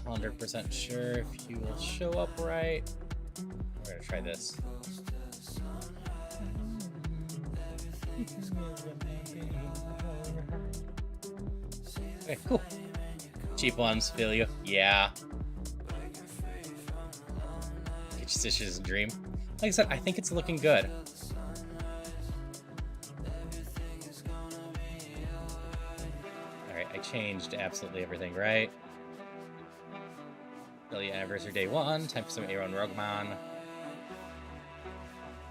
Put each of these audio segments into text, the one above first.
100% sure if you will show up right. We're gonna try this. Okay, cool. Cheap ones, feel you. Yeah. Get your stitches and dream. Like I said, I think it's looking good. Alright, I changed absolutely everything, right? Early anniversary day 1, time for some A1 Roguemon.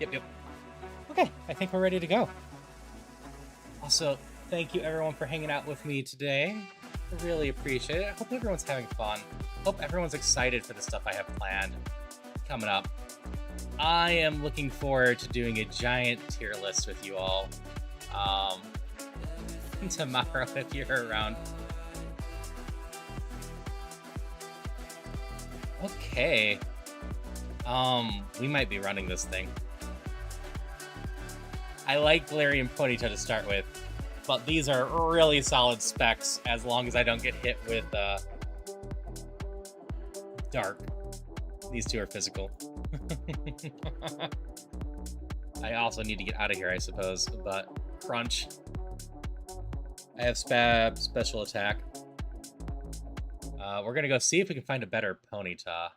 Yep. Okay, I think we're ready to go. Also, thank you everyone for hanging out with me today. I really appreciate it. I hope everyone's having fun. Hope everyone's excited for the stuff I have planned coming up. I am looking forward to doing a giant tier list with you all tomorrow if you're around. Okay. We might be running this thing. I like Galarian Ponyta to start with, but these are really solid specs as long as I don't get hit with Dark. These two are physical. I also need to get out of here, I suppose, but crunch. I have Spab, special attack. We're gonna go see if we can find a better Ponyta.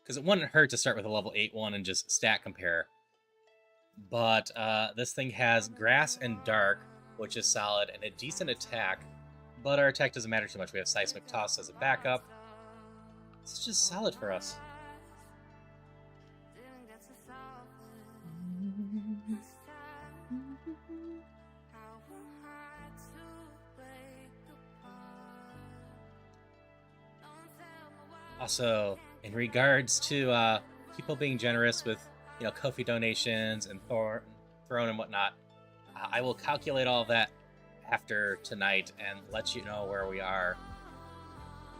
Because it wouldn't hurt to start with a level 8-1 and just stat compare. But this thing has Grass and Dark, which is solid, and a decent attack. But our attack doesn't matter too much. We have Seismic Toss as a backup. It's just solid for us. Also, in regards to people being generous with, Ko-fi donations and Throne and whatnot, I will calculate all of that after tonight and let you know where we are.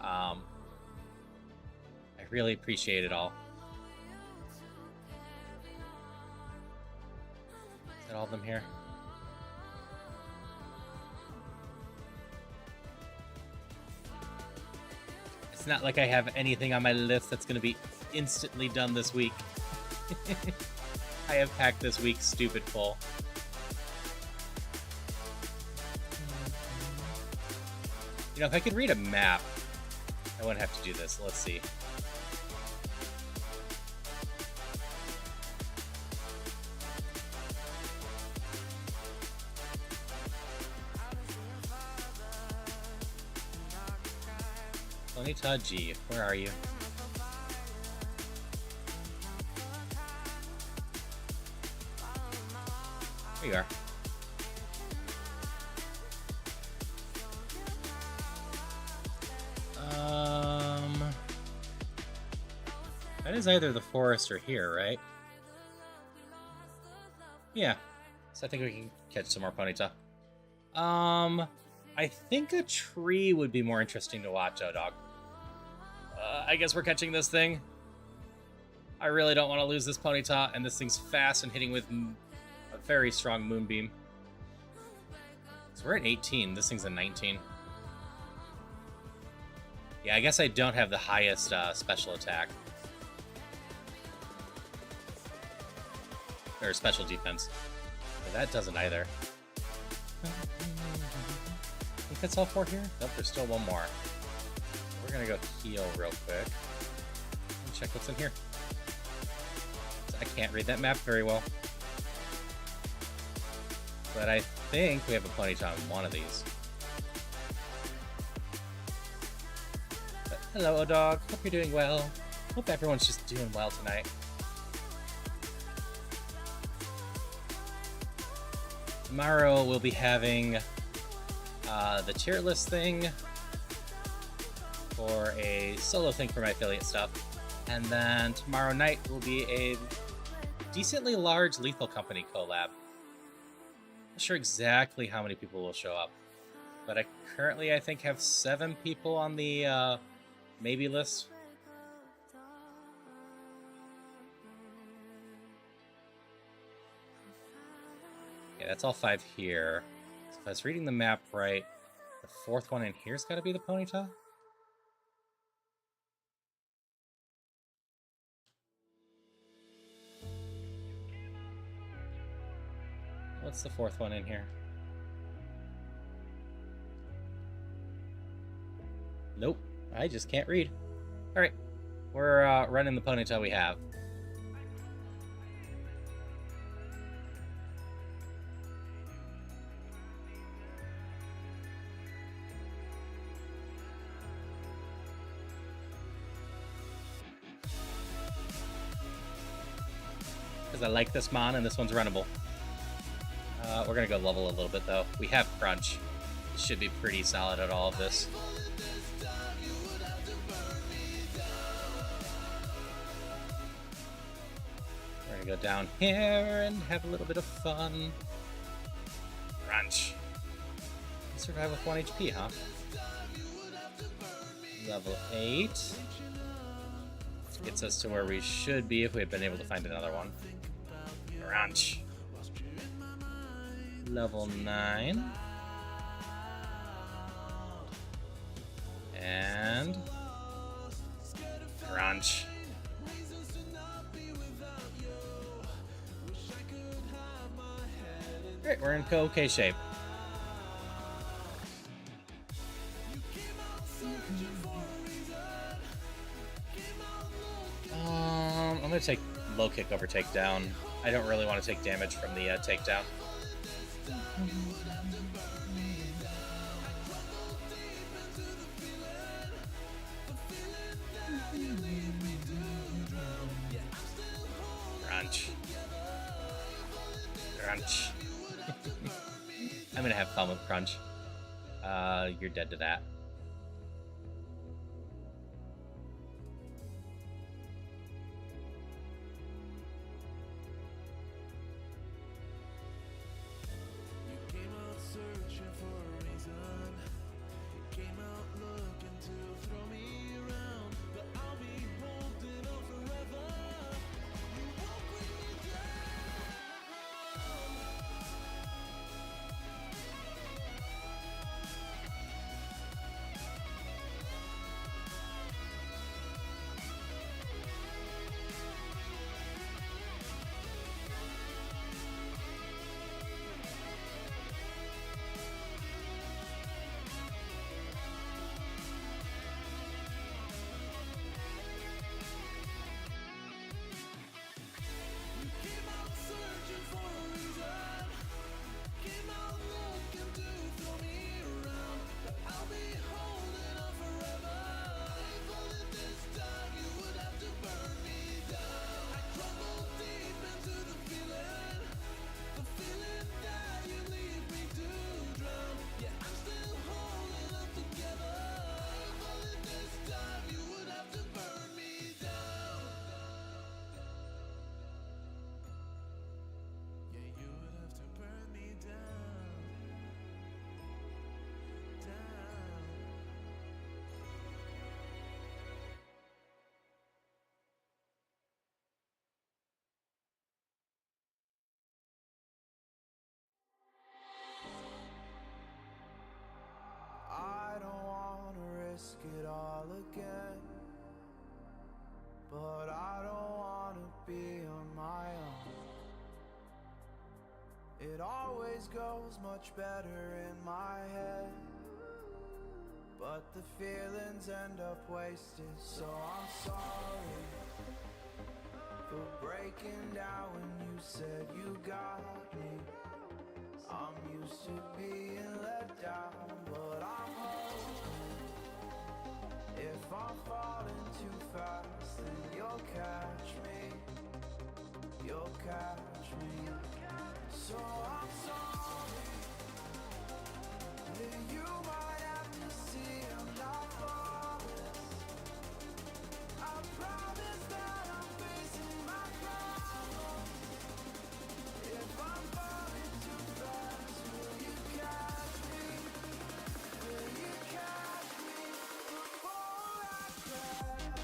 I really appreciate it all. Is that all of them here? It's not like I have anything on my list that's going to be instantly done this week. I have packed this week stupid full. If I could read a map, I wouldn't have to do this. Let's see. Ponyta G, where are you? There you are. That is either the forest or here, right? Yeah. So I think we can catch some more Ponyta. I think a tree would be more interesting to watch, O-Dog. I guess we're catching this thing. I really don't want to lose this Ponyta, and this thing's fast and hitting with a very strong Moonbeam. So we're at 18. This thing's a 19. Yeah, I guess I don't have the highest special attack. Or special defense. But that doesn't either. I think that's all 4 here? Nope, there's still one more. We're gonna go heal real quick. And check what's in here. I can't read that map very well. But I think we have a Ponyta on one of these. But hello, O-Dog. Hope you're doing well. Hope everyone's just doing well tonight. Tomorrow we'll be having the tier list thing for a solo thing for my affiliate stuff. And then tomorrow night will be a decently large Lethal Company collab. Not sure exactly how many people will show up, but I currently, I think, have 7 people on the maybe list. Okay, that's all 5 here. So if I was reading the map right, the 4th one in here's got to be the Ponyta? What's the 4th one in here? Nope, I just can't read. Alright, we're running the Ponyta we have. Because I like this mon and this one's runnable. We're gonna go level a little bit though. We have Crunch. It should be pretty solid at all of this. We're gonna go down here and have a little bit of fun. Crunch. You survive with 1 HP, huh? Level 8. Gets us to where we should be if we had been able to find another one. Crunch. Level 9. And Crunch. Alright, we're in okay shape. I'm gonna take low kick over takedown. I don't really want to take damage from the takedown. Crunch. Crunch. I'm gonna have fun with Crunch. You're dead to that. I don't wanna risk it all again, but I don't wanna be on my own. It always goes much better in my head, but the feelings end up wasted. So I'm sorry for breaking down when you said you got me. I'm used to being let down, but I'm hoping if I'm falling too fast, then you'll catch me. You'll catch me. So I'm sorry that you might have to see I'm not flawless. I promise that I'm facing my problems. If I'm falling too fast, will you catch me? Will you catch me before I crash?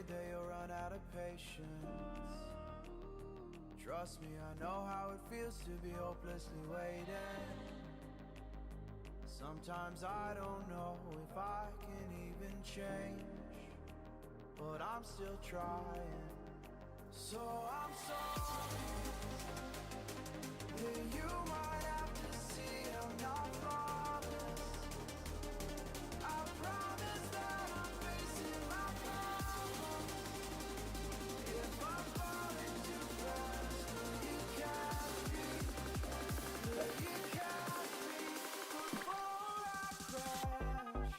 afraid that you'll run out of patience. Trust me, I know how it feels to be hopelessly waiting. Sometimes I don't know if I can even change, but I'm still trying. So I'm sorry. Yeah, you might have to see I'm not flawless. I promise that I'm facing my problems. If I'm falling too fast, will you catch me? Will you catch me before I crash?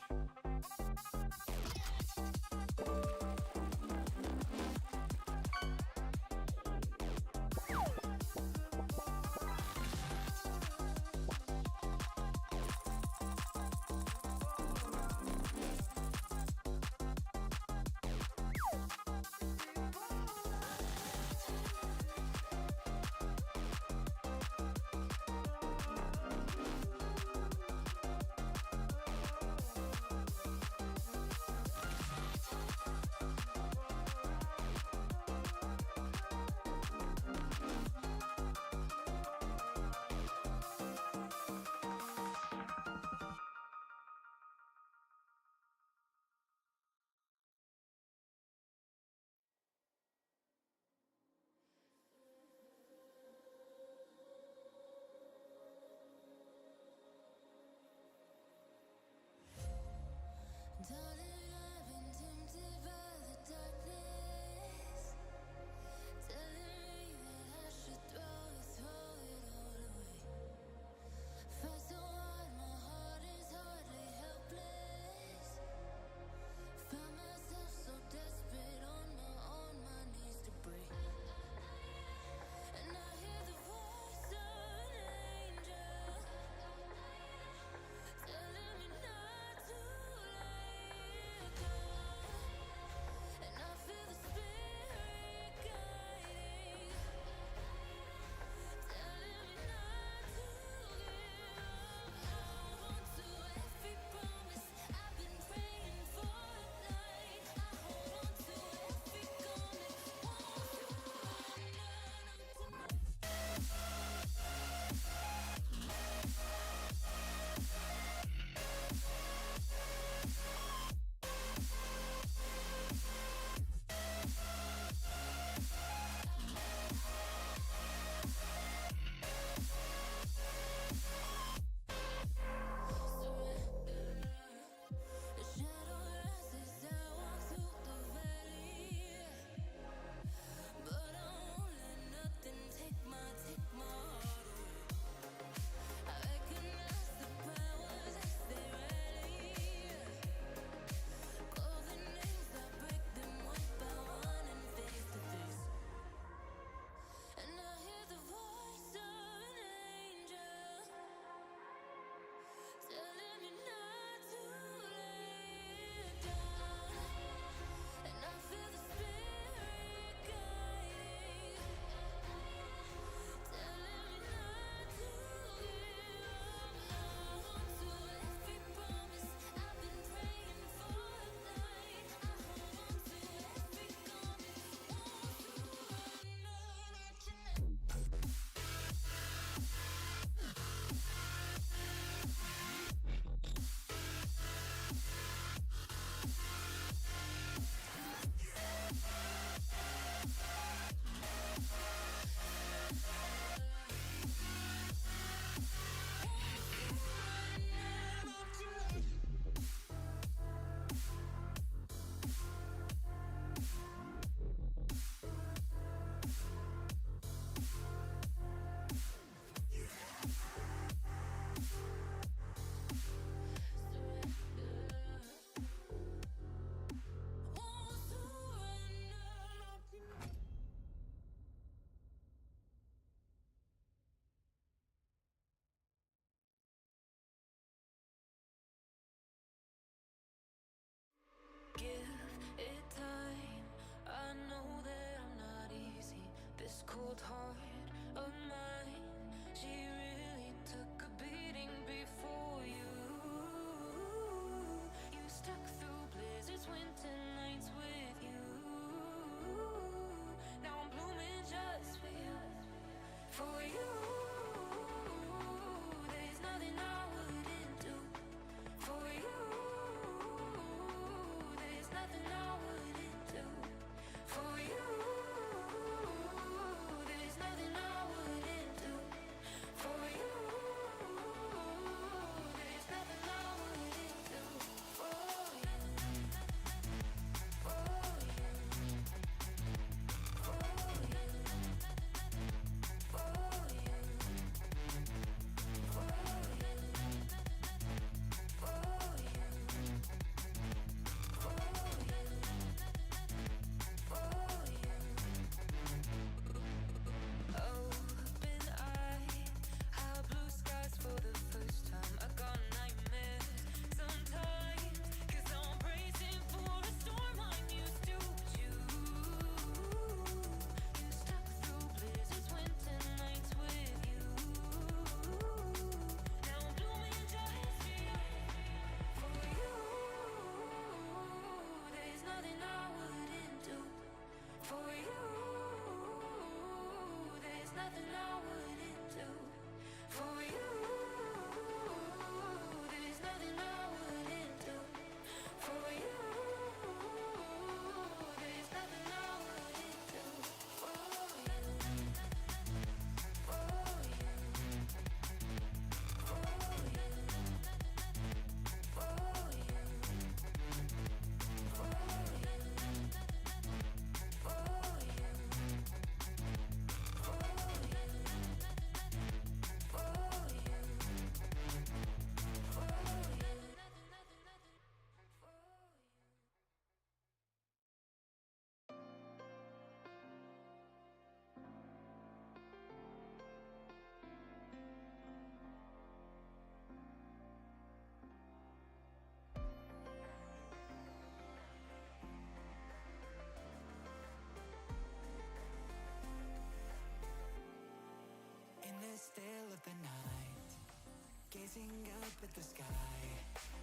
looking up at the sky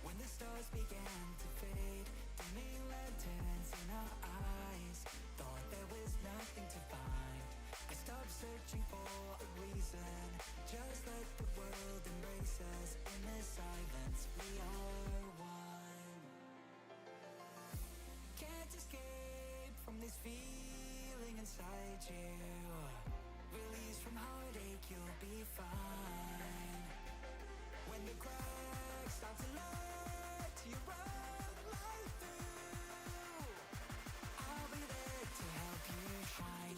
when the stars began to fade, dimming lanterns in our eyes. Thought there was nothing to find. I stopped searching for a reason. Just let the world embrace us. In the silence, we are one. Can't escape from this feeling inside you. Release from heartache, you'll be fine. When the cracks start to let you run right through, I'll be there to help you shine.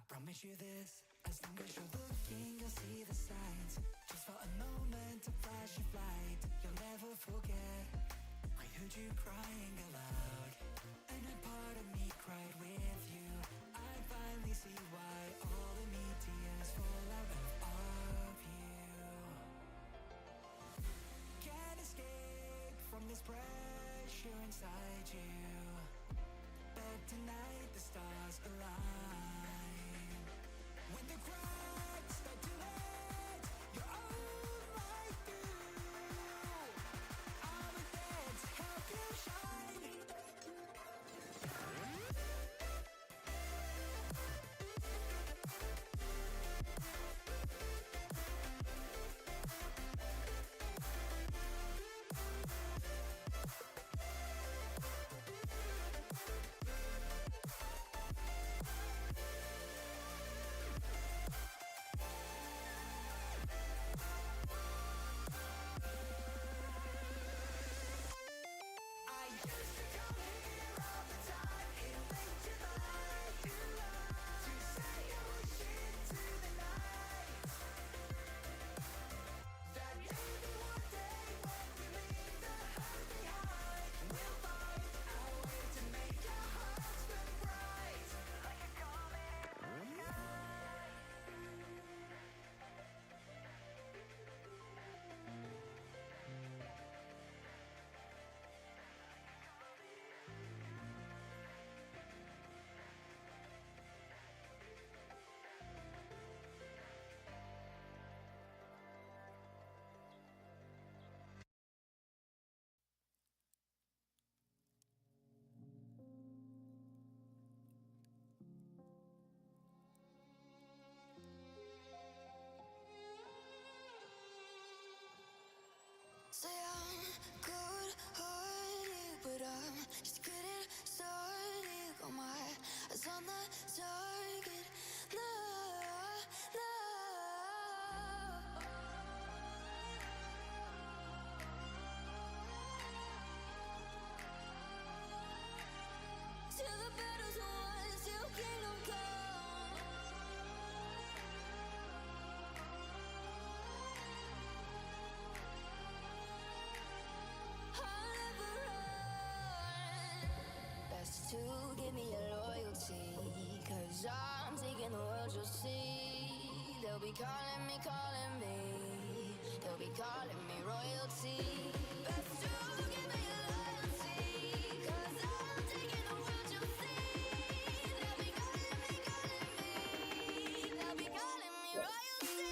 Promise you this, as long as you're looking, you'll see the signs. Just for a moment, a flash of light, you'll never forget. I heard you crying aloud, and a part of me cried with you. I finally see why all the need tears fall out of you. Can't escape from this pressure inside you, but tonight the stars align. When the cracks start to let your own light through, I'll be there to help you shine. Say I'm good-hearted, but I'm just getting started. Got my eyes on the target. No, no. Till the battle's won, till kingdom come. I'll never run. Best to give me your loyalty, 'cause I'm taking the world, you'll see. They'll be calling me, they'll be calling me royalty. Best to give me your loyalty, 'cause I'm taking the world, you'll see. They'll be calling me, they'll be calling me royalty.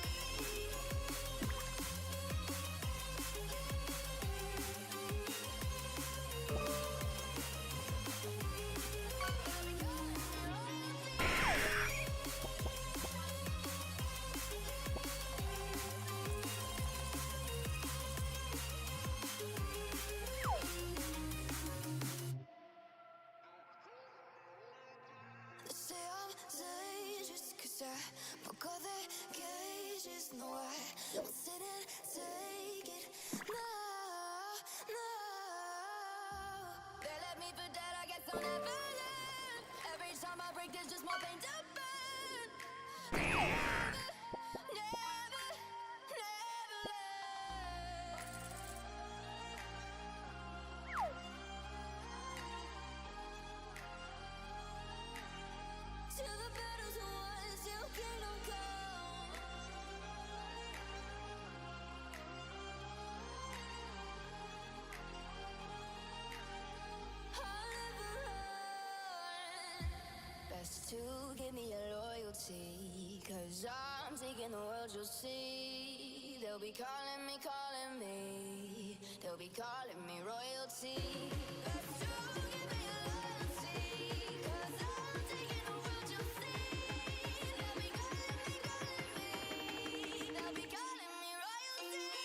Best to give me your loyalty, 'cause I'm taking the world, you'll see. They'll be calling me. They'll be calling me royalty. Best to give me your loyalty, 'cause I'm taking the world, you'll see. They'll be calling me. They'll be calling me royalty.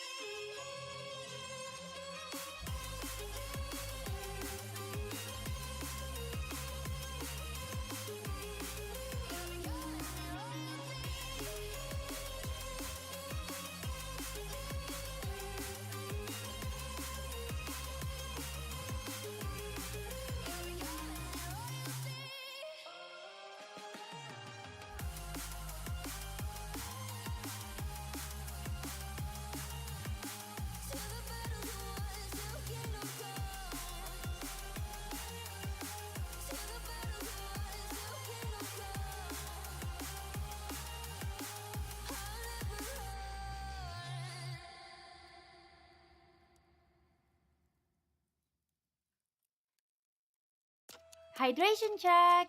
Hydration check.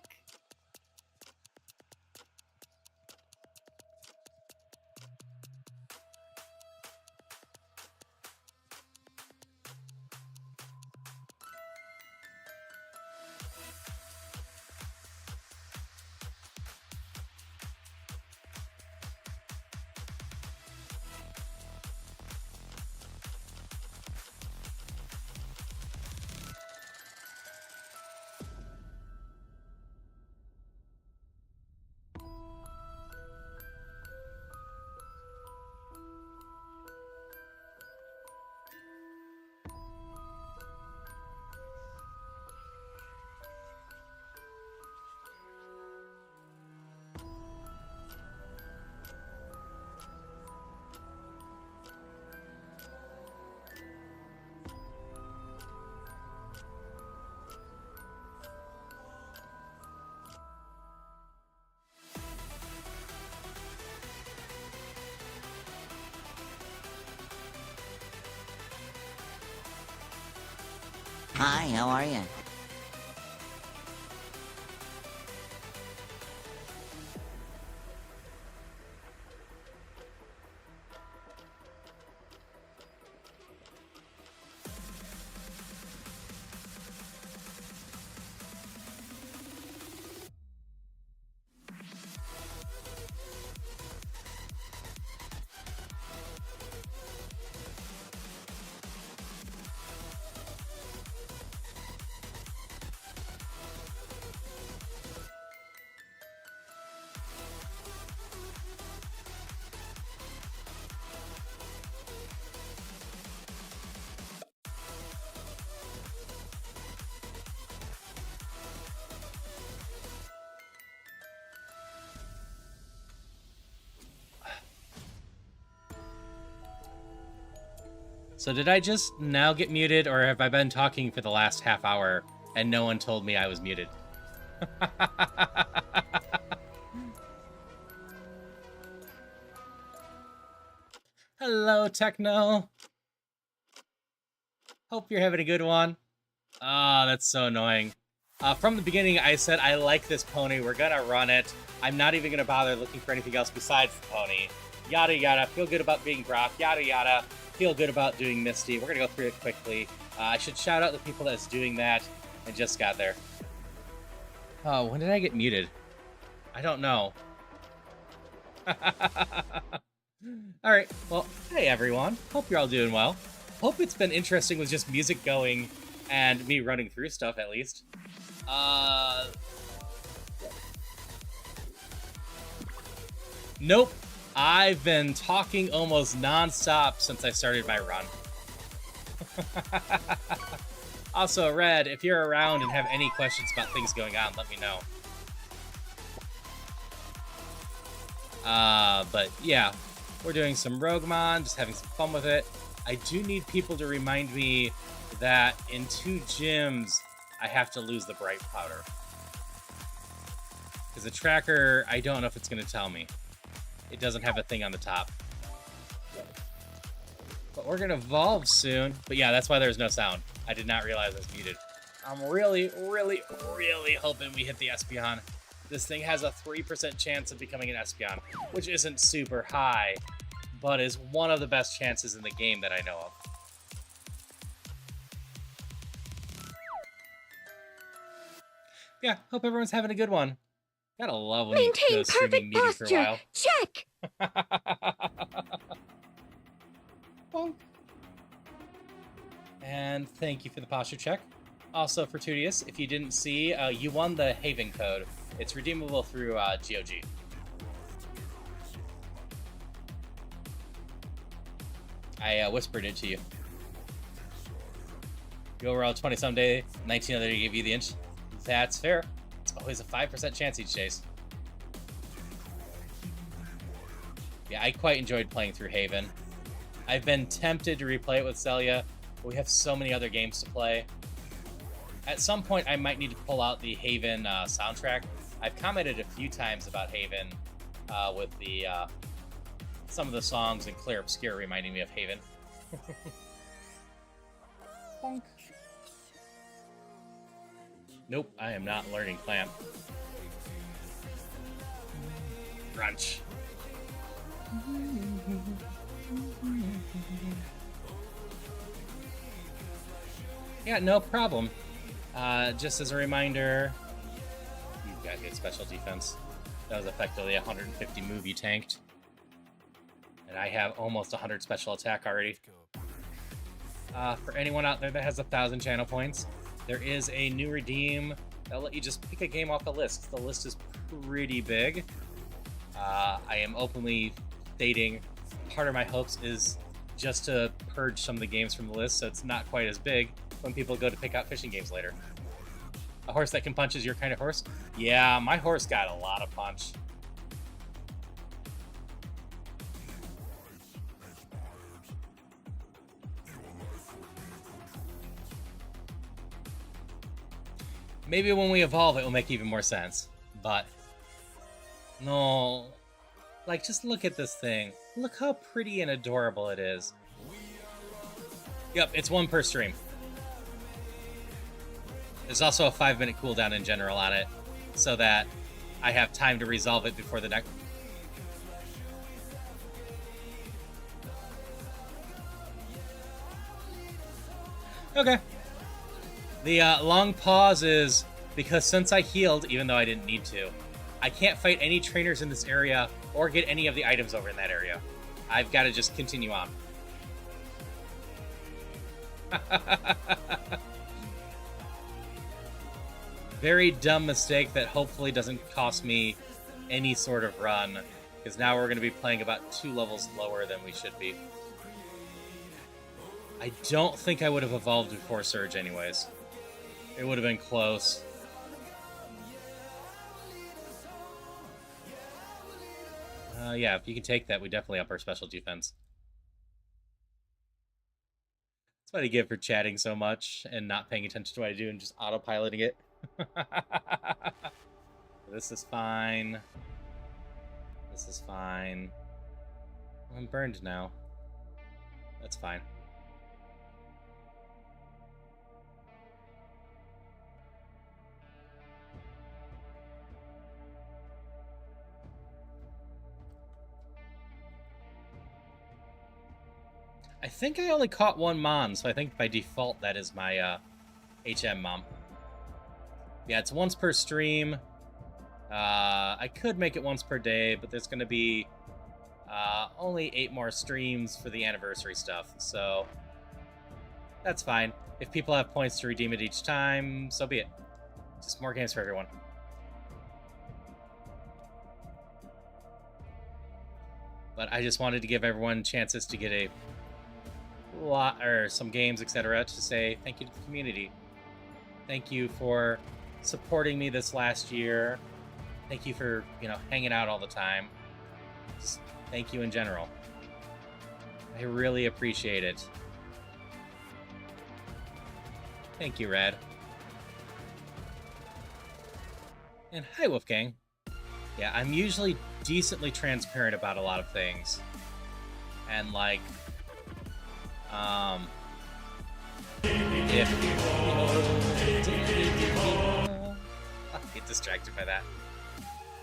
Hi, how are you? So did I just now get muted, or have I been talking for the last half hour and no one told me I was muted? Hello, Techno. Hope you're having a good one. Ah, that's so annoying. From the beginning, I said I like this pony. We're gonna run it. I'm not even gonna bother looking for anything else besides the pony. Yada yada. Feel good about being Brock. Yada yada. Feel good about doing Misty. We're gonna go through it quickly. I should shout out the people that's doing that. I just got there. Oh, when did I get muted? I don't know. Alright, well, hey everyone. Hope you're all doing well. Hope it's been interesting with just music going and me running through stuff at least. Nope. I've been talking almost non-stop since I started my run. Also, Red, if you're around and have any questions about things going on, let me know. But yeah, we're doing some Roguemon, just having some fun with it. I do need people to remind me that in 2 gyms, I have to lose the bright powder. Because the tracker, I don't know if it's going to tell me. It doesn't have a thing on the top. But we're going to evolve soon. But yeah, that's why there's no sound. I did not realize I was muted. I'm really, really, really hoping we hit the Espeon. This thing has a 3% chance of becoming an Espeon, which isn't super high, but is one of the best chances in the game that I know of. Yeah, hope everyone's having a good one. Gotta love when Maintain you go streaming perfect meeting for a posture. while. Check. Bonk. And thank you for the posture check. Also, Fortudious, if you didn't see, you won the Haven code. It's redeemable through GOG. I whispered it to you. You overall 20 someday, 19 other to give you the inch. That's fair. It's always a 5% chance each chase. Yeah, I quite enjoyed playing through Haven. I've been tempted to replay it with Celia, but we have so many other games to play. At some point, I might need to pull out the Haven soundtrack. I've commented a few times about Haven with the some of the songs in Clear Obscure reminding me of Haven. Bonk. Nope, I am not learning Clamp. Crunch. Yeah, no problem. Just as a reminder, you've got good special defense. That was effectively 150 move you tanked. And I have almost 100 special attack already. For anyone out there that has 1,000 channel points, there is a new redeem that'll let you just pick a game off the list. The list is pretty big. I am openly stating part of my hopes is just to purge some of the games from the list so it's not quite as big when people go to pick out fishing games later. A horse that can punch is your kind of horse? Yeah, my horse got a lot of punch. Maybe when we evolve, it will make even more sense. But no, like, just look at this thing. Look how pretty and adorable it is. Yep, it's one per stream. There's also a 5-minute cooldown in general on it, so that I have time to resolve it before the next. Okay. The long pause is because since I healed, even though I didn't need to, I can't fight any trainers in this area or get any of the items over in that area. I've got to just continue on. Very dumb mistake that hopefully doesn't cost me any sort of run, because now we're going to be playing about 2 levels lower than we should be. I don't think I would have evolved before Surge anyways. It would have been close. Yeah, if you can take that, we definitely up our special defense. That's what I get for chatting so much and not paying attention to what I do and just autopiloting it. This is fine. This is fine. I'm burned now. That's fine. I think I only caught one mom, so I think by default that is my HM mom. Yeah, it's once per stream. I could make it once per day, but there's going to be only 8 more streams for the anniversary stuff, so that's fine. If people have points to redeem it each time, so be it. Just more games for everyone. But I just wanted to give everyone chances to get a lot, or some games, etc., to say thank you to the community. Thank you for supporting me this last year. Thank you for, hanging out all the time. Just thank you in general. I really appreciate it. Thank you, Red. And hi, Wolfgang. Yeah, I'm usually decently transparent about a lot of things. And, like, if I get distracted by that.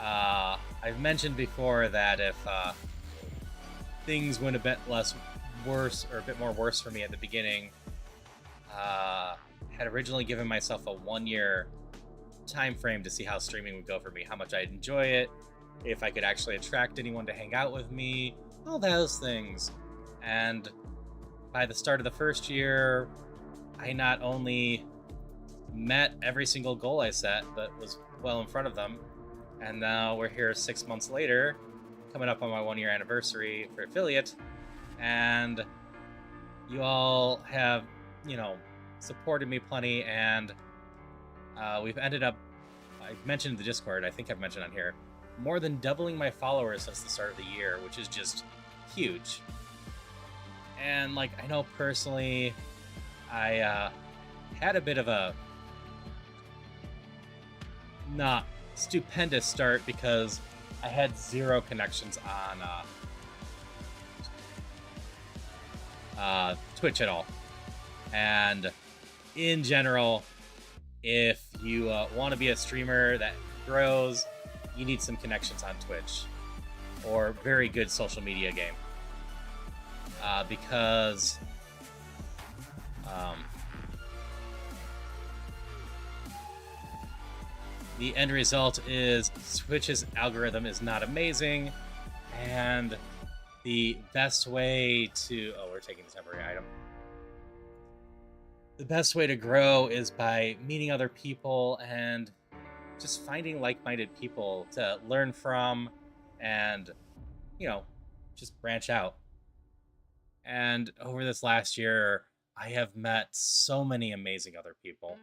I've mentioned before that if things went a bit less worse or a bit more worse for me at the beginning, had originally given myself a 1-year time frame to see how streaming would go for me, how much I'd enjoy it, if I could actually attract anyone to hang out with me, all those things. And by the start of the first year, I not only met every single goal I set, but was well in front of them. And now we're here 6 months later, coming up on my 1-year anniversary for affiliate, and you all have, supported me plenty, and we've ended up, I've mentioned the Discord, I think I've mentioned on here, more than doubling my followers since the start of the year, which is just huge. And I know personally, I had a bit of a not stupendous start because I had 0 connections on Twitch at all. And in general, if you want to be a streamer that grows, you need some connections on Twitch or very good social media game. Because the end result is Twitch's algorithm is not amazing, and the best way to... Oh, we're taking the temporary item. The best way to grow is by meeting other people and just finding like-minded people to learn from and, just branch out. And over this last year, I have met so many amazing other people.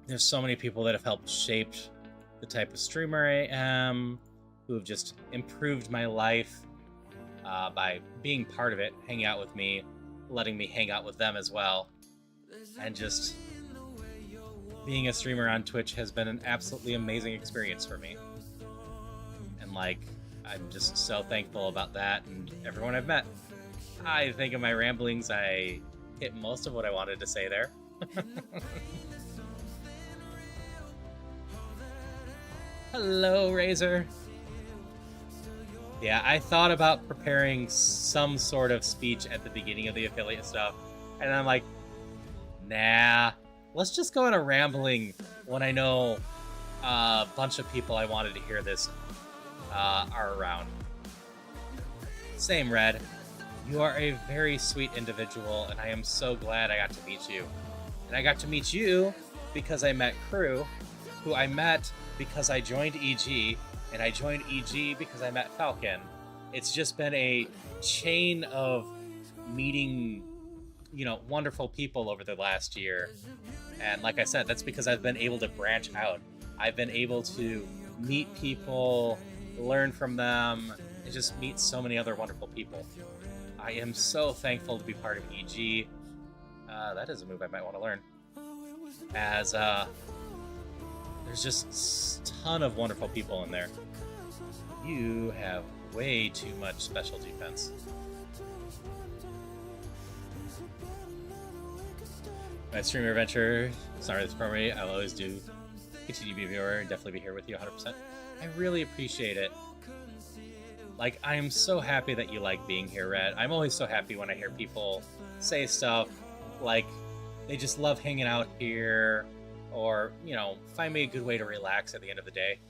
There's so many people that have helped shape the type of streamer I am, who have just improved my life by being part of it, hanging out with me, letting me hang out with them as well. And just being a streamer on Twitch has been an absolutely amazing experience for me. And I'm just so thankful about that and everyone I've met. I think in my ramblings, I hit most of what I wanted to say there. Hello, Razor. Yeah, I thought about preparing some sort of speech at the beginning of the affiliate stuff, and I'm like, nah, let's just go on a rambling when I know a bunch of people I wanted to hear this are around. Same, Red. You are a very sweet individual, and I am so glad I got to meet you. And I got to meet you because I met Crew, who I met because I joined EG, and I joined EG because I met Falcon. It's just been a chain of meeting, wonderful people over the last year. And like I said, that's because I've been able to branch out. I've been able to meet people, learn from them, and just meet so many other wonderful people. I am so thankful to be part of EG. That is a move I might want to learn. As there's just a ton of wonderful people in there. You have way too much special defense. My streamer adventure, sorry this for me, I'll always do continue to be a viewer and definitely be here with you 100%. I really appreciate it. I am so happy that you like being here, Red. I'm always so happy when I hear people say stuff like they just love hanging out here, or, find me a good way to relax at the end of the day.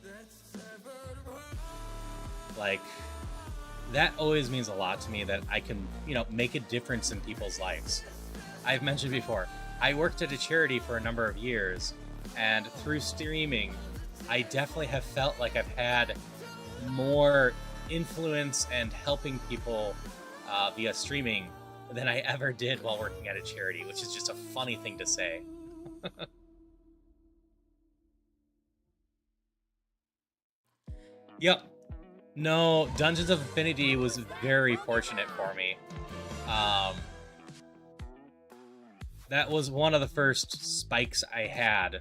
That always means a lot to me, that I can, make a difference in people's lives. I've mentioned before, I worked at a charity for a number of years, and through streaming, I definitely have felt like I've had more influence and helping people via streaming than I ever did while working at a charity, which is just a funny thing to say. Yep. No, Dungeons of Infinity was very fortunate for me. That was one of the first spikes I had,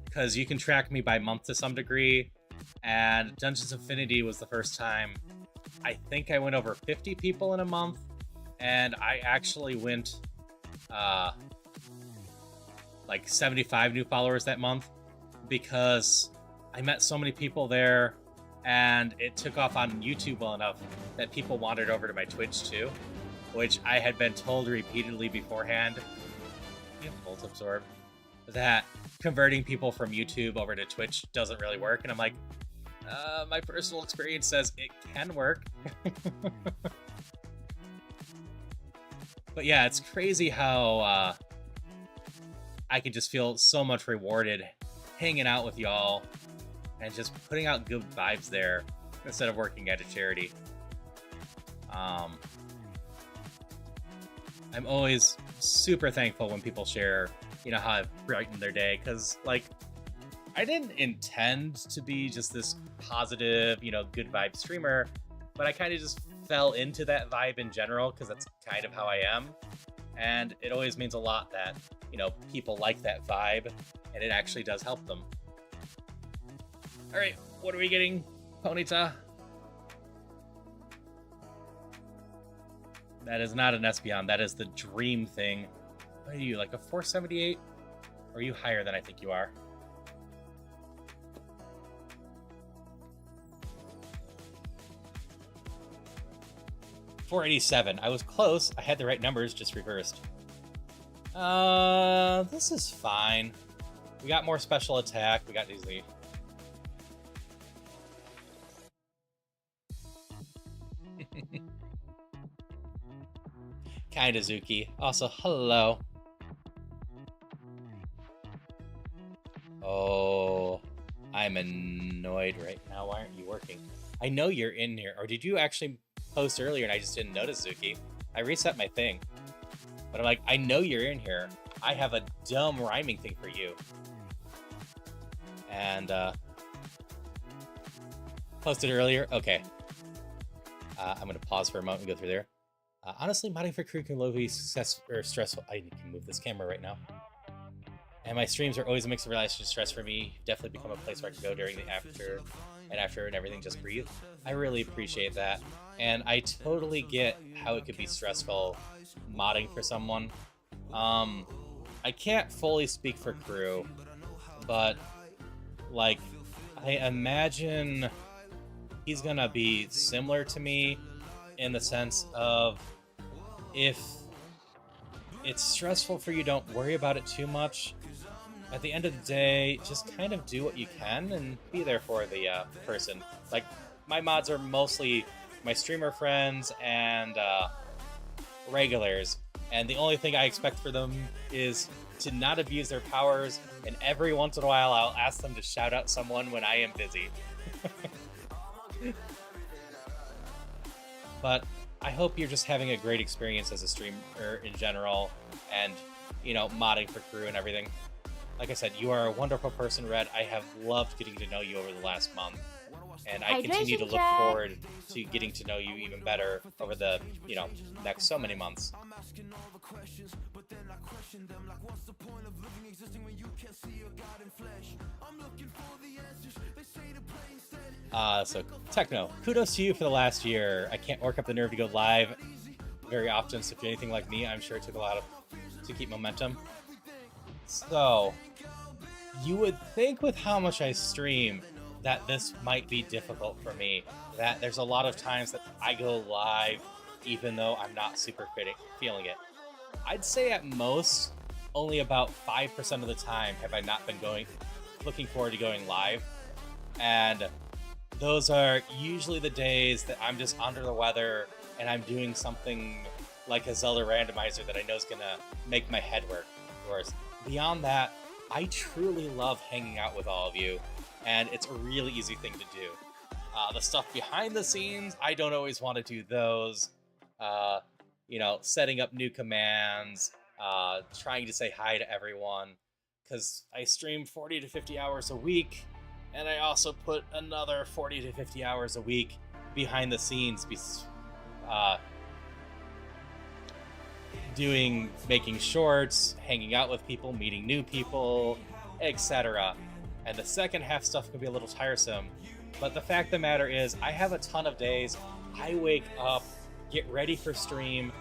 because you can track me by month to some degree, and Dungeons of Infinity was the first time I think I went over 50 people in a month, and I actually went 75 new followers that month because I met so many people there, and it took off on YouTube well enough that people wandered over to my Twitch too, which I had been told repeatedly beforehand. You have Volt Absorb. That converting people from YouTube over to Twitch doesn't really work, and I'm like, my personal experience says it can work. But yeah, it's crazy how I can just feel so much rewarded hanging out with y'all and just putting out good vibes there instead of working at a charity. I'm always super thankful when people share, you know, how I've brightened their day, because, like, I didn't intend to be just this positive, you know, good vibe streamer, but I kind of just fell into that vibe in general because that's kind of how I am. And it always means a lot that, you know, people like that vibe, and it actually does help them. All right, what are we getting, Ponyta? That is not an Espeon, that is the dream thing. What are you, like a 478? Or are you higher than I think you are? $487. I was close. I had the right numbers, just reversed. This is fine. We got more special attack. We got easily. Kinda Zuki. Also, hello. Oh, I'm annoyed right now. Why aren't you working? I know you're in here. Or did you actually post earlier and I just didn't notice, Zuki? I reset my thing. But I'm like, I know you're in here. I have a dumb rhyming thing for you. And, posted earlier? Okay. I'm going to pause for a moment and go through there. Honestly, modding for crew can be stressful. I need to move this camera right now. And my streams are always a mix of relaxation and stress for me. Definitely become a place where I can go during the after and everything, just breathe. I really appreciate that. And I totally get how it could be stressful modding for someone. I can't fully speak for crew, but like, I imagine he's gonna be similar to me in the sense of, if it's stressful for you, don't worry about it too much. At the end of the day, just kind of do what you can and be there for the person. Like, my mods are mostly my streamer friends and regulars, and the only thing I expect for them is to not abuse their powers, and every once in a while I'll ask them to shout out someone when I am busy. But I hope you're just having a great experience as a streamer in general, and, you know, modding for crew and everything. Like I said, you are a wonderful person, Red. I have loved getting to know you over the last month, and I continue to look forward to getting to know you even better over the, you know, next so many months. So Techno, kudos to you for the last year. I can't work up the nerve to go live very often, so if you're anything like me, I'm sure it took a lot to keep momentum. So, you would think with how much I stream that this might be difficult for me, that there's a lot of times that I go live even though I'm not super feeling it. I'd say at most, only about 5% of the time have I not been looking forward to going live. And those are usually the days that I'm just under the weather and I'm doing something like a Zelda randomizer that I know is gonna make my head work worse. Beyond that, I truly love hanging out with all of you, and it's a really easy thing to do. The stuff behind the scenes, I don't always want to do those. You know, setting up new commands, trying to say hi to everyone, because I stream 40 to 50 hours a week, and I also put another 40 to 50 hours a week behind the scenes, making shorts, hanging out with people, meeting new people, etc. And the second half stuff can be a little tiresome, but the fact of the matter is, I have a ton of days. I wake up, get ready for stream,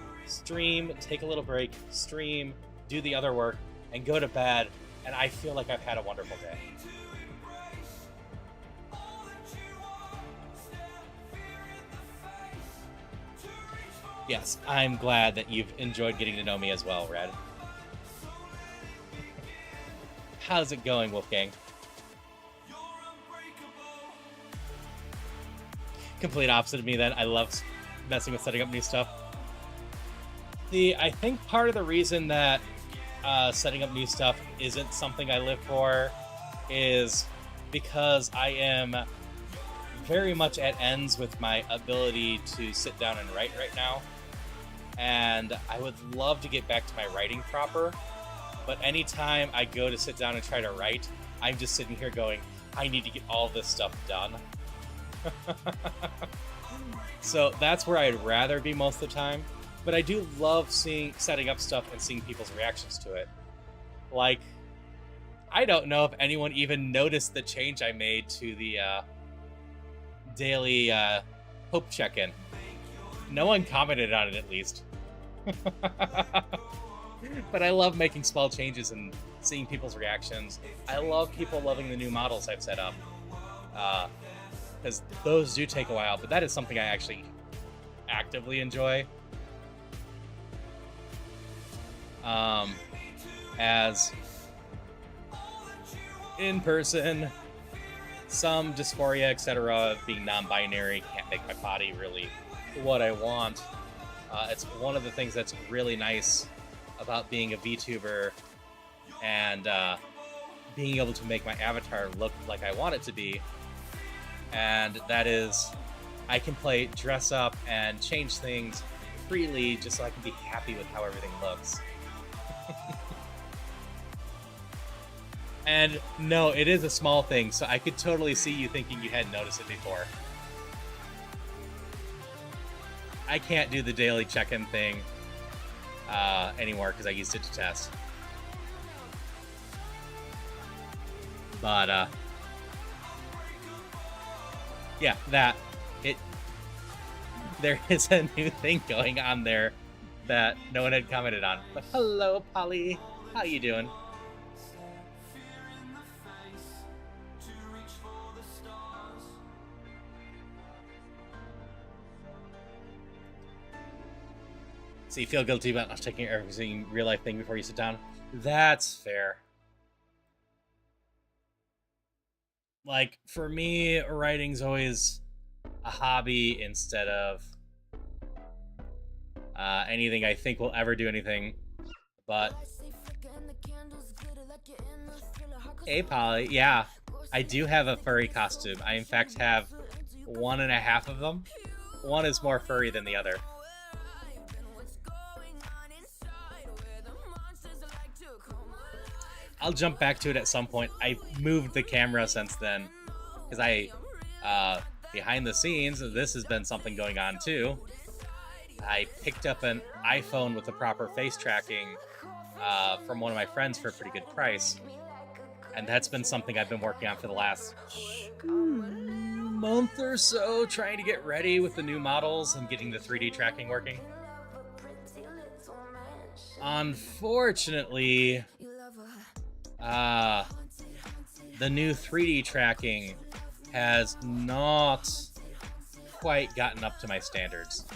take a little break, stream, do the other work, and go to bed, and I feel like I've had a wonderful day. Yes, I'm glad that you've enjoyed getting to know me as well, Red. How's it going, Wolfgang? Complete opposite of me then. I love messing with setting up new stuff. I think part of the reason that setting up new stuff isn't something I live for is because I am very much at ends with my ability to sit down and write right now. And I would love to get back to my writing proper, but anytime I go to sit down and try to write, I'm just sitting here going, I need to get all this stuff done. So that's where I'd rather be most of the time. But I do love setting up stuff and seeing people's reactions to it. Like, I don't know if anyone even noticed the change I made to the daily Hope check-in. No one commented on it, at least. But I love making small changes and seeing people's reactions. I love people loving the new models I've set up. Because those do take a while, but that is something I actually actively enjoy. As in person, some dysphoria, etc., being non-binary, can't make my body really what I want. It's one of the things that's really nice about being a VTuber and being able to make my avatar look like I want it to be. And that is, I can play dress up and change things freely just so I can be happy with how everything looks. And no, it is a small thing, so I could totally see you thinking you hadn't noticed it before. I can't do the daily check-in thing anymore because I used it to test. But yeah, there is a new thing going on there that no one had commented on. But hello, Polly. How you doing? So you feel guilty about not taking every real life thing before you sit down? That's fair. Like, for me, writing's always a hobby instead of anything I think will ever do anything. But hey, Polly, yeah, I do have a furry costume. I, in fact, have 1.5 of them. One is more furry than the other. I'll jump back to it at some point. I moved the camera since then, because behind the scenes, this has been something going on too. I picked up an iPhone with the proper face tracking from one of my friends for a pretty good price. And that's been something I've been working on for the last month or so, trying to get ready with the new models and getting the 3D tracking working. Unfortunately, the new 3D tracking has not quite gotten up to my standards.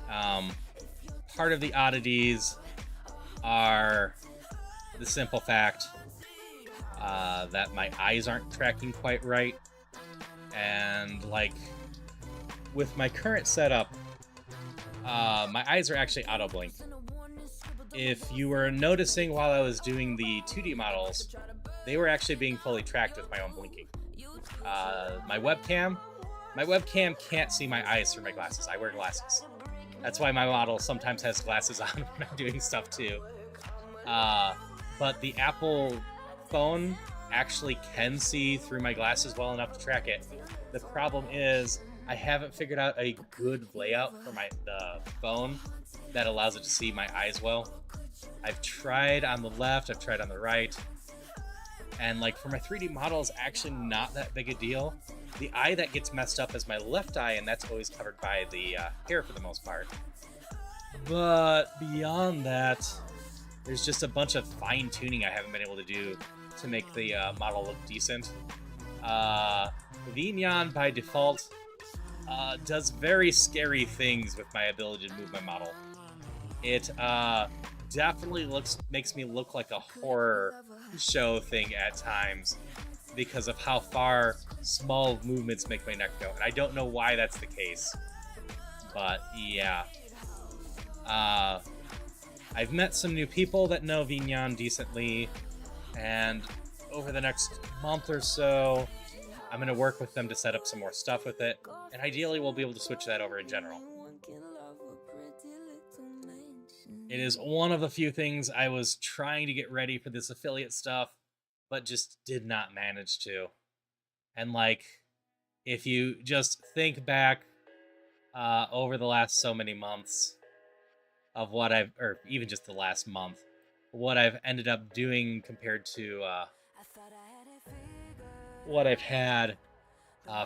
Part of the oddities are the simple fact that my eyes aren't tracking quite right. And, like, with my current setup, my eyes are actually auto-blink. If you were noticing while I was doing the 2D models, they were actually being fully tracked with my own blinking. My webcam can't see my eyes through my glasses. I wear glasses. That's why my model sometimes has glasses on when I'm doing stuff too. But the Apple phone actually can see through my glasses well enough to track it. The problem is I haven't figured out a good layout for the phone that allows it to see my eyes well. I've tried on the left, I've tried on the right, and like for my 3D models, actually not that big a deal. The eye that gets messed up is my left eye, and that's always covered by the hair for the most part. But beyond that, there's just a bunch of fine-tuning I haven't been able to do to make the model look decent. Vignon by default does very scary things with my ability to move my model. It definitely makes me look like a horror show thing at times because of how far small movements make my neck go. And I don't know why that's the case. But yeah. I've met some new people that know Vignan decently, and over the next month or so, I'm going to work with them to set up some more stuff with it, and ideally we'll be able to switch that over in general. It is one of the few things I was trying to get ready for this affiliate stuff, but just did not manage to. And like, if you just think back over the last so many months of what or even just the last month, what I've ended up doing compared to what I've had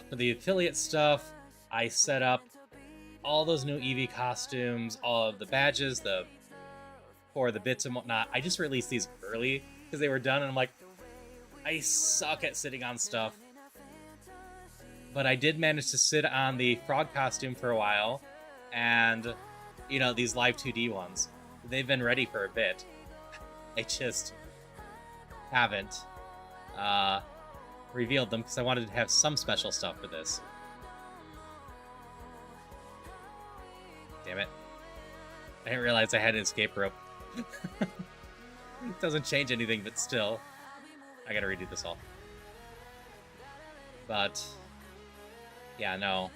for the affiliate stuff, I set up all those new EV costumes, all of the badges, for the bits and whatnot. I just released these early because they were done, and I'm like, I suck at sitting on stuff. But I did manage to sit on the frog costume for a while, and, you know, these live 2D ones. They've been ready for a bit. I just haven't revealed them because I wanted to have some special stuff for this. Damn it. I didn't realize I had an escape rope. It doesn't change anything, but still. I gotta redo this all. But yeah, no.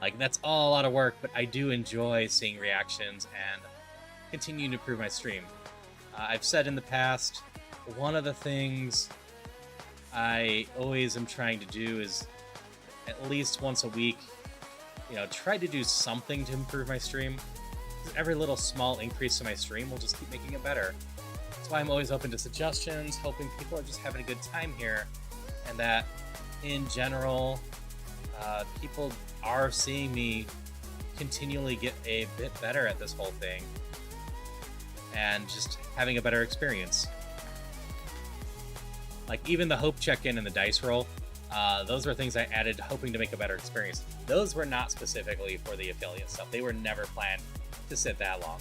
Like, that's all a lot of work, but I do enjoy seeing reactions and continuing to improve my stream. I've said in the past, one of the things I always am trying to do is at least once a week, you know, try to do something to improve my stream. Every little small increase to my stream will just keep making it better. That's why I'm always open to suggestions, hoping people are just having a good time here, and that, in general, people are seeing me continually get a bit better at this whole thing, and just having a better experience. Like, even the hope check-in and the dice roll, those were things I added hoping to make a better experience. Those were not specifically for the affiliate stuff. They were never planned to sit that long.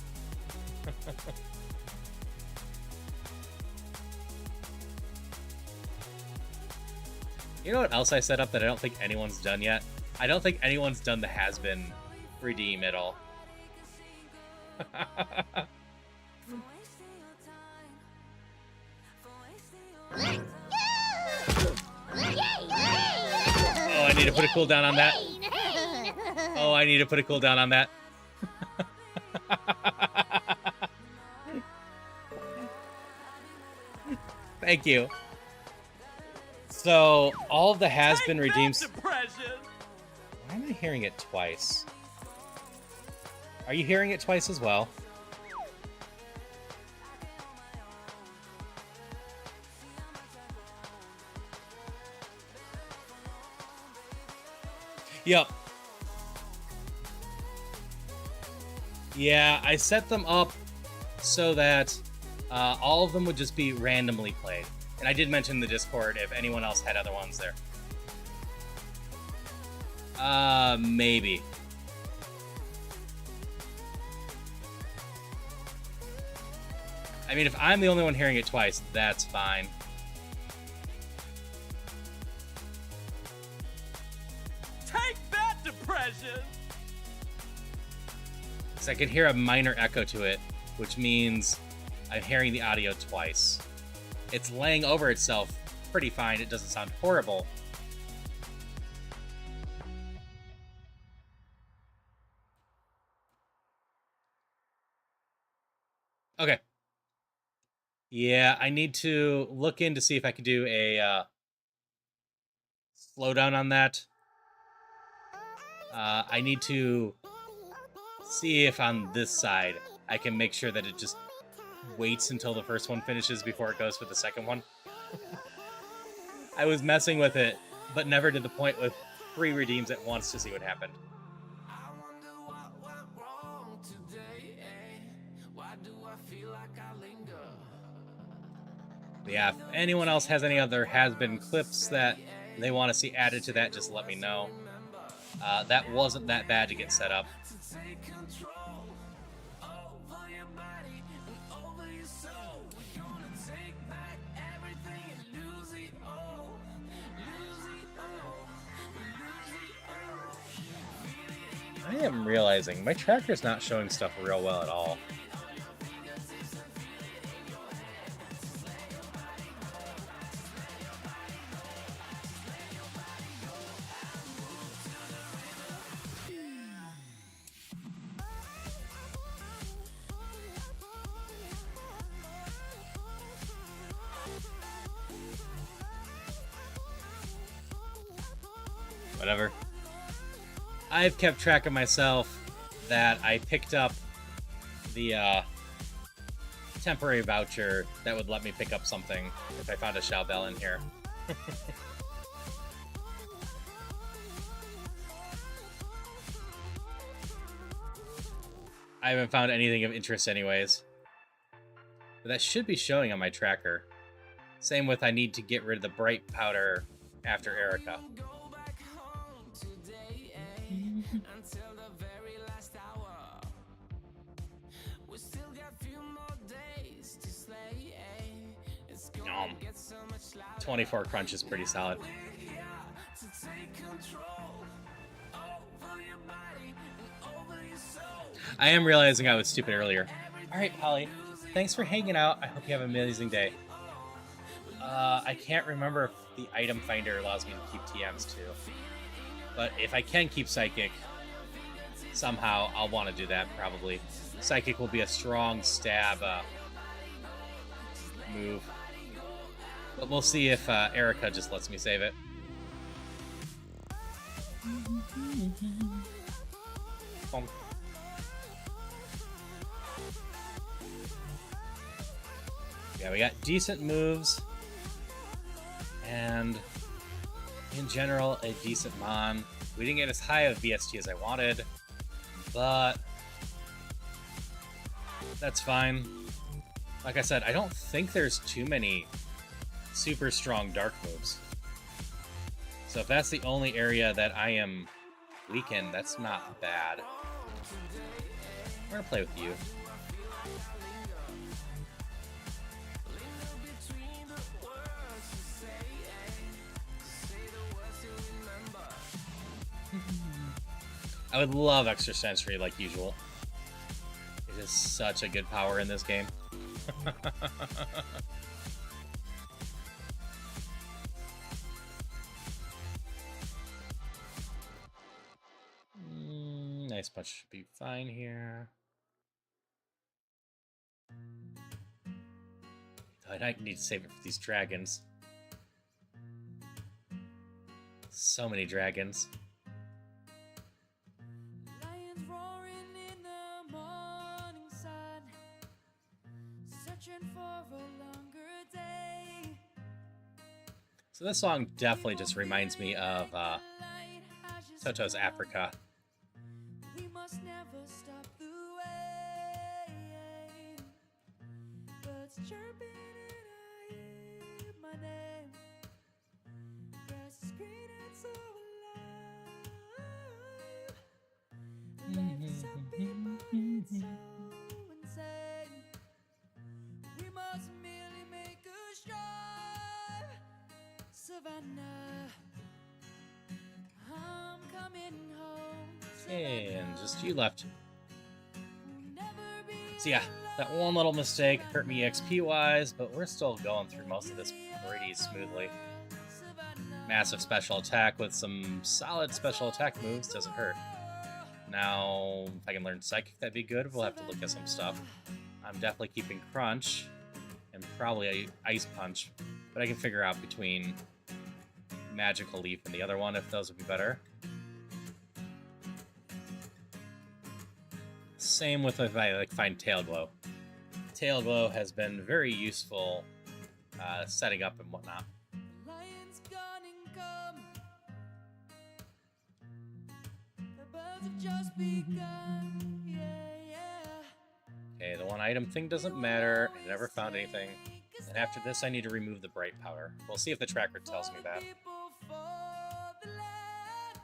You know what else I set up that I don't think anyone's done yet? I don't think anyone's done the has-been redeem at all. Oh, I need to put a cooldown on that. Oh, I need to put a cooldown on that. Thank you. So, all of the has-been redeems... Why am I hearing it twice? Are you hearing it twice as well? Yep. Yeah, I set them up so that all of them would just be randomly played. And I did mention the Discord if anyone else had other ones there. Maybe. I mean, if I'm the only one hearing it twice, that's fine. Take that, depression! Because I can hear a minor echo to it, which means I'm hearing the audio twice. It's laying over itself pretty fine. It doesn't sound horrible. Okay. Yeah, I need to look in to see if I can do a slowdown on that. I need to see if on this side I can make sure that it just waits until the first one finishes before it goes for the second one. I was messing with it, but never to the point with 3 redeems at once to see what happened. Yeah, if anyone else has any other has-been clips that they want to see added to that, just let me know. That wasn't that bad to get set up. I am realizing my tracker's not showing stuff real well at all. Whatever. I've kept track of myself that I picked up the temporary voucher that would let me pick up something if I found a Shao Bell in here. I haven't found anything of interest anyways. But that should be showing on my tracker. Same with I need to get rid of the bright powder after Erica. Last hour. We still got a few more days to slay. It's gonna get so much louder. 24 crunch is pretty solid. We're here to take control over your body and over your soul. I am realizing I was stupid earlier. Alright, Polly. Thanks for hanging out. I hope you have an amazing day. I can't remember if the item finder allows me to keep TMs too. But if I can keep Psychic, somehow I'll want to do that probably. Psychic will be a strong stab move. But we'll see if Erica just lets me save it. Bonk. Yeah, we got decent moves. And in general, a decent Mon. We didn't get as high of VST as I wanted, but that's fine. Like I said, I don't think there's too many super strong dark moves. So if that's the only area that I am weak in, that's not bad. We're gonna play with you. I would love extrasensory like usual. It is such a good power in this game. Nice punch should be fine here. I might need to save it for these dragons. So many dragons. Lions roaring in the morning sun, searching for a longer day. So this song definitely just reminds me of Toto's Africa. We must never stop the way. Birds chirping and I hear my name. Grass is green and so alive. Life is happy but it's so insane. We must merely make a strive. Savannah, I'm coming home. And just you left. Never be So yeah, that one little mistake hurt me XP-wise, but we're still going through most of this pretty smoothly. Massive special attack with some solid special attack moves doesn't hurt. Now, if I can learn Psychic, that'd be good. We'll have to look at some stuff. I'm definitely keeping Crunch and probably Ice Punch, but I can figure out between Magical Leaf and the other one if those would be better. Same with if I find Tail Glow. Tail Glow has been very useful setting up and whatnot. lions gone and come. The birds have just begun. Yeah, yeah. Okay, the one item thing doesn't matter. I never found anything. And after this, I need to remove the bright powder. We'll see if the tracker tells me that. People for the land.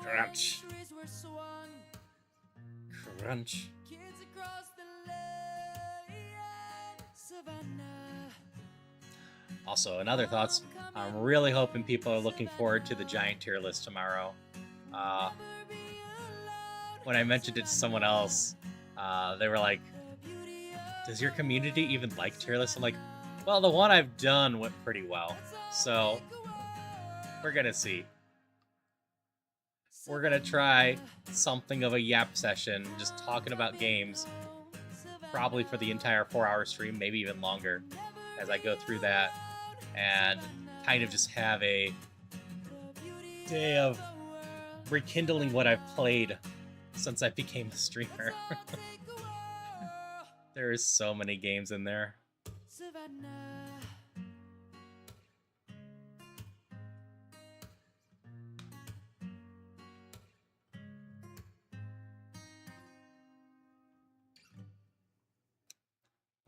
Crunch. Crunch. Also, in other thoughts, I'm really hoping people are looking forward to the giant tier list tomorrow. When I mentioned it to someone else, they were like, does your community even like tier lists? I'm like, well, the one I've done went pretty well. So, we're going to see. We're going to try something of a yap session, just talking about games, probably for the entire 4-hour stream, maybe even longer, as I go through that, and kind of just have a day of rekindling what I've played since I became a streamer. There is so many games in there.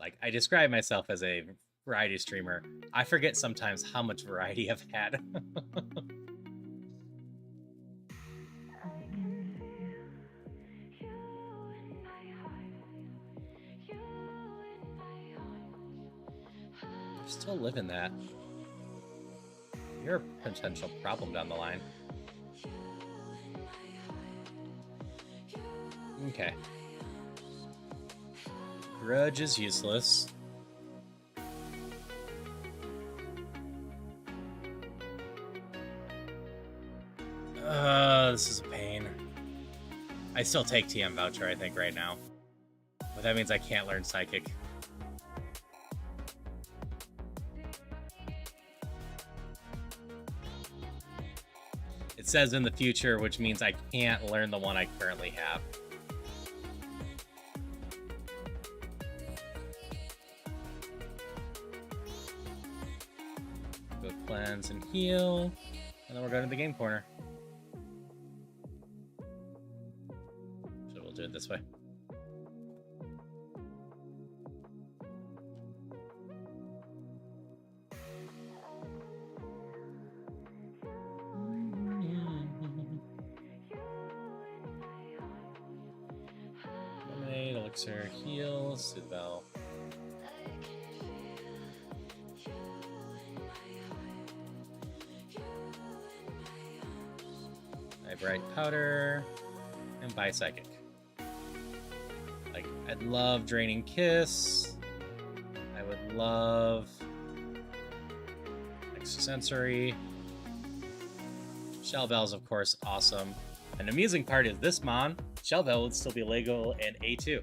Like, I describe myself as a variety streamer. I forget sometimes how much variety I've had. You're still living that. You're a potential problem down the line. Okay. Grudge is useless. This is a pain. I still take TM Voucher, I think, right now. But that means I can't learn Psychic. It says in the future, which means I can't learn the one I currently have. Go cleanse and heal, and then we're going to the game corner. So we'll do it this way. Lemonade, elixir, heal, Sidbell. Bright powder and buy psychic. Like, I'd love draining kiss. I would love extrasensory. Shell Bell's of course awesome. An amusing part is this mon, Shell Bell would still be legal in A2.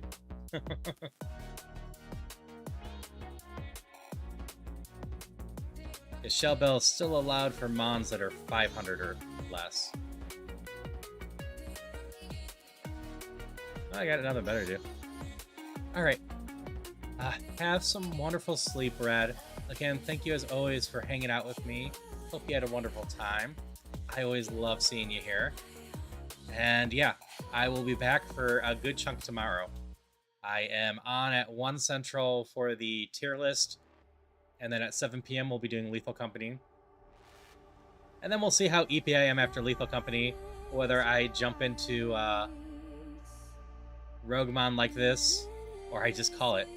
Is Shell Bell still allowed for mons that are 500 or less? I got another better do. Alright. Have some wonderful sleep, Red. Again, thank you as always for hanging out with me. Hope you had a wonderful time. I always love seeing you here. And yeah, I will be back for a good chunk tomorrow. I am on at 1 Central for the tier list. And then at 7 p.m. we'll be doing Lethal Company. And then we'll see how EP I am after Lethal Company. Whether I jump into Roguemon like this, or I just call it.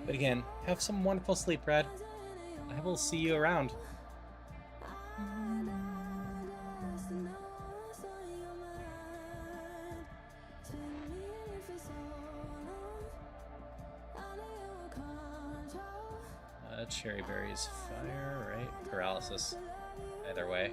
But again, have some wonderful sleep, Red. I will see you around. Cherry berries, fire, right? Paralysis. Either way.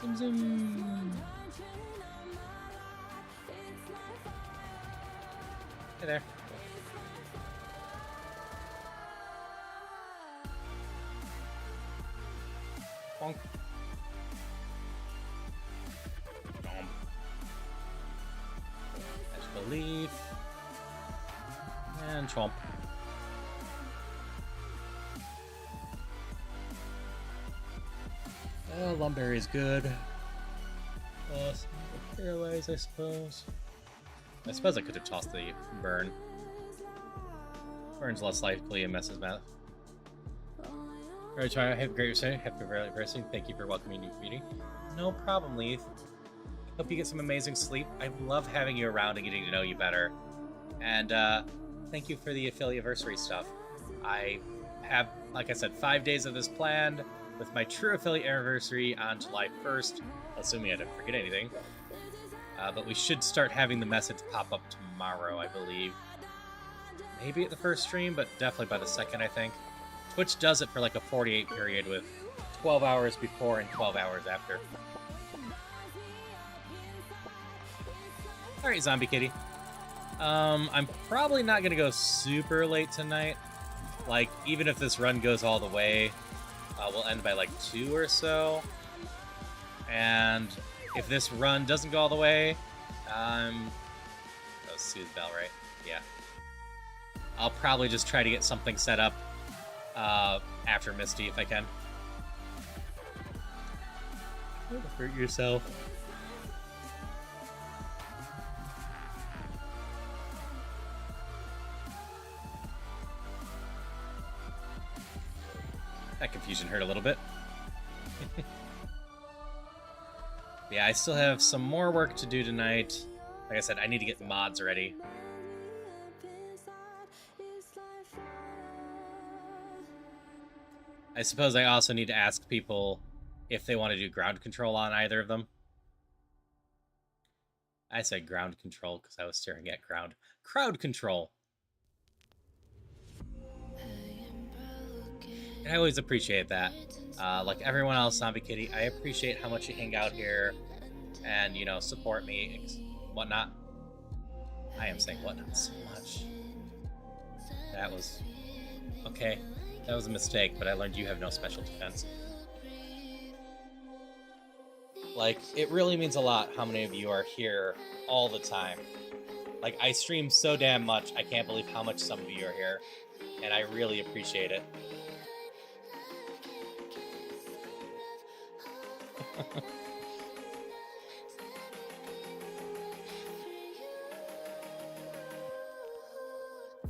Zoom zoom. Hey there. Bonk. Chomp. Magical leaf. And chomp. Lumberry is good. Paralyze, I suppose. I suppose I could have tossed the burn. Burn's less likely and messes math. Alright, try. Have a great day. Happy anniversary. Thank you for welcoming me to your community. No problem, Leith. Hope you get some amazing sleep. I love having you around and getting to know you better. And thank you for the affiliate-versary stuff. I have, like I said, 5 days of this planned, with my true affiliate anniversary on July 1st, assuming I didn't forget anything. But we should start having the message pop up tomorrow, I believe. Maybe at the first stream, but definitely by the second, I think. Twitch does it for like a 48 period with 12 hours before and 12 hours after. Alright, Zombie Kitty. I'm probably not going to go super late tonight. Like, even if this run goes all the way, we'll end by like 2 or so. And if this run doesn't go all the way, that was Sue's bell, right? Yeah. I'll probably just try to get something set up after Misty if I can. Don't hurt yourself. That confusion hurt a little bit. Yeah, I still have some more work to do tonight. Like I said, I need to get mods ready. I suppose I also need to ask people if they want to do ground control on either of them. I said ground control because I was staring at ground. Crowd control! And I always appreciate that. Like everyone else, Zombie Kitty, I appreciate how much you hang out here and, you know, support me and whatnot. I am saying whatnot so much. That was... okay. That was a mistake, but I learned you have no special defense. Like, it really means a lot how many of you are here all the time. Like, I stream so damn much, I can't believe how much some of you are here. And I really appreciate it.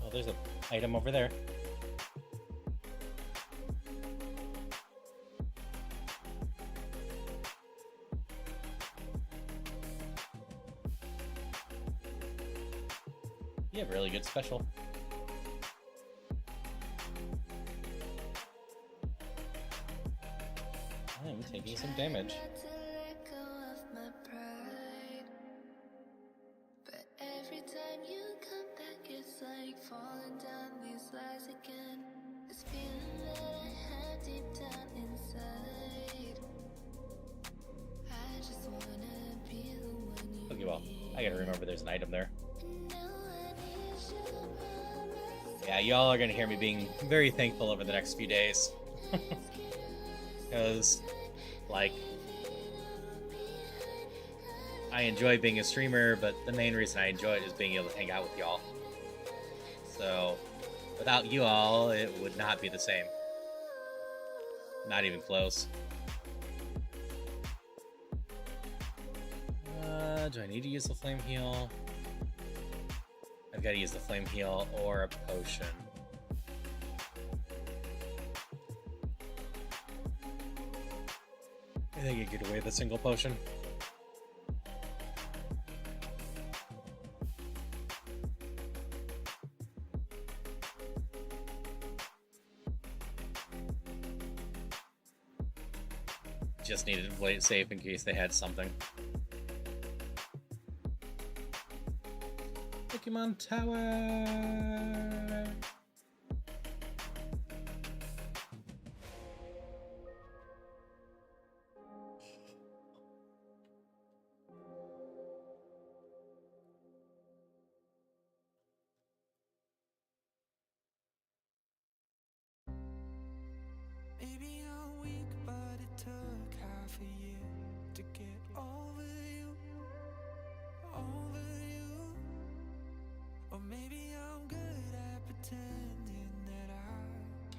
Oh, there's an item over there. You have a really good special. I'm taking some damage. Pokeball. I gotta remember there's an item there. Yeah, y'all are gonna hear me being very thankful over the next few days. Because, like, I enjoy being a streamer, but the main reason I enjoy it is being able to hang out with y'all. So, without you all, it would not be the same. Not even close. Do I need to use the flame heal? I've got to use the flame heal or a potion. I think I get away with a single potion. Just needed to play it safe in case they had something. Pokemon Tower! Maybe I'm weak, but it took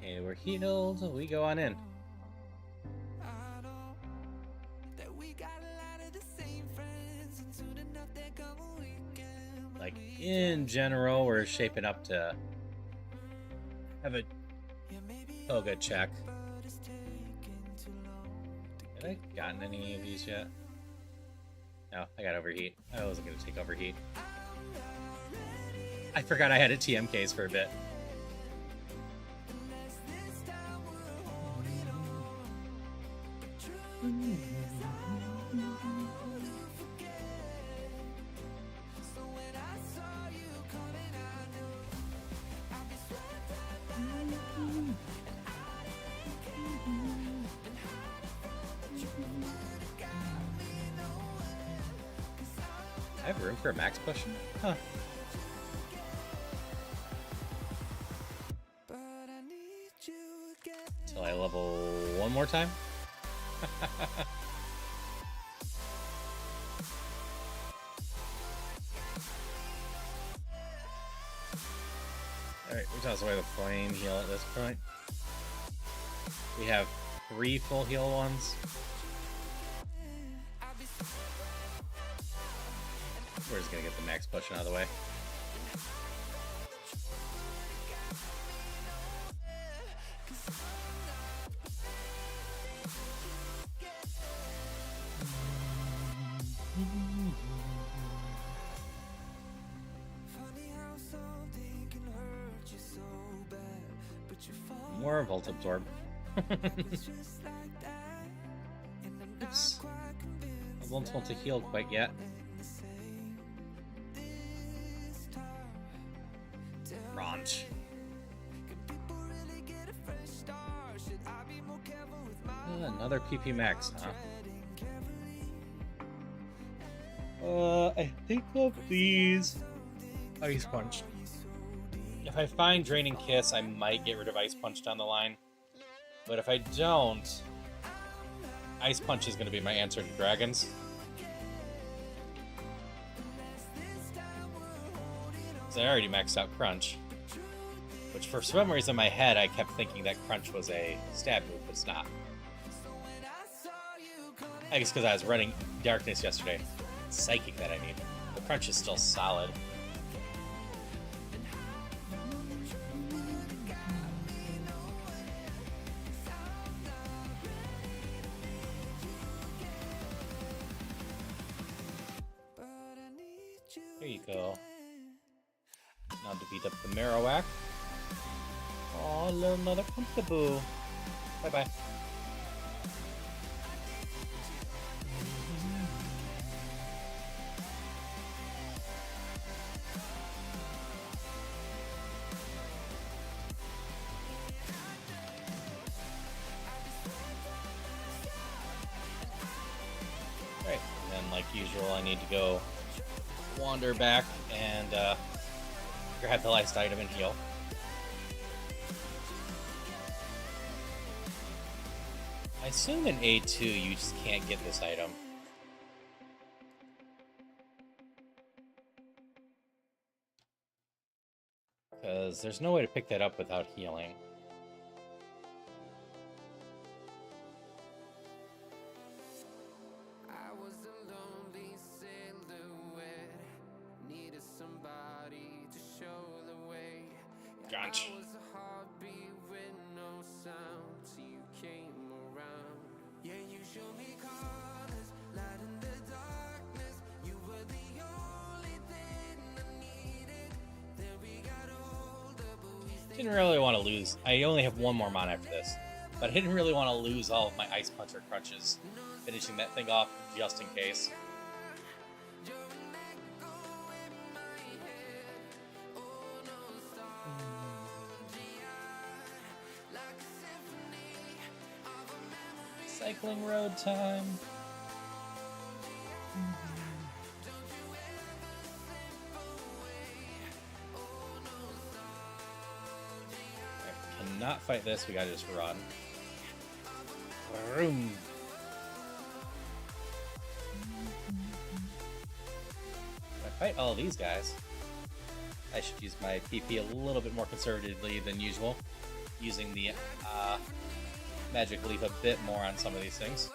Okay, we're healed. We go on in. Like, in general, we're shaping up to have a good check. Have I gotten any of these yet? No, I got overheat. I wasn't going to take overheat. I forgot I had a TMKs for a bit. I have room for a max push? Huh. Till I level one more time? Alright, we toss away the flame heal at this point. We have 3 full heal ones. We're just gonna get the max pushing out of the way. More Volt Absorb. Oops. I won't want to heal quite yet. Ranch. Another PP max, huh? I think of these Ice Punch. If I find Draining Kiss, I might get rid of Ice Punch down the line. But if I don't, Ice Punch is going to be my answer to dragons. So I already maxed out Crunch. Which for some reason in my head, I kept thinking that Crunch was a stab move, but it's not. I guess because I was running Darkness yesterday. It's Psychic that I need. The Crunch is still solid. There you go. Now to beat up the Marowak. Oh, little mother pumpkaboo. Bye-bye. Alright, and then like usual, I need to go wander back and grab the last item and heal. I assume in A2 you just can't get this item. Because there's no way to pick that up without healing. Gotcha. Didn't really want to lose. I only have one more mana after this, but I didn't really want to lose all of my Ice Punch or Crunches, finishing that thing off just in case. Cycling road time. I cannot fight this, we gotta just run. Vroom. If I fight all of these guys, I should use my PP a little bit more conservatively than usual. using the magic leaf a bit more on some of these things.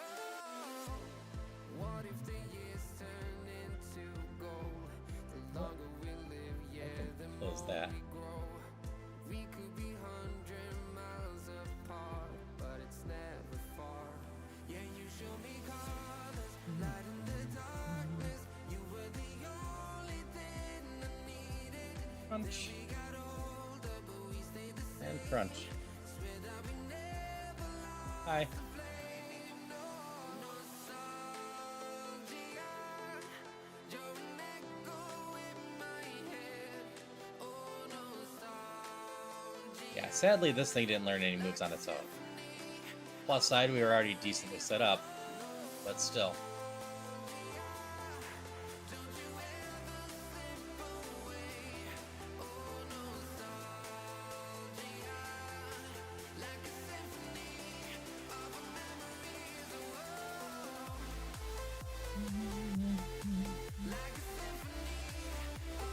Close that. Crunch. And crunch. Hi. Yeah, sadly this thing didn't learn any moves on its own. Plus side, we were already decently set up, but still.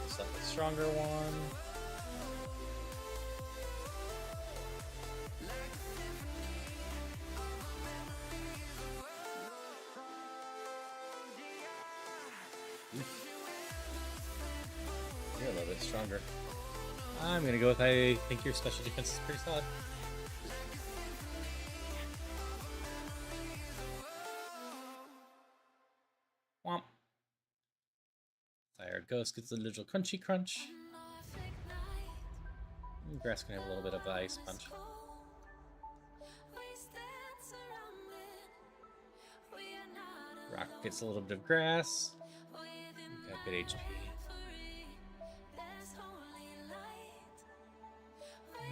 Slightly stronger one. You're a little bit stronger. I'm gonna go with I think your special defense is pretty solid. Womp. Fire Ghost gets a little crunchy crunch. And grass can have a little bit of ice punch. Rock gets a little bit of grass. Got good HP.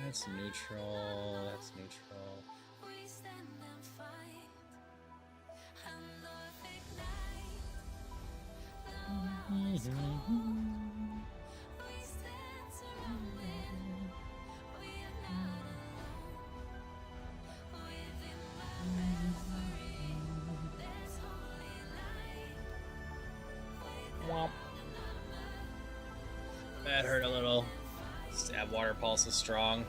That's neutral. That's neutral. Womp. That hurt a little. Stab water pulse is strong.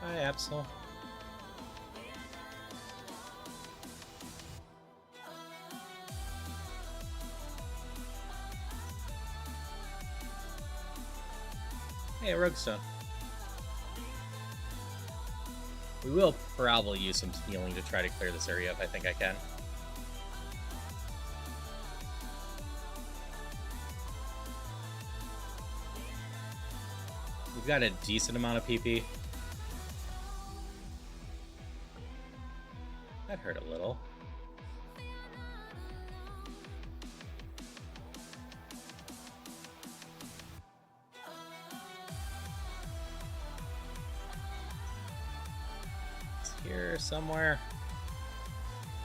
Hi, Absol. Hey, Roguestone. We will probably use some healing to try to clear this area up. I think I can. We've got a decent amount of PP. That hurt a little. It's here somewhere.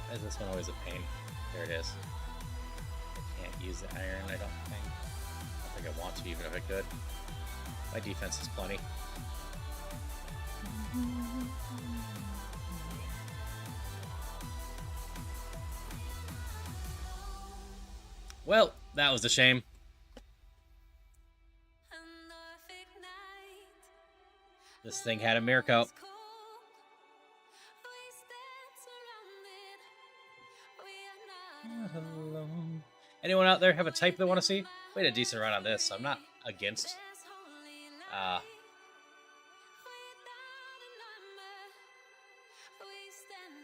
Why is this one always a pain? There it is. I can't use the iron, I don't think. I don't think I want to, even if I could. My defense is plenty. Well, that was a shame. This thing had a Mirko. Anyone out there have a type they want to see? We had a decent run on this, so I'm not against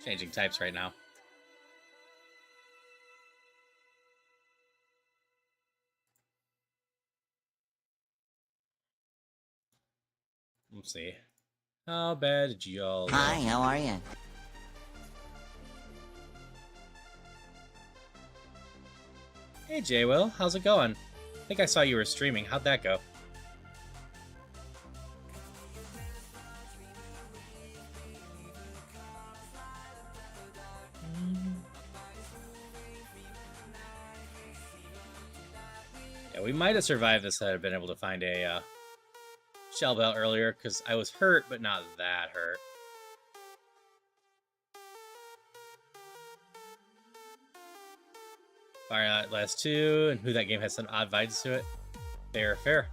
changing types right now. Let's see. How bad did y'all? Hi, how are you? Hey, J-Will, how's it going? I think I saw you were streaming. How'd that go? Yeah, we might have survived this had I been able to find a shell belt earlier, because I was hurt, but not that hurt. Fire last two, and who that game has some odd vibes to it. Fair.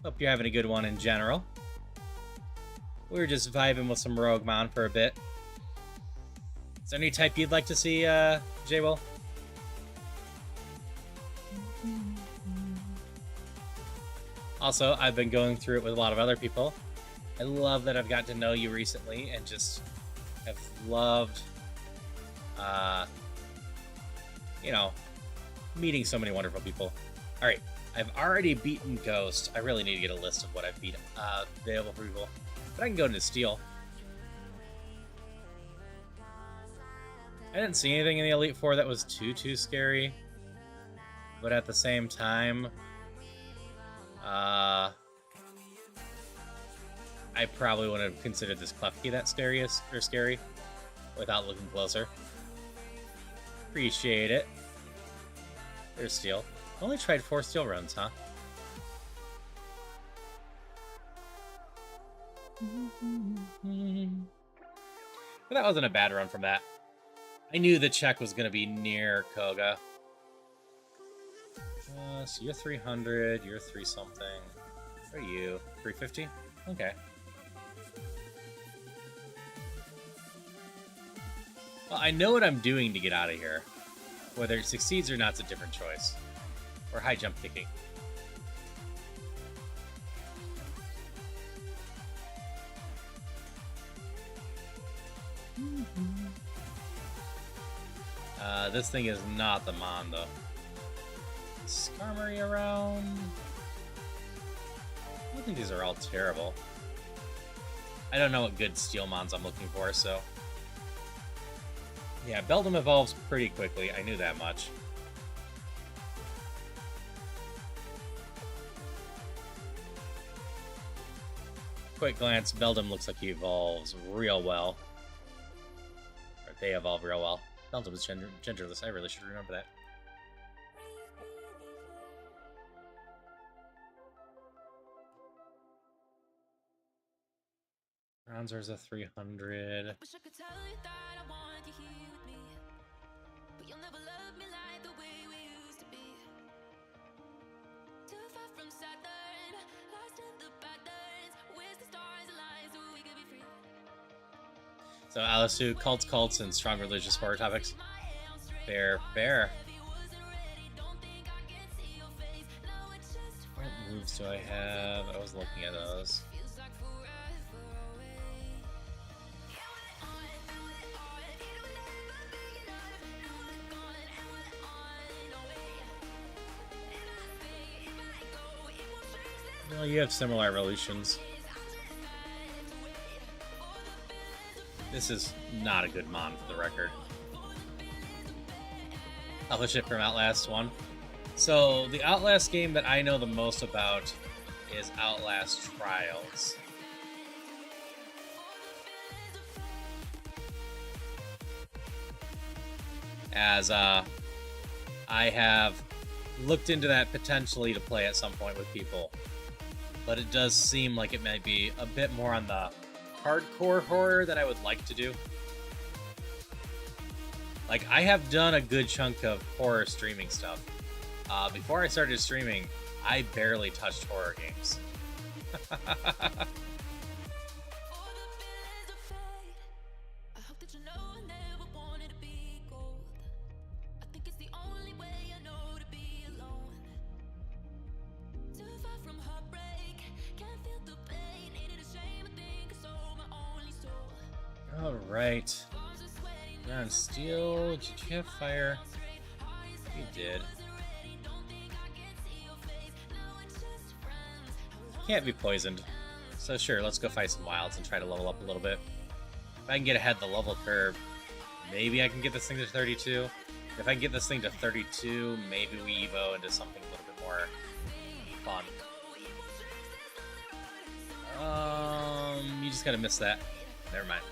Hope you're having a good one in general. We were just vibing with some Roguemon for a bit. Is there any type you'd like to see, J-Will? Also, I've been going through it with a lot of other people. I love that I've got to know you recently and just have loved, you know, meeting so many wonderful people. All right, I've already beaten Ghost. I really need to get a list of what I've beaten available for people. But I can go into Steel. I didn't see anything in the Elite Four that was too scary. But at the same time, I probably wouldn't have considered this Klefki that scary without looking closer. Appreciate it. There's Steel. Only tried 4 Steel runs, huh? But that wasn't a bad run from that. I knew the check was going to be near Koga. So you're 300, you're 3 something. What are you? 350? Okay. Well, I know what I'm doing to get out of here. Whether it succeeds or not is a different choice. Or high jump kicking. This thing is not the Mon, though. Skarmory around. I don't think these are all terrible. I don't know what good Steel Mons I'm looking for, so... Yeah, Beldum evolves pretty quickly. I knew that much. Quick glance, Beldum looks like he evolves real well. Or they evolve real well. Beldum is genderless. I really should remember that. Bronzer's a 300. Wish I could tell you that I want you here with me, but you'll never love me like the way we used to be. Too far from Saturn, lost in the patterns. Where's the stars align so we could be free? So Alisu, cults, and strong religious horror topics. Fair. What moves do I have? I was looking at those. Well, you have similar evolutions. This is not a good Mon for the record. Publish it from Outlast 1. So, the Outlast game that I know the most about is Outlast Trials. As, I have looked into that potentially to play at some point with people. But it does seem like it might be a bit more on the hardcore horror that I would like to do. Like, I have done a good chunk of horror streaming stuff. Before I started streaming, I barely touched horror games. Alright. You're on Steel. Did you have fire? You did. Can't be poisoned. So sure, let's go fight some wilds and try to level up a little bit. If I can get ahead of the level curve, maybe I can get this thing to 32. If I can get this thing to 32, maybe we evo into something a little bit more fun. You just gotta miss that. Never mind.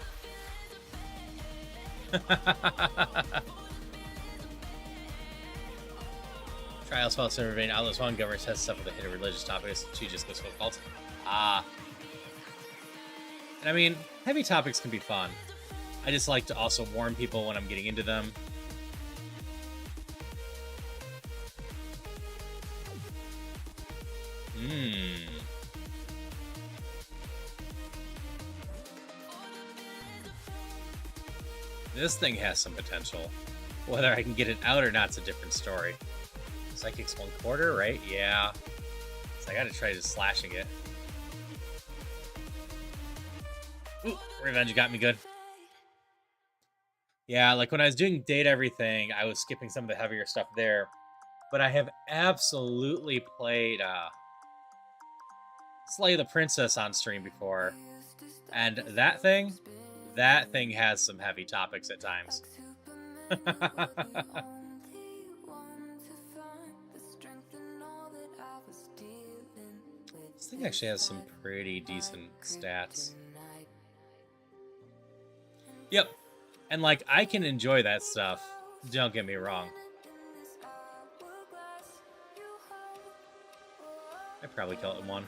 Trials, false intervene, outlaws one, government test stuff with a hidden religious topics. She just goes full cult. And I mean, heavy topics can be fun. I just like to also warn people when I'm getting into them. This thing has some potential. Whether I can get it out or not is a different story. Psychic's 1/4, right? Yeah. So I gotta try just slashing it. Ooh, Revenge got me good. Yeah, like when I was doing Date Everything, I was skipping some of the heavier stuff there. But I have absolutely played Slay the Princess on stream before. And that thing has some heavy topics at times. This thing actually has some pretty decent stats. Yep. And like, I can enjoy that stuff. Don't get me wrong. I'd probably kill it in one.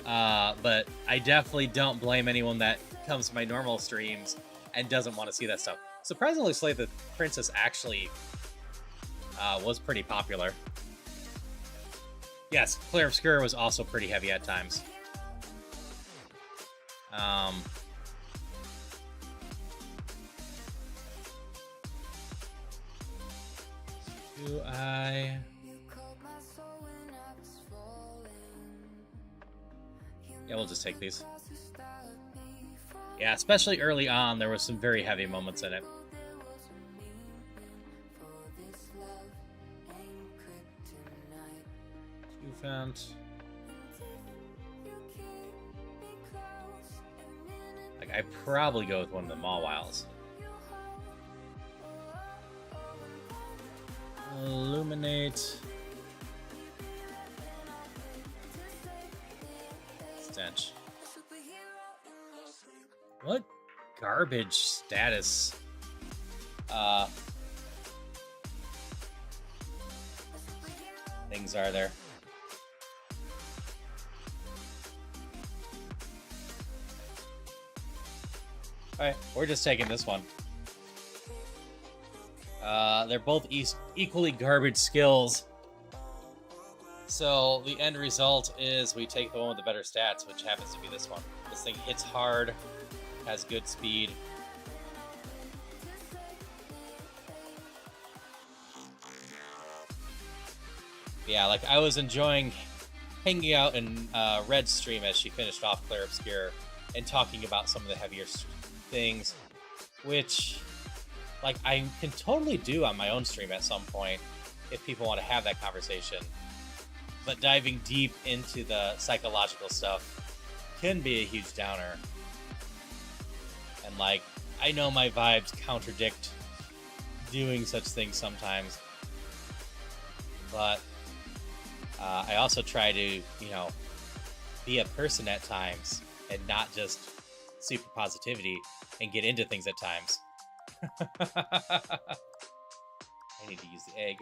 But I definitely don't blame anyone that comes to my normal streams and doesn't want to see that stuff. Surprisingly, Slay the Princess actually was pretty popular. Yes, Clair Obscura was also pretty heavy at times. Do I... Yeah, we'll just take these. Yeah, especially early on, there was some very heavy moments in it. Two fount. Like, I'd probably go with one of the Mawwiles. Illuminate. Stench. What garbage status things are there? Alright, we're just taking this one. They're both equally garbage skills. So the end result is we take the one with the better stats, which happens to be this one. This thing hits hard, has good speed. Yeah, like I was enjoying hanging out in Red's stream as she finished off Clair Obscure and talking about some of the heavier things, which like I can totally do on my own stream at some point if people want to have that conversation. But diving deep into the psychological stuff can be a huge downer. And like, I know my vibes contradict doing such things sometimes. But I also try to, you know, be a person at times and not just super positivity and get into things at times. I need to use the egg.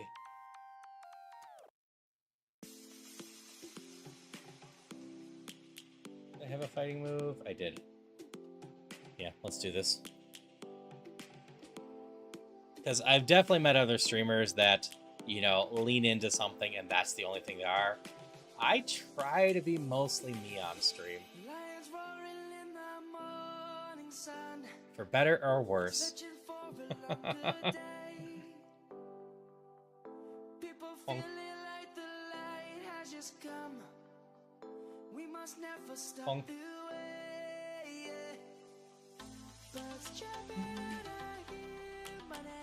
Did I have a fighting move? I did. Yeah, let's do this. Because I've definitely met other streamers that, you know, lean into something and that's the only thing they are. I try to be mostly me on stream. For better or worse. Bonk. Bonk.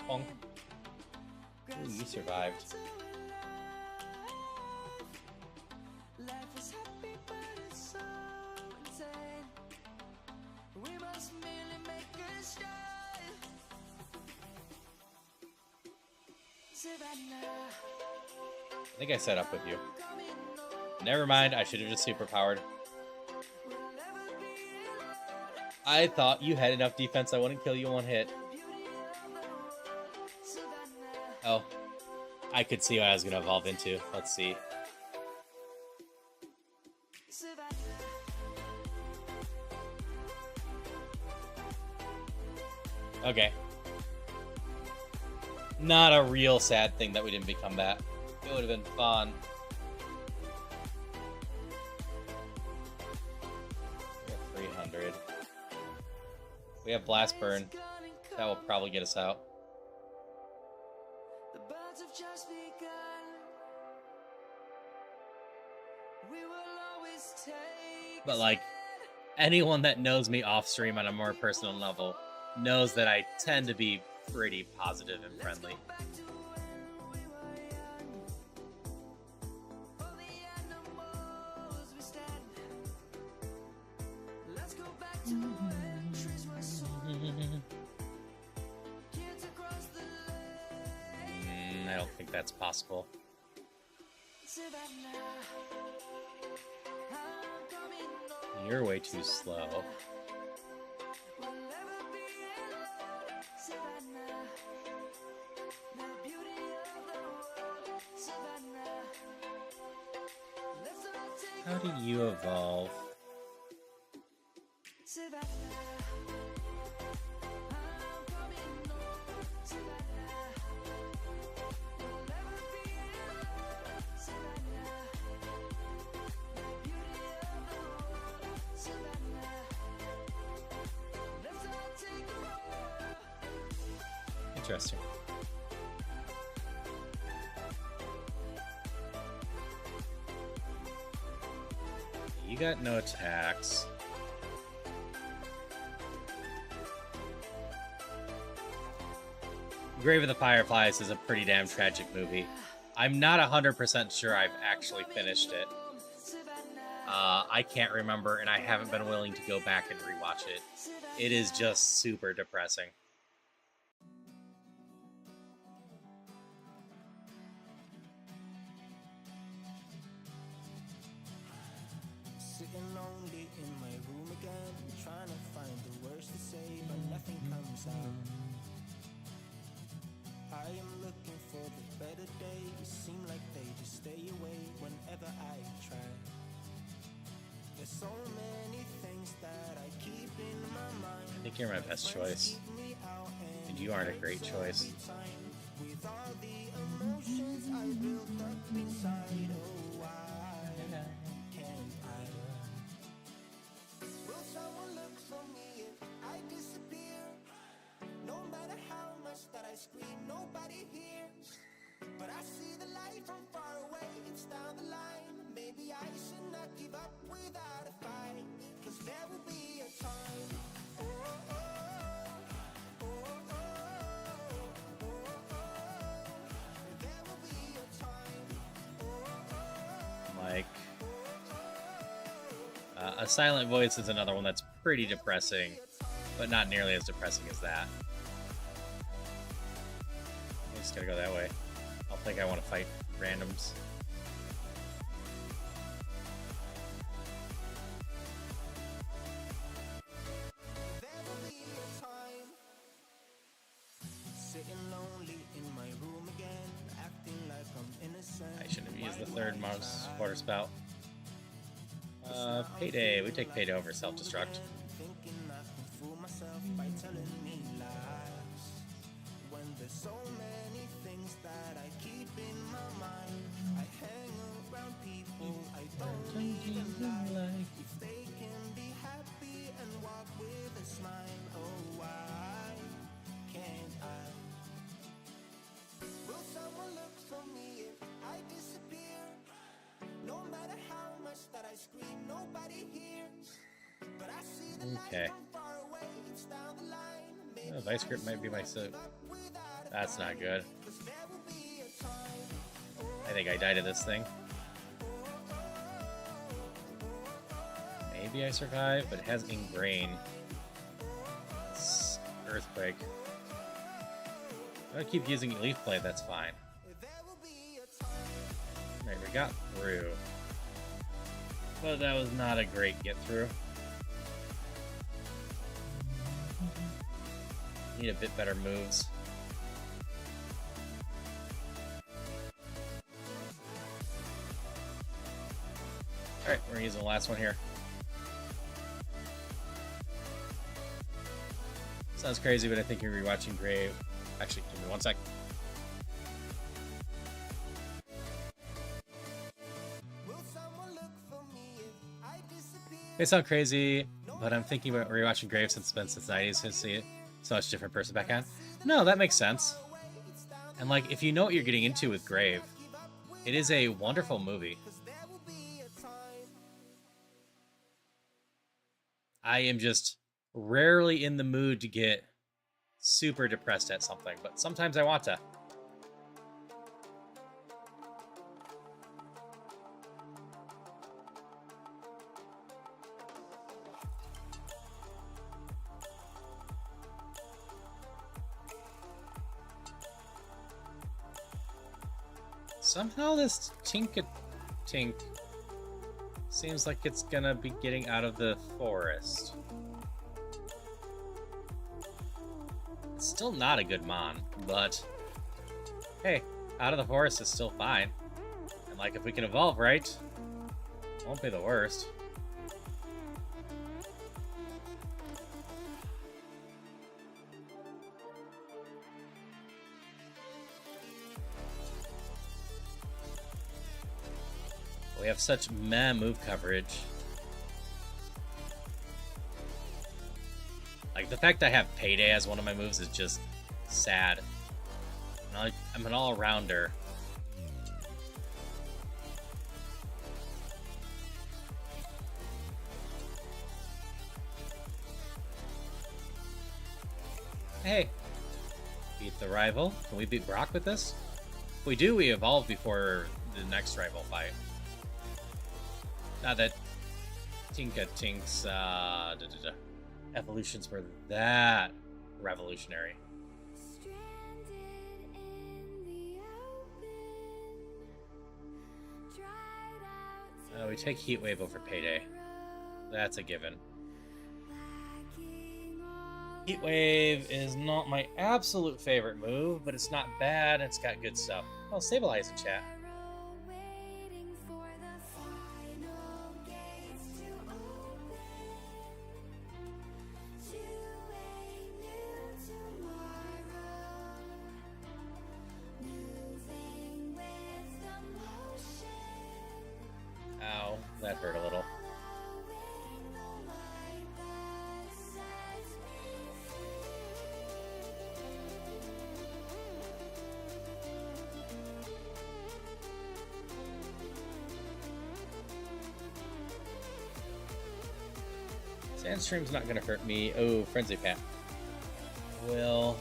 Bonk. Ooh, you survived. I think I set up with you. Never mind, I should have just superpowered. I thought you had enough defense I wouldn't kill you in one hit. Oh, I could see what I was going to evolve into. Let's see. Okay. Not a real sad thing that we didn't become that. It would have been fun. We have 300. We have Blast Burn. That will probably get us out. The birds have just begun. We will always take But like, anyone that knows me off stream on a more personal level knows that I tend to be pretty positive and friendly. I don't think that's possible. You're way too slow. How do you evolve? Interesting. You got no attacks. Grave of the Fireflies is a pretty damn tragic movie. I'm not 100% sure I've actually finished it. I can't remember, and I haven't been willing to go back and rewatch it. It is just super depressing. Sitting lonely in my room again, trying to find the words to say, but nothing comes out. I am looking for the better days, seem like they just stay away whenever I try. There's so many things that I keep in my mind. I think you're my best choice. And you aren't a great choice. With all the emotions I built up inside, oh why can't I? Will someone look for me if I disappear? No matter how much that I scream, nobody hears. But I see the light from far away, it's down the line. Maybe I should not give up without a fight, 'cause there will be a time. Oh, oh, oh, oh, oh, oh. There will be a time. Like, A Silent Voice is another one that's pretty depressing, but not nearly as depressing as that. I'm just gonna go that way. I don't think I want to fight randoms. There will be a time. Sitting lonely in my room again, acting like I'm innocent. I shouldn't have used the third mouse water spout. Payday. We take Payday over Self-Destruct. Thinking I can fool myself by telling me lies. When there's so many things that I keep in my mind, I hang around people I don't even like. If they can be happy and walk with a smile, oh why can't I? Will someone look for me if I disappear? No matter how much that I scream, nobody hears. But I see the Okay. light from far away, it's down the line. Maybe Oh, Vice Grip might be my suit. That's not good. 'cause there will be a time. I think I died to this thing. Maybe I survive, but it has Ingrain. It's Earthquake. I'm gonna keep using Leaf Blade, that's fine. There will be a time. Alright, we got through. But that was not a great get through. Need a bit better moves. We're using the last one here. Sounds crazy, but I think you're rewatching Grave. Actually, give me one sec. May sound crazy, but I'm thinking about rewatching Grave since it's been since the 90s to see it. So much different person back on. No, that makes sense. And like, if you know what you're getting into with Grave, it is a wonderful movie. I am just rarely in the mood to get super depressed at something, but sometimes I want to. Somehow this Tink seems like it's gonna be getting out of the forest. It's still not a good mon, but hey, out of the forest is still fine. And like, if we can evolve right, it won't be the worst. We have such meh move coverage. Like, the fact that I have Payday as one of my moves is just sad. I'm an all-rounder. Hey! Beat the rival. Can we beat Brock with this? If we do, we evolve before the next rival fight. Not that Tink's evolutions were that revolutionary. We take Heatwave over Payday. That's a given. Heatwave is not my absolute favorite move, but it's not bad. It's got good stuff. Oh, Stabilize in chat. Ow, that hurt a little. Sandstream's not gonna hurt me. Oh, Frenzy Pat. Will.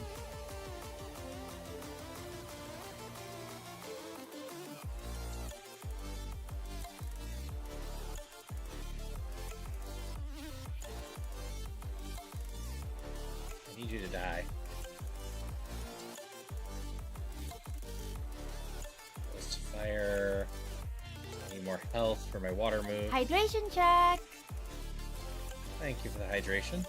I need you to die. Ghost Fire. I need more health for my water move. Hydration check. Thank you for the hydration.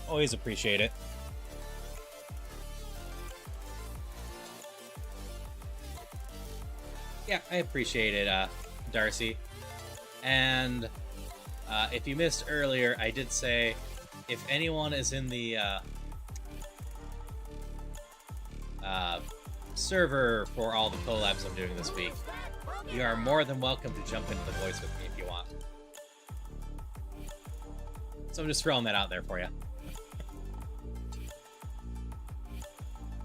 Always appreciate it. Yeah, I appreciate it, Darcy. And if you missed earlier, I did say if anyone is in the server for all the collabs I'm doing this week, you are more than welcome to jump into the voice with me if you want. So I'm just throwing that out there for you.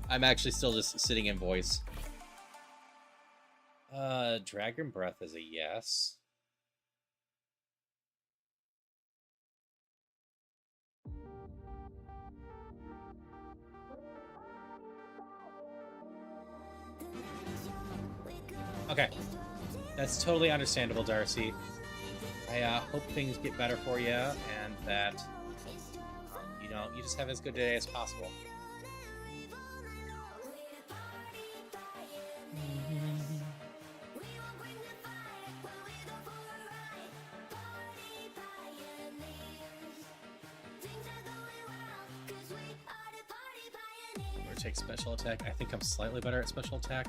I'm actually still just sitting in voice. Dragon Breath is a yes. Okay. That's totally understandable, Darcy. I hope things get better for you and that, you know, you just have as good a day as possible. We're take special attack. I think I'm slightly better at special attack.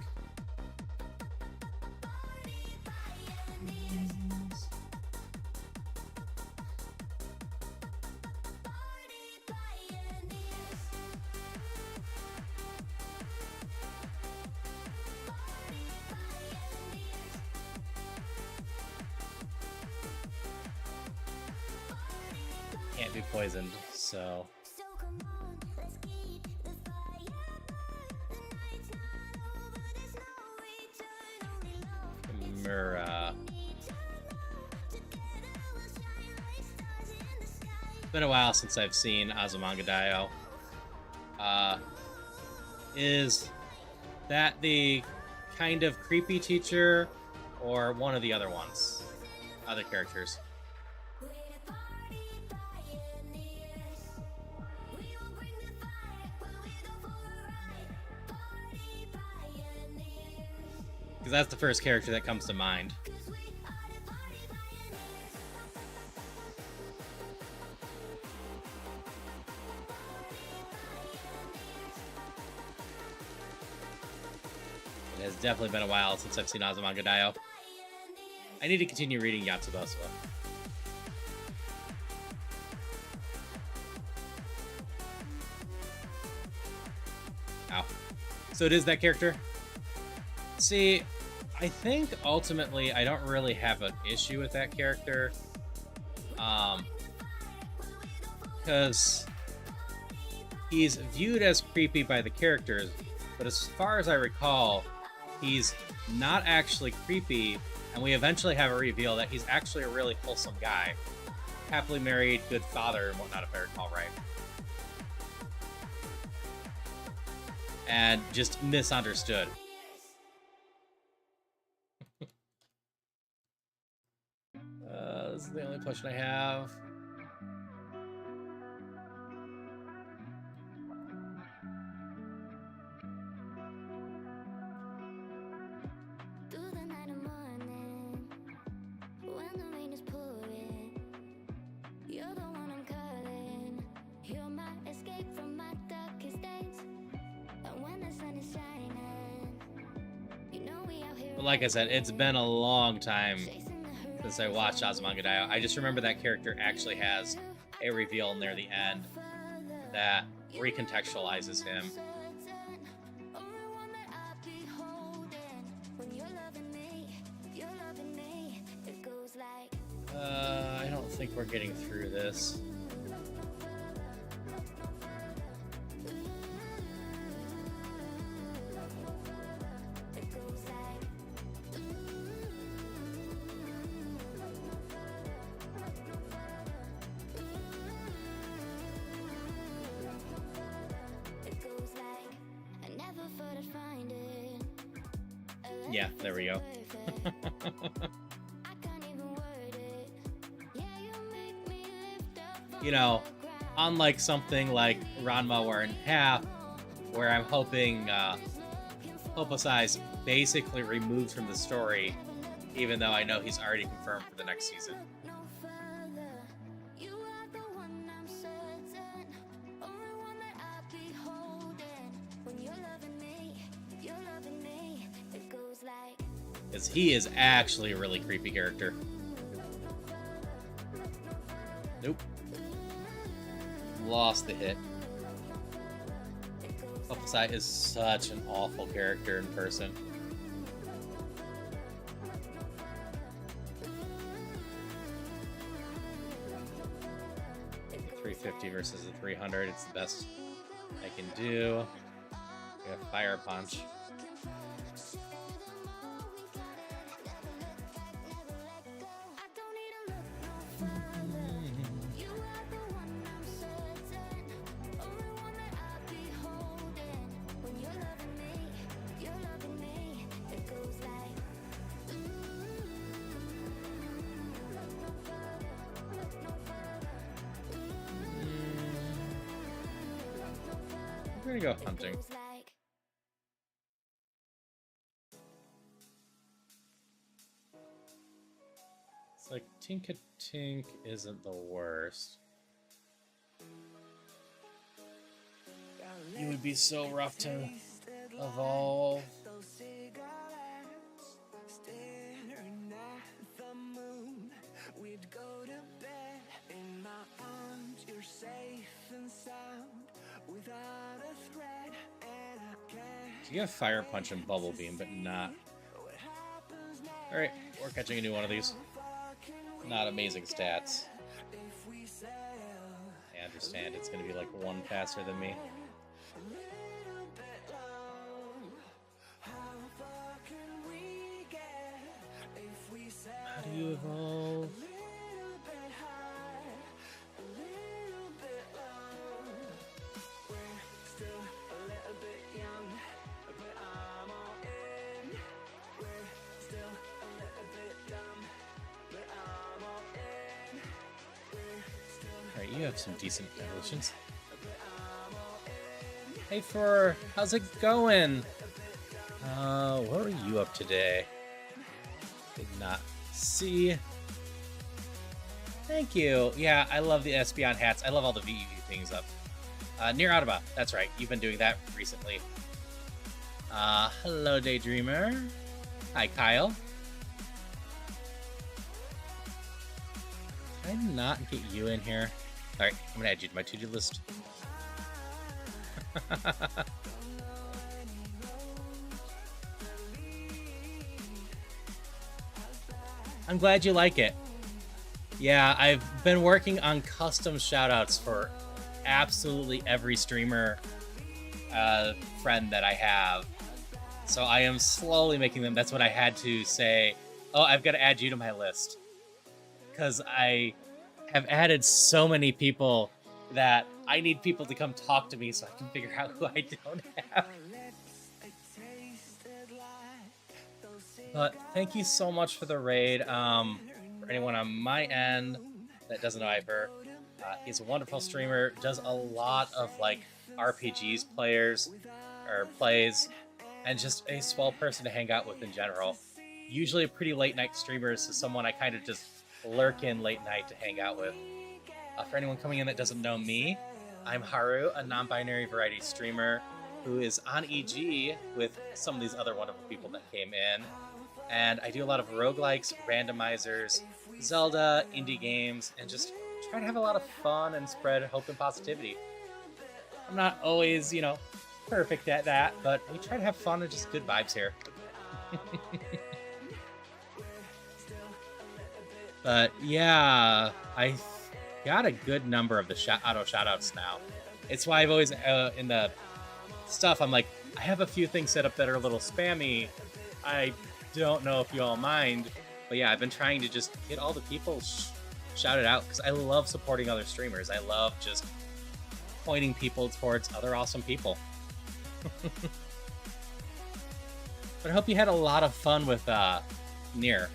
Can't be poisoned, so... It's been a while since I've seen Azumanga Daioh. Is that the kind of creepy teacher, or one of the other ones? Other characters? Because that's the first character that comes to mind. It has definitely been a while since I've seen Azumanga Daioh. I need to continue reading Yatsuba. Ow. So it is that character? See, I think ultimately I don't really have an issue with that character. Because he's viewed as creepy by the characters, but as far as I recall, he's not actually creepy, and we eventually have a reveal that he's actually a really wholesome guy. Happily married, good father, and whatnot, if I recall right. And just misunderstood. This is the only question I have. But like I said, it's been a long time since I watched Azumanga Daioh. I just remember that character actually has a reveal near the end that recontextualizes him. I don't think we're getting through this. Yeah, there we go. You know, unlike something like Ranma or in Half, where I'm hoping Hokusai's basically removed from the story, even though I know he's already confirmed for the next season. Because he is actually a really creepy character. Nope. Lost the hit. Hokusai is such an awful character in person. The 350 versus the 300, it's the best I can do. We have Fire Punch. We're gonna go hunting. It's like Tink-a-Tink isn't the worst. You would be so rough to evolve. Staring at the moon, we'd go to bed in my arms. You're safe and sound without a thread, and I can't. So you have Fire Punch and Bubble Beam, but not. Alright, we're catching a new one of these. Not amazing stats. I understand it's going to be like one faster than me. How do you evolve? Alright, you have some decent evolutions. Hey, Fur, how's it going? What are you up today? Did not see. Thank you. Yeah, I love the Espeon hats. I love all the VEV things up. Near Autobot, that's right. You've been doing that recently. Hello, Daydreamer. Hi, Kyle. Can I not get you in here? Alright, I'm gonna add you to my to-do list. I'm glad you like it. Yeah, I've been working on custom shoutouts for absolutely every streamer friend that I have. So I am slowly making them. That's what I had to say. Oh, I've got to add you to my list. Because I have added so many people that I need people to come talk to me so I can figure out who I don't have. But thank you so much for the raid. For anyone on my end that doesn't know Iper, he's a wonderful streamer, does a lot of like RPGs plays, and just a swell person to hang out with in general. Usually a pretty late night streamer, so someone I kind of just lurk in late night to hang out with. For anyone coming in that doesn't know me, I'm Haru, a non-binary variety streamer who is on EG with some of these other wonderful people that came in. And I do a lot of roguelikes, randomizers, Zelda, indie games, and just try to have a lot of fun and spread hope and positivity. I'm not always, you know, perfect at that, but we try to have fun and just good vibes here. But yeah, I got a good number of the auto shoutouts now. It's why I've always, in the stuff, I'm like, I have a few things set up that are a little spammy. I don't know if you all mind, but yeah, I've been trying to just get all the people shouted out because I love supporting other streamers. I love just pointing people towards other awesome people. But I hope you had a lot of fun with Nier.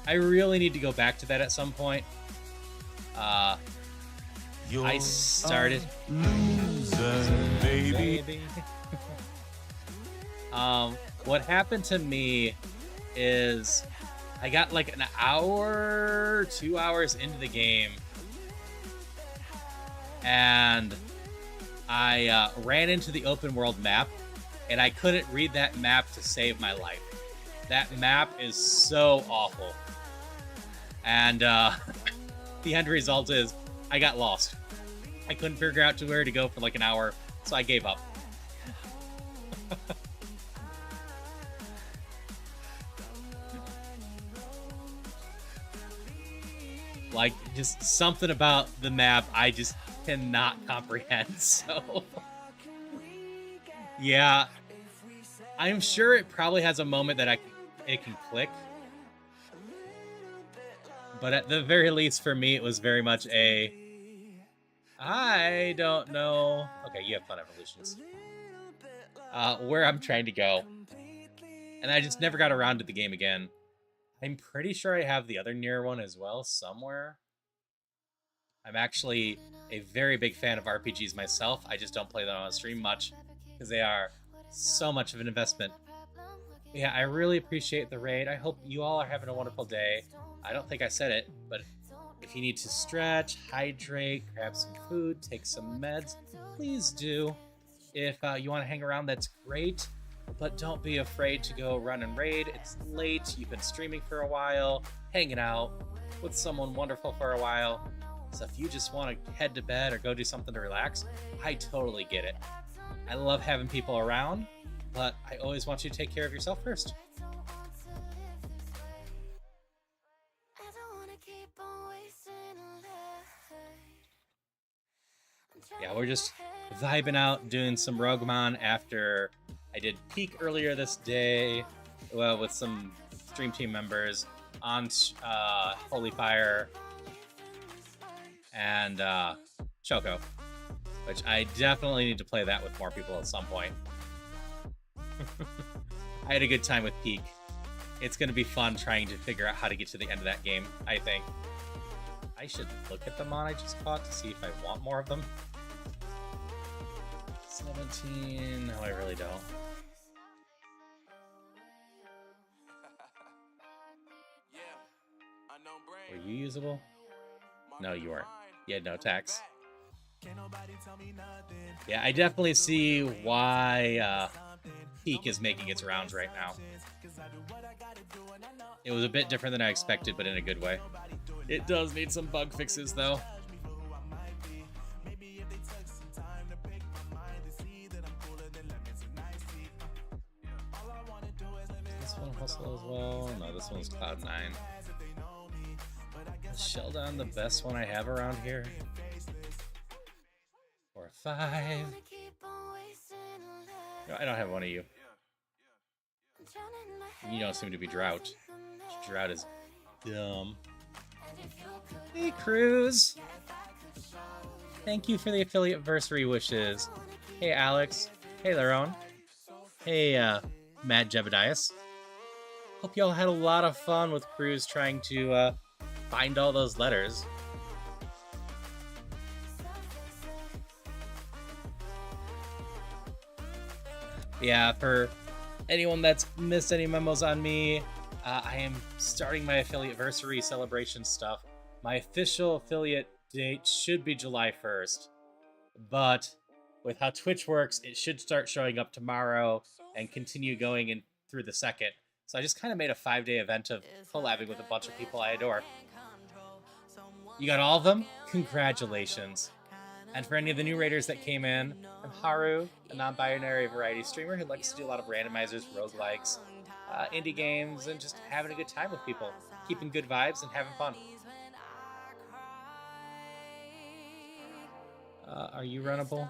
I really need to go back to that at some point. I started losing, baby. What happened to me is I got like an hour, 2 hours into the game, and I ran into the open world map, and I couldn't read that map to save my life. That map is so awful. And the end result is I got lost. I couldn't figure out to where to go for like an hour, so I gave up. Like, just something about the map I just cannot comprehend, so... Yeah, I'm sure it probably has a moment that it can click. But at the very least, for me, it was very much a... I don't know... Okay, you have fun evolutions. Where I'm trying to go. And I just never got around to the game again. I'm pretty sure I have the other Nier one as well, somewhere. I'm actually a very big fan of RPGs myself. I just don't play them on stream much, because they are so much of an investment. But yeah, I really appreciate the raid. I hope you all are having a wonderful day. I don't think I said it, but if you need to stretch, hydrate, grab some food, take some meds, please do. If you want to hang around, that's great. But don't be afraid to go run and raid. It's late. You've been streaming for a while, hanging out with someone wonderful for a while. So if you just want to head to bed or go do something to relax, I totally get it. I love having people around, but I always want you to take care of yourself first. Yeah, we're just vibing out, doing some Roguemon after I did Peak earlier this day, well, with some stream team members on Holy Fire and Choco, which I definitely need to play that with more people at some point. I had a good time with Peak. It's going to be fun trying to figure out how to get to the end of that game, I think. I should look at the mon I just caught to see if I want more of them. 17. No, I really don't. Were you usable? No, you weren't. You had no attacks. Yeah, I definitely see why Peak is making its rounds right now. It was a bit different than I expected, but in a good way. It does need some bug fixes, though. This one hustle as well. No, this one's Cloud9. Is Sheldon the best one I have around here? 4 or 5. No, I don't have one of you. You don't seem to be Drought. Drought is dumb. Hey, Cruz. Thank you for the affiliate versary wishes. Hey, Alex. Hey, Laron. Hey, Matt Jebedias. Hope y'all had a lot of fun with Cruz trying to find all those letters. Yeah, for anyone that's missed any memos on me, I am starting my affiliate versary celebration stuff. My official affiliate date should be July 1st, but with how Twitch works, it should start showing up tomorrow and continue going in through the 2nd. So I just kind of made a 5-day event of collabing with a bunch of people I adore. You got all of them? Congratulations. And for any of the new raiders that came in, I'm Haru, a non-binary variety streamer who likes to do a lot of randomizers, roguelikes, indie games, and just having a good time with people. Keeping good vibes and having fun. Are you runnable?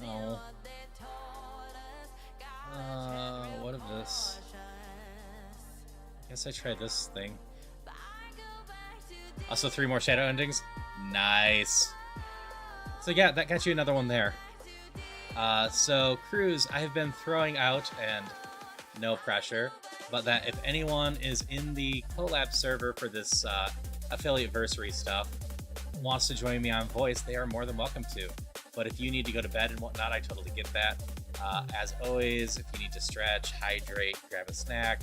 No. What of this? I guess I tried this thing. Also 3 more shadow endings. Nice. So yeah, that got you another one there. So Cruz, I have been throwing out, and no pressure, but that if anyone is in the collab server for this affiliate versary stuff, wants to join me on voice, they are more than welcome to. But if you need to go to bed and whatnot, I totally get that. As always, if you need to stretch, hydrate, grab a snack,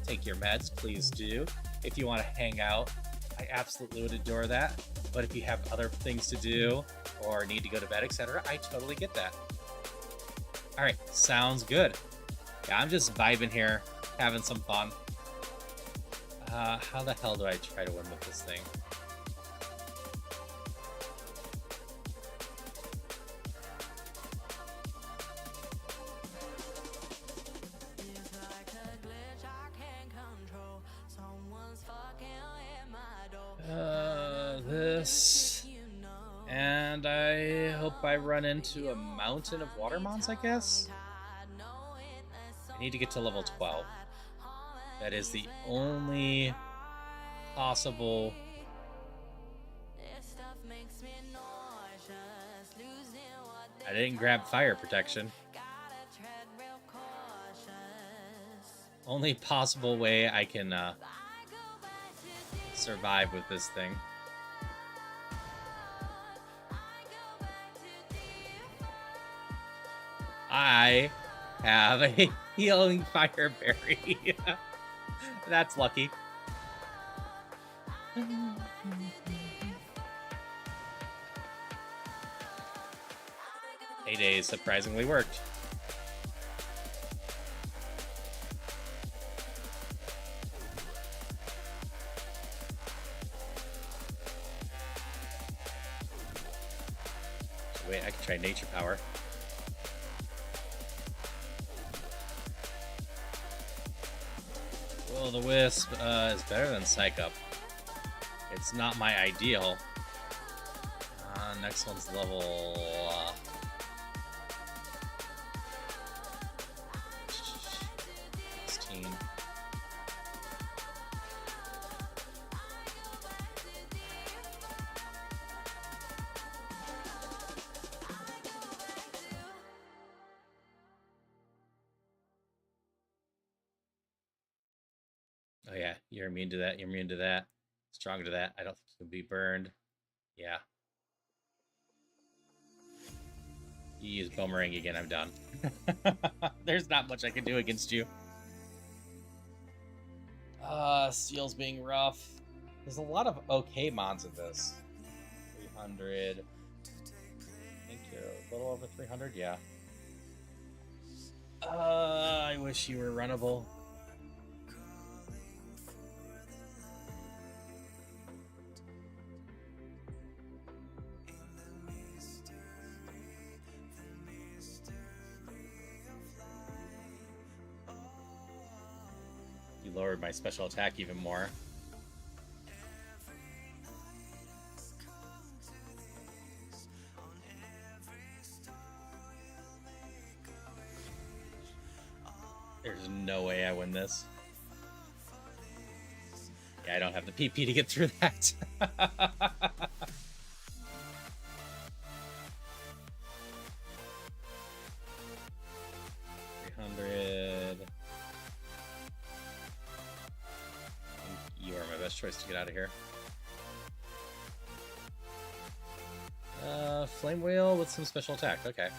take your meds, please do. If you want to hang out, I absolutely would adore that. But if you have other things to do or need to go to bed, etc., I totally get that. All right, sounds good. Yeah, I'm just vibing here, having some fun. How the hell do I try to win with this thing? This, and I hope I run into a mountain of watermons, I guess? I need to get to level 12. That is the only possible... I didn't grab fire protection. Only possible way I can survive with this thing. I have a healing fire berry. That's lucky. Payday surprisingly worked. Wait, I can try Nature Power. Well, the Wisp is better than Psych Up. It's not my ideal. Next one's level 16. Oh yeah, you're immune to that. You're immune to that. Strong to that. I don't think you can be burned. Yeah. You use Boomerang again, I'm done. There's not much I can do against you. Steel's being rough. There's a lot of okay mons in this. 300. I think you're a little over 300, yeah. I wish you were runnable. Lowered my special attack even more. There's no way I win this. Yeah, I don't have the PP to get through that. 300. You are my best choice to get out of here. Flame Wheel with some special attack. Okay.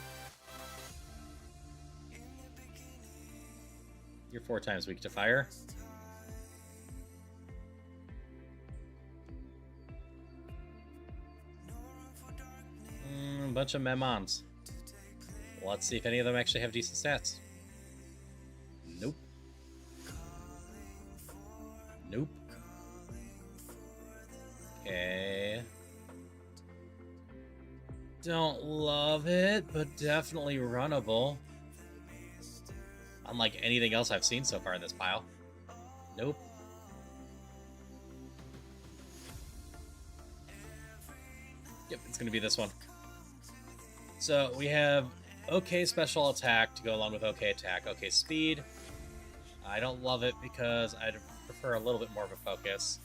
You're 4 times weak to fire. A bunch of Memons. Let's see if any of them actually have decent stats. Nope. Nope. Okay. Don't love it, but definitely runnable. Unlike anything else I've seen so far in this pile. Nope. Yep, it's going to be this one. So we have okay special attack to go along with okay attack. Okay speed. I don't love it because I'd prefer a little bit more of a focus.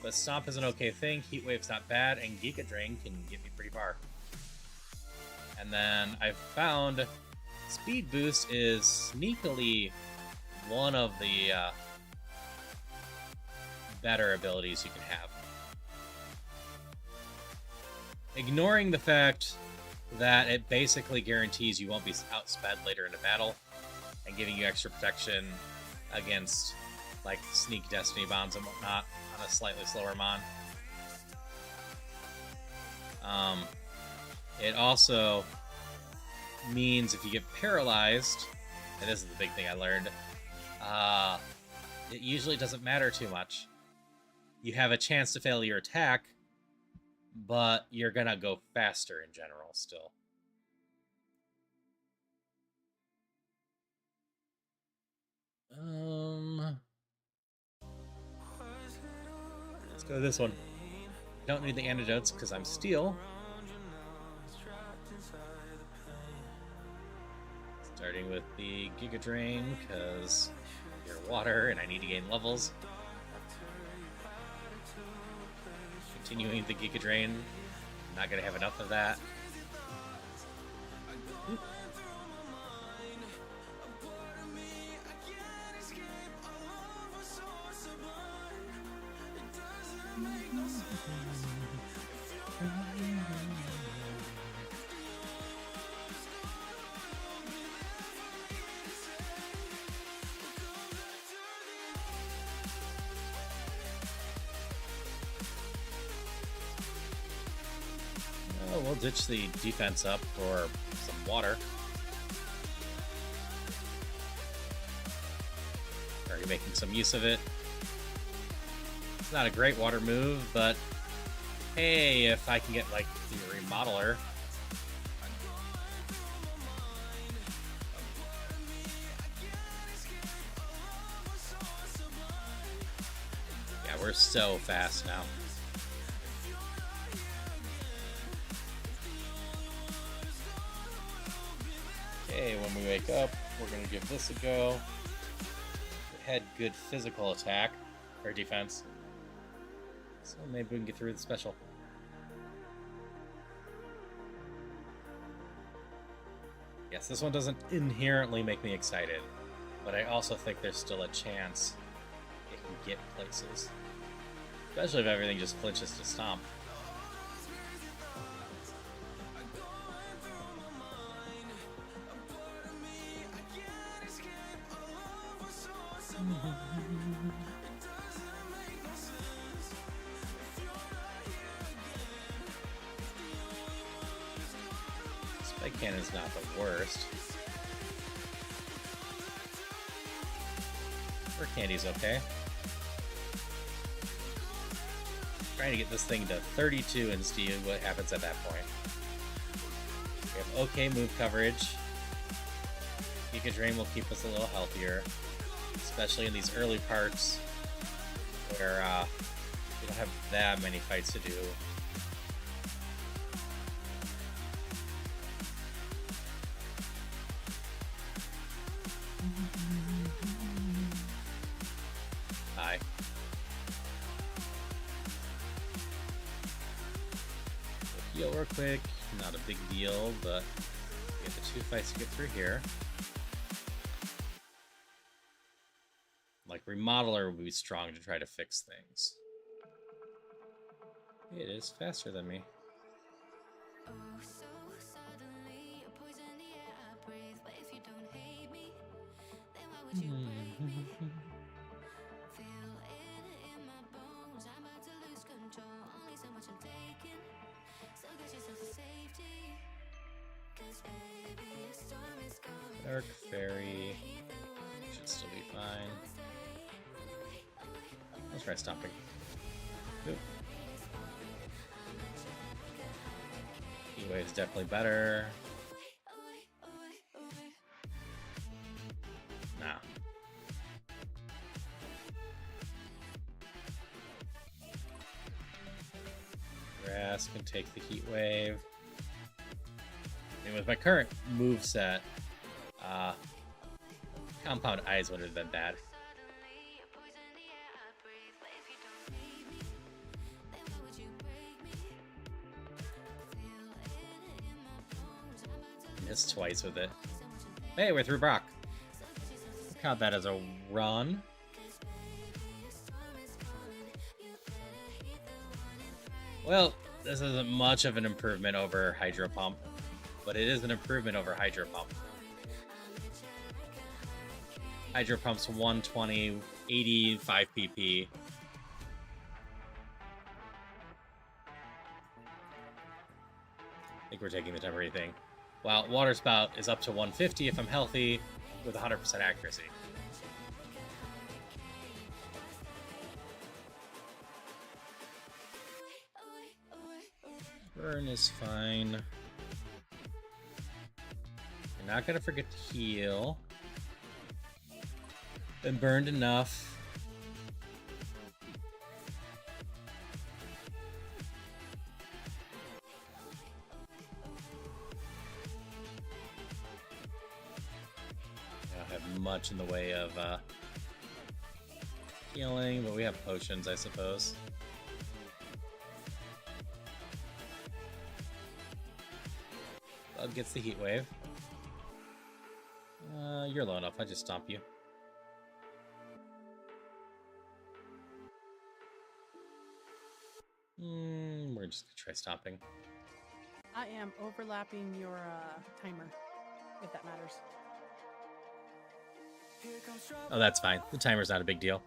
But Stomp is an okay thing. Heat Wave's not bad. And Giga Drain can get me pretty far. And then I've found Speed Boost is sneakily one of the better abilities you can have. Ignoring the fact that it basically guarantees you won't be outsped later in the battle and giving you extra protection against like sneak destiny bombs and whatnot on a slightly slower mon. It also means if you get paralyzed, and this is the big thing I learned, it usually doesn't matter too much. You have a chance to fail your attack, but you're gonna go faster in general still. Let's go to this one. Don't need the antidotes because I'm steel. Starting with the Giga Drain because you're water and I need to gain levels. Continuing the Giga Drain. I'm not going to have enough of that. We'll ditch the defense up for some water. Already making some use of it. It's not a great water move, but hey, if I can get like the remodeler. Yeah, we're so fast now. Okay, when we wake up, we're going to give this a go. It had good physical attack, or defense. So maybe we can get through the special. Yes, this one doesn't inherently make me excited, but I also think there's still a chance it can get places. Especially if everything just flinches to stomp. Spike Cannon's not the worst. Fur Candy's okay. Trying to get this thing to 32 and see what happens at that point. We have okay move coverage. Giga Drain will keep us a little healthier, especially in these early parts where we don't have that many fights to do. Hi. Heal real quick, not a big deal, but we have the 2 fights to get through here. Like, Remodeler would be strong to try to fix things. It is faster than me. Oh, so suddenly you're poison the air I breathe. But if you don't hate me, then why would you break me? Feel it in my bones. I'm about to lose control. Only so much I'm taking. So get yourself to safety. 'Cause baby, a storm is coming. Dark Fairy should still be fine. Let's try stomping. Oop. Heatwave is definitely better. Nah. Grass can take the Heatwave. And with my current moveset, Compound Eyes would have been bad. Missed twice with it. Hey, we're through Brock. Count that as a run. Well, this isn't much of an improvement over Hydro Pump, but it is an improvement over Hydro Pump. Hydro Pump's 120, 85 PP. I think we're taking the temporary thing. While Water Spout is up to 150 if I'm healthy, with 100% accuracy. Burn is fine. You're not gonna forget to heal. Been burned enough. I don't have much in the way of healing, but we have potions, I suppose. Bug gets the heat wave. You're low enough. I just stomp you. We're just gonna try stomping. I am overlapping your timer, if that matters. Oh, that's fine. The timer's not a big deal.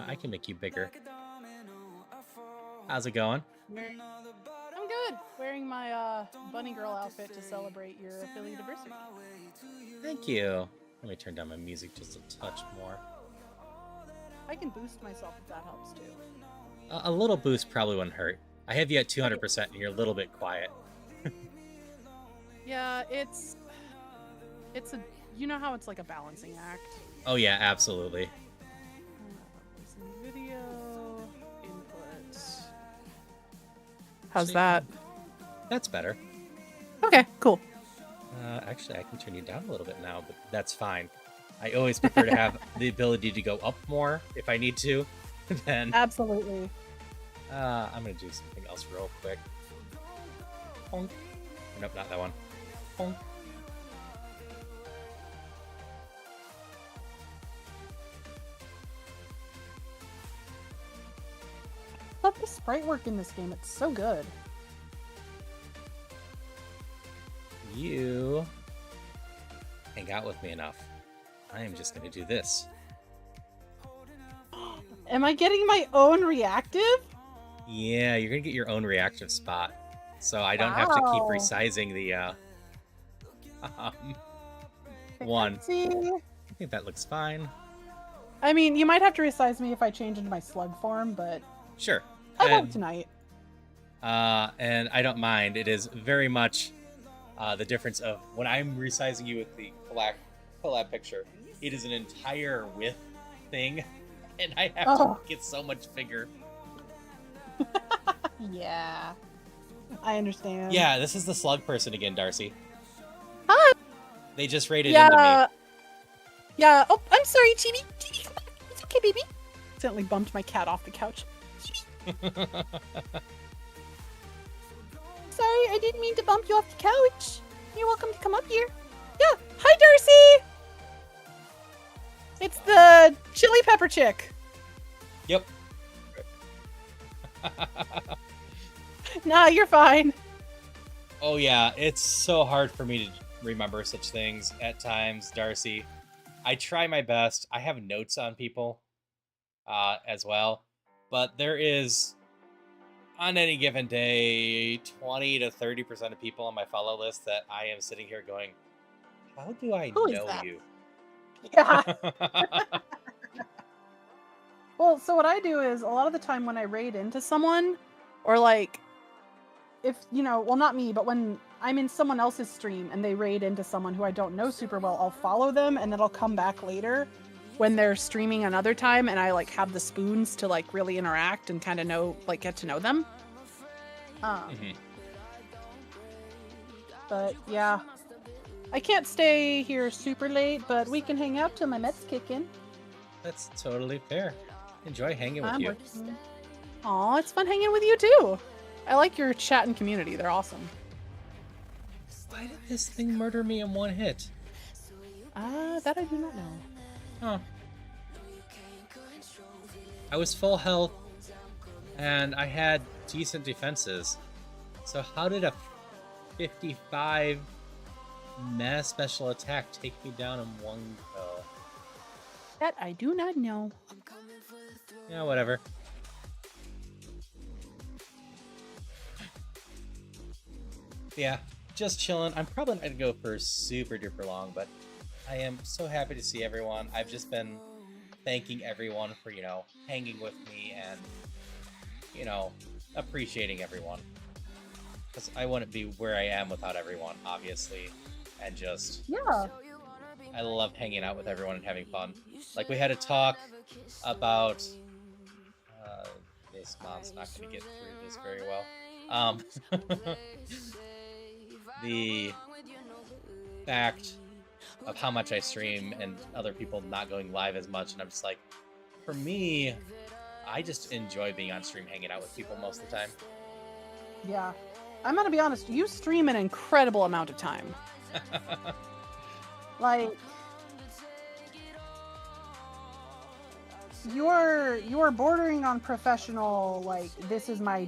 I can make you bigger. How's it going? I'm Good. Wearing my bunny girl outfit to celebrate your affiliate anniversary. Thank you. Let me turn down my music just a touch more. I can boost myself if that helps too. A little boost probably wouldn't hurt. I have you at 200% and you're a little bit quiet. Yeah, it's a, you know how it's like a balancing act. Oh yeah, absolutely. Video input. How's that? That's better. Okay, cool. Actually, I can turn you down a little bit now, but that's fine. I always prefer to have the ability to go up more if I need to. Then Absolutely. I'm gonna do something else real quick. Honk. Nope, not that one. Honk. I love the sprite work in this game. It's so good. You hang out with me enough. I am just gonna do this. Am I getting my own reactive? Yeah, you're gonna get your own reactive spot, so I don't have to keep Wow. resizing the one. See? I think that looks fine. I mean, you might have to resize me if I change into my slug form, but Sure. I won't tonight. And I don't mind. It is very much the difference of when I'm resizing you with the collab picture. It is an entire width thing, and I have to get so much bigger. Yeah. I understand. Yeah, this is the slug person again, Darcy. Hi. They just raided into me. Yeah. Oh, I'm sorry, Chibi. Chibi, come on. It's okay, baby. Accidentally bumped my cat off the couch. Sorry, I didn't mean to bump you off the couch. You're welcome to come up here. Yeah. Hi, Darcy. It's the chili pepper chick. Yep. Nah, you're fine. Oh yeah, it's so hard for me to remember such things at times, Darcy. I try my best. I have notes on people as well, but there is, on any given day, 20 to 30% of people on my follow list that I am sitting here going, how do I Who is know that? you? Yeah. Well, so what I do is a lot of the time when I raid into someone, or like, if, you know, well, not me, but when I'm in someone else's stream and they raid into someone who I don't know super well, I'll follow them and then I'll come back later when they're streaming another time and I like have the spoons to like really interact and kind of know, like get to know them. But yeah, I can't stay here super late, but we can hang out till my meds kick in. That's totally fair. Enjoy hanging with you. Aw, it's fun hanging with you too. I like your chat and community. They're awesome. Why did this thing murder me in one hit? That I do not know. Huh. I was full health, and I had decent defenses. So how did a 55 mass special attack take me down in one go? That I do not know. Yeah, whatever. Yeah, just chilling. I'm probably not gonna go for super duper long, but I am so happy to see everyone. I've just been thanking everyone for, you know, hanging with me and, you know, appreciating everyone. Because I wouldn't be where I am without everyone, obviously. And just, Yeah. I love hanging out with everyone and having fun. Like, we had a talk about, this mom's not going to get through this very well. The fact of how much I stream and other people not going live as much, and I'm just like, for me, I just enjoy being on stream hanging out with people most of the time. Yeah. I'm gonna be honest, you stream an incredible amount of time. Like, you're bordering on professional, like, this is my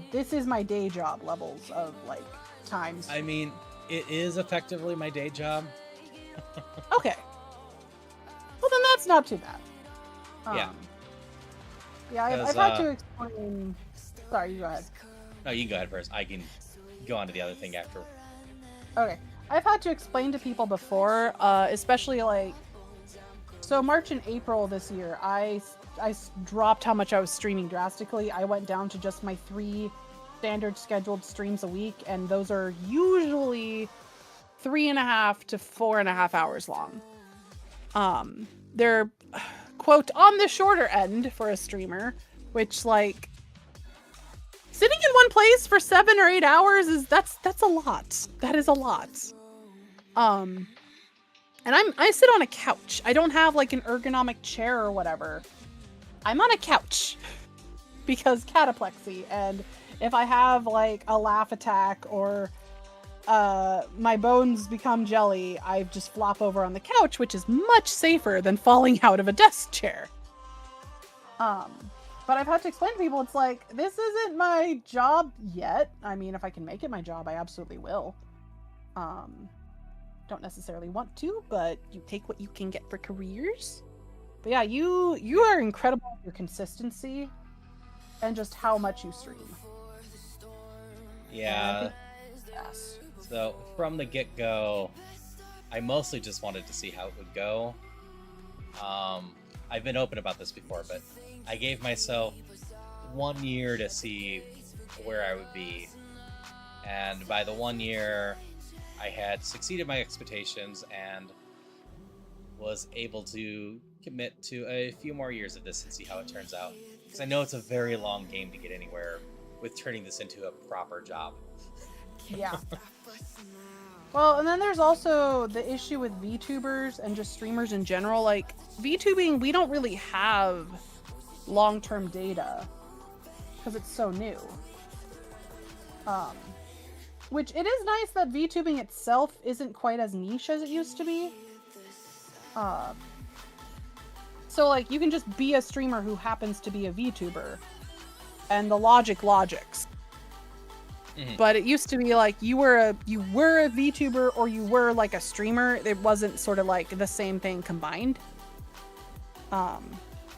day job levels of like times. I mean, it is effectively my day job. Okay. Well, then that's not too bad. Yeah. Yeah, I've had to explain. Sorry, you go ahead. No, you can go ahead first. I can go on to the other thing after. Okay. I've had to explain to people before, especially like, so March and April this year, I dropped how much I was streaming drastically. I went down to just my 3 standard scheduled streams a week, and those are usually 3.5 to 4.5 hours long. They're, quote, on the shorter end for a streamer, which, like, sitting in one place for 7 or 8 hours that's a lot. That is a lot. And I sit on a couch. I don't have like an ergonomic chair or whatever. I'm on a couch because cataplexy, and if I have like a laugh attack or my bones become jelly, I just flop over on the couch, which is much safer than falling out of a desk chair. But I've had to explain to people, it's like, this isn't my job yet. I mean, if I can make it my job, I absolutely will. Don't necessarily want to, but you take what you can get for careers. But yeah, you are incredible with your consistency and just how much you stream. Yeah. Yes. So from the get-go, I mostly just wanted to see how it would go. I've been open about this before, but I gave myself 1 year to see where I would be. And by the 1 year, I had succeeded my expectations and was able to commit to a few more years of this and see how it turns out. Because I know it's a very long game to get anywhere with turning this into a proper job. Yeah. Well, and then there's also the issue with VTubers and just streamers in general. Like, VTubing, we don't really have long-term data because it's so new. Which it is nice that VTubing itself isn't quite as niche as it used to be. So like you can just be a streamer who happens to be a VTuber, and the logics. Mm-hmm. But it used to be like you were a VTuber or you were like a streamer. It wasn't sort of like the same thing combined.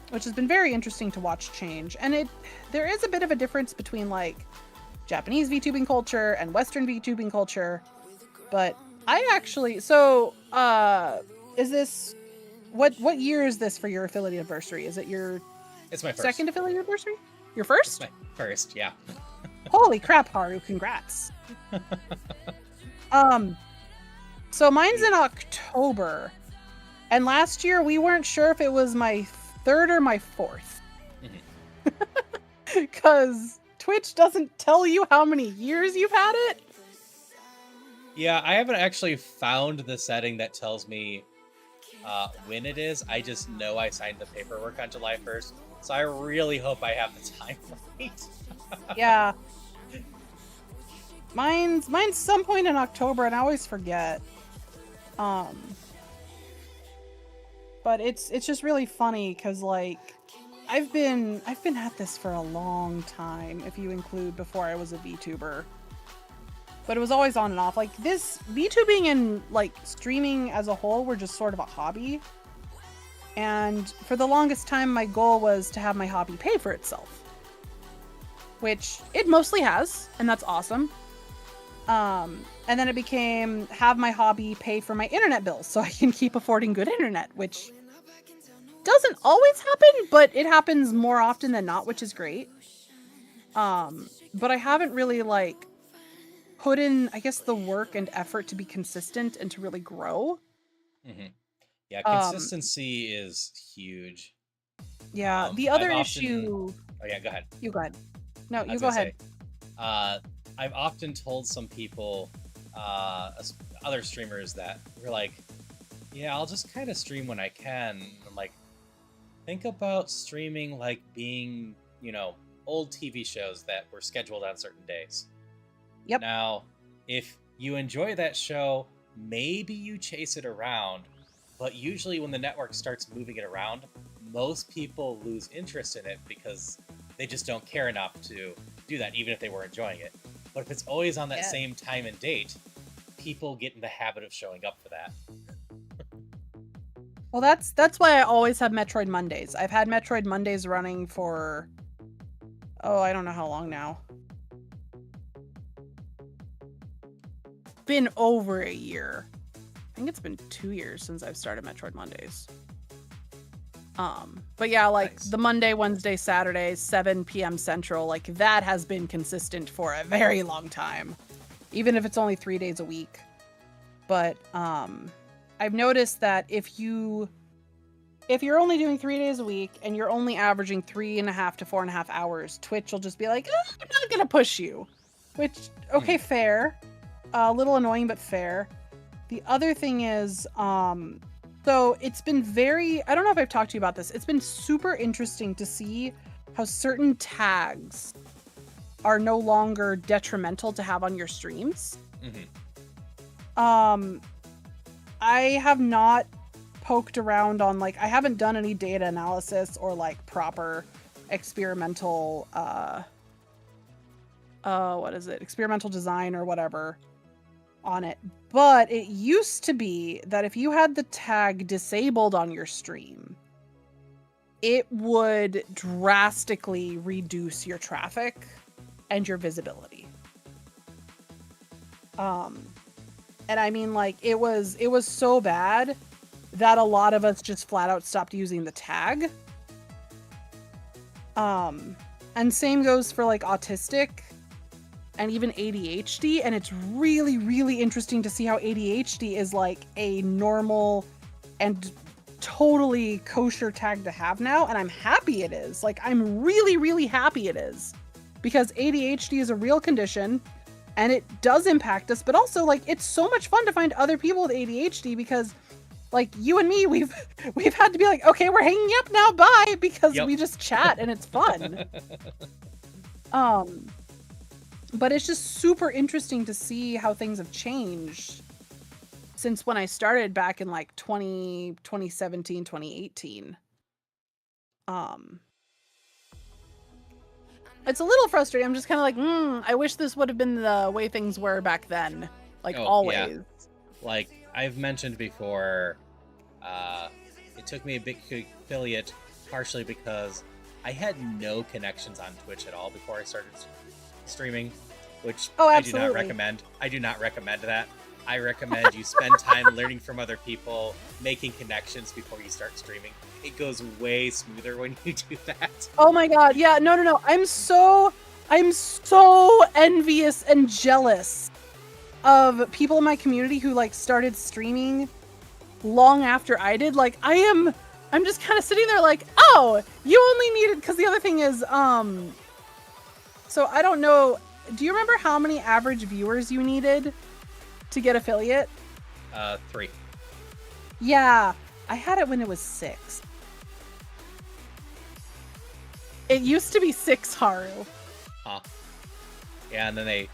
Which has been very interesting to watch change. And there is a bit of a difference between like Japanese VTubing culture and Western VTubing culture. But I actually, so is this what year is this for your affiliate anniversary? Is it it's my first. Second affiliate anniversary? Your first? It's my first, yeah. Holy crap, Haru, congrats. So mine's in October. And last year we weren't sure if it was my 3rd or my 4th. Because Twitch doesn't tell you how many years you've had it. Yeah, I haven't actually found the setting that tells me when it is. I just know I signed the paperwork on July 1st, so I really hope I have the time right. Yeah. Mine's some point in October, and I always forget. But it's just really funny because like I've been at this for a long time, if you include before I was a VTuber. But it was always on and off. Like this VTubing and like streaming as a whole were just sort of a hobby. And for the longest time my goal was to have my hobby pay for itself. Which it mostly has, and that's awesome. And then it became have my hobby pay for my internet bills so I can keep affording good internet, which doesn't always happen, but it happens more often than not, which is great. But I haven't really like put in, I guess, the work and effort to be consistent and to really grow. Mm-hmm. Yeah, consistency is huge. Yeah, the other issue... Oh yeah, go ahead. You go ahead. No, you go ahead. I've often told some people, other streamers, that we're like, yeah, I'll just kind of stream when I can. I'm like, think about streaming like being, old TV shows that were scheduled on certain days. Yep. Now, if you enjoy that show, maybe you chase it around, but usually when the network starts moving it around, most people lose interest in it because they just don't care enough to do that, even if they were enjoying it. But if it's always on that same time and date, people get in the habit of showing up for that. Well, that's why I always have Metroid Mondays. I've had Metroid Mondays running for, I don't know how long now. been over a year. I think it's been 2 years since I've started Metroid Mondays. But yeah, like Nice. the Monday, Wednesday, Saturday, 7 p.m. Central, like that has been consistent for a very long time, even if it's only 3 days a week. But I've noticed that if you're only doing 3 days a week and you're only averaging 3.5 to 4.5 hours, Twitch will just be like, oh, I'm not gonna push you. Which, okay, fair. A little annoying, but fair. The other thing is, so it's been I don't know if I've talked to you about this. It's been super interesting to see how certain tags are no longer detrimental to have on your streams. Mm-hmm. I have not poked around on, like, I haven't done any data analysis or like proper experimental, experimental design or whatever on it. But it used to be that if you had the tag disabled on your stream, it would drastically reduce your traffic and your visibility. And I mean, like, it was so bad that a lot of us just flat out stopped using the tag. And same goes for like autistic and even ADHD. And it's really, really interesting to see how ADHD is like a normal and totally kosher tag to have now. And I'm happy it is. Like, I'm really, really happy it is, because ADHD is a real condition and it does impact us. But also, like, it's so much fun to find other people with ADHD, because like you and me, we've had to be like, okay, we're hanging up now, bye, because we just chat and it's fun. But it's just super interesting to see how things have changed since when I started back in like 2017, 2018. It's a little frustrating. I'm just kind of like, I wish this would have been the way things were back then. Like, always. Yeah. Like I've mentioned before, it took me a big affiliate partially because I had no connections on Twitch at all before I started streaming, which I do not recommend. I do not recommend that. I recommend you spend time learning from other people, making connections before you start streaming. It goes way smoother when you do that. Oh my god, yeah, no. I'm so envious and jealous of people in my community who like started streaming long after I did. Like, I'm just kind of sitting there like, oh, you only needed, because the other thing is, so I don't know, do you remember how many average viewers you needed to get affiliate? 3. Yeah, I had it when it was 6. It used to be 6, Haru. Huh. Yeah, and then they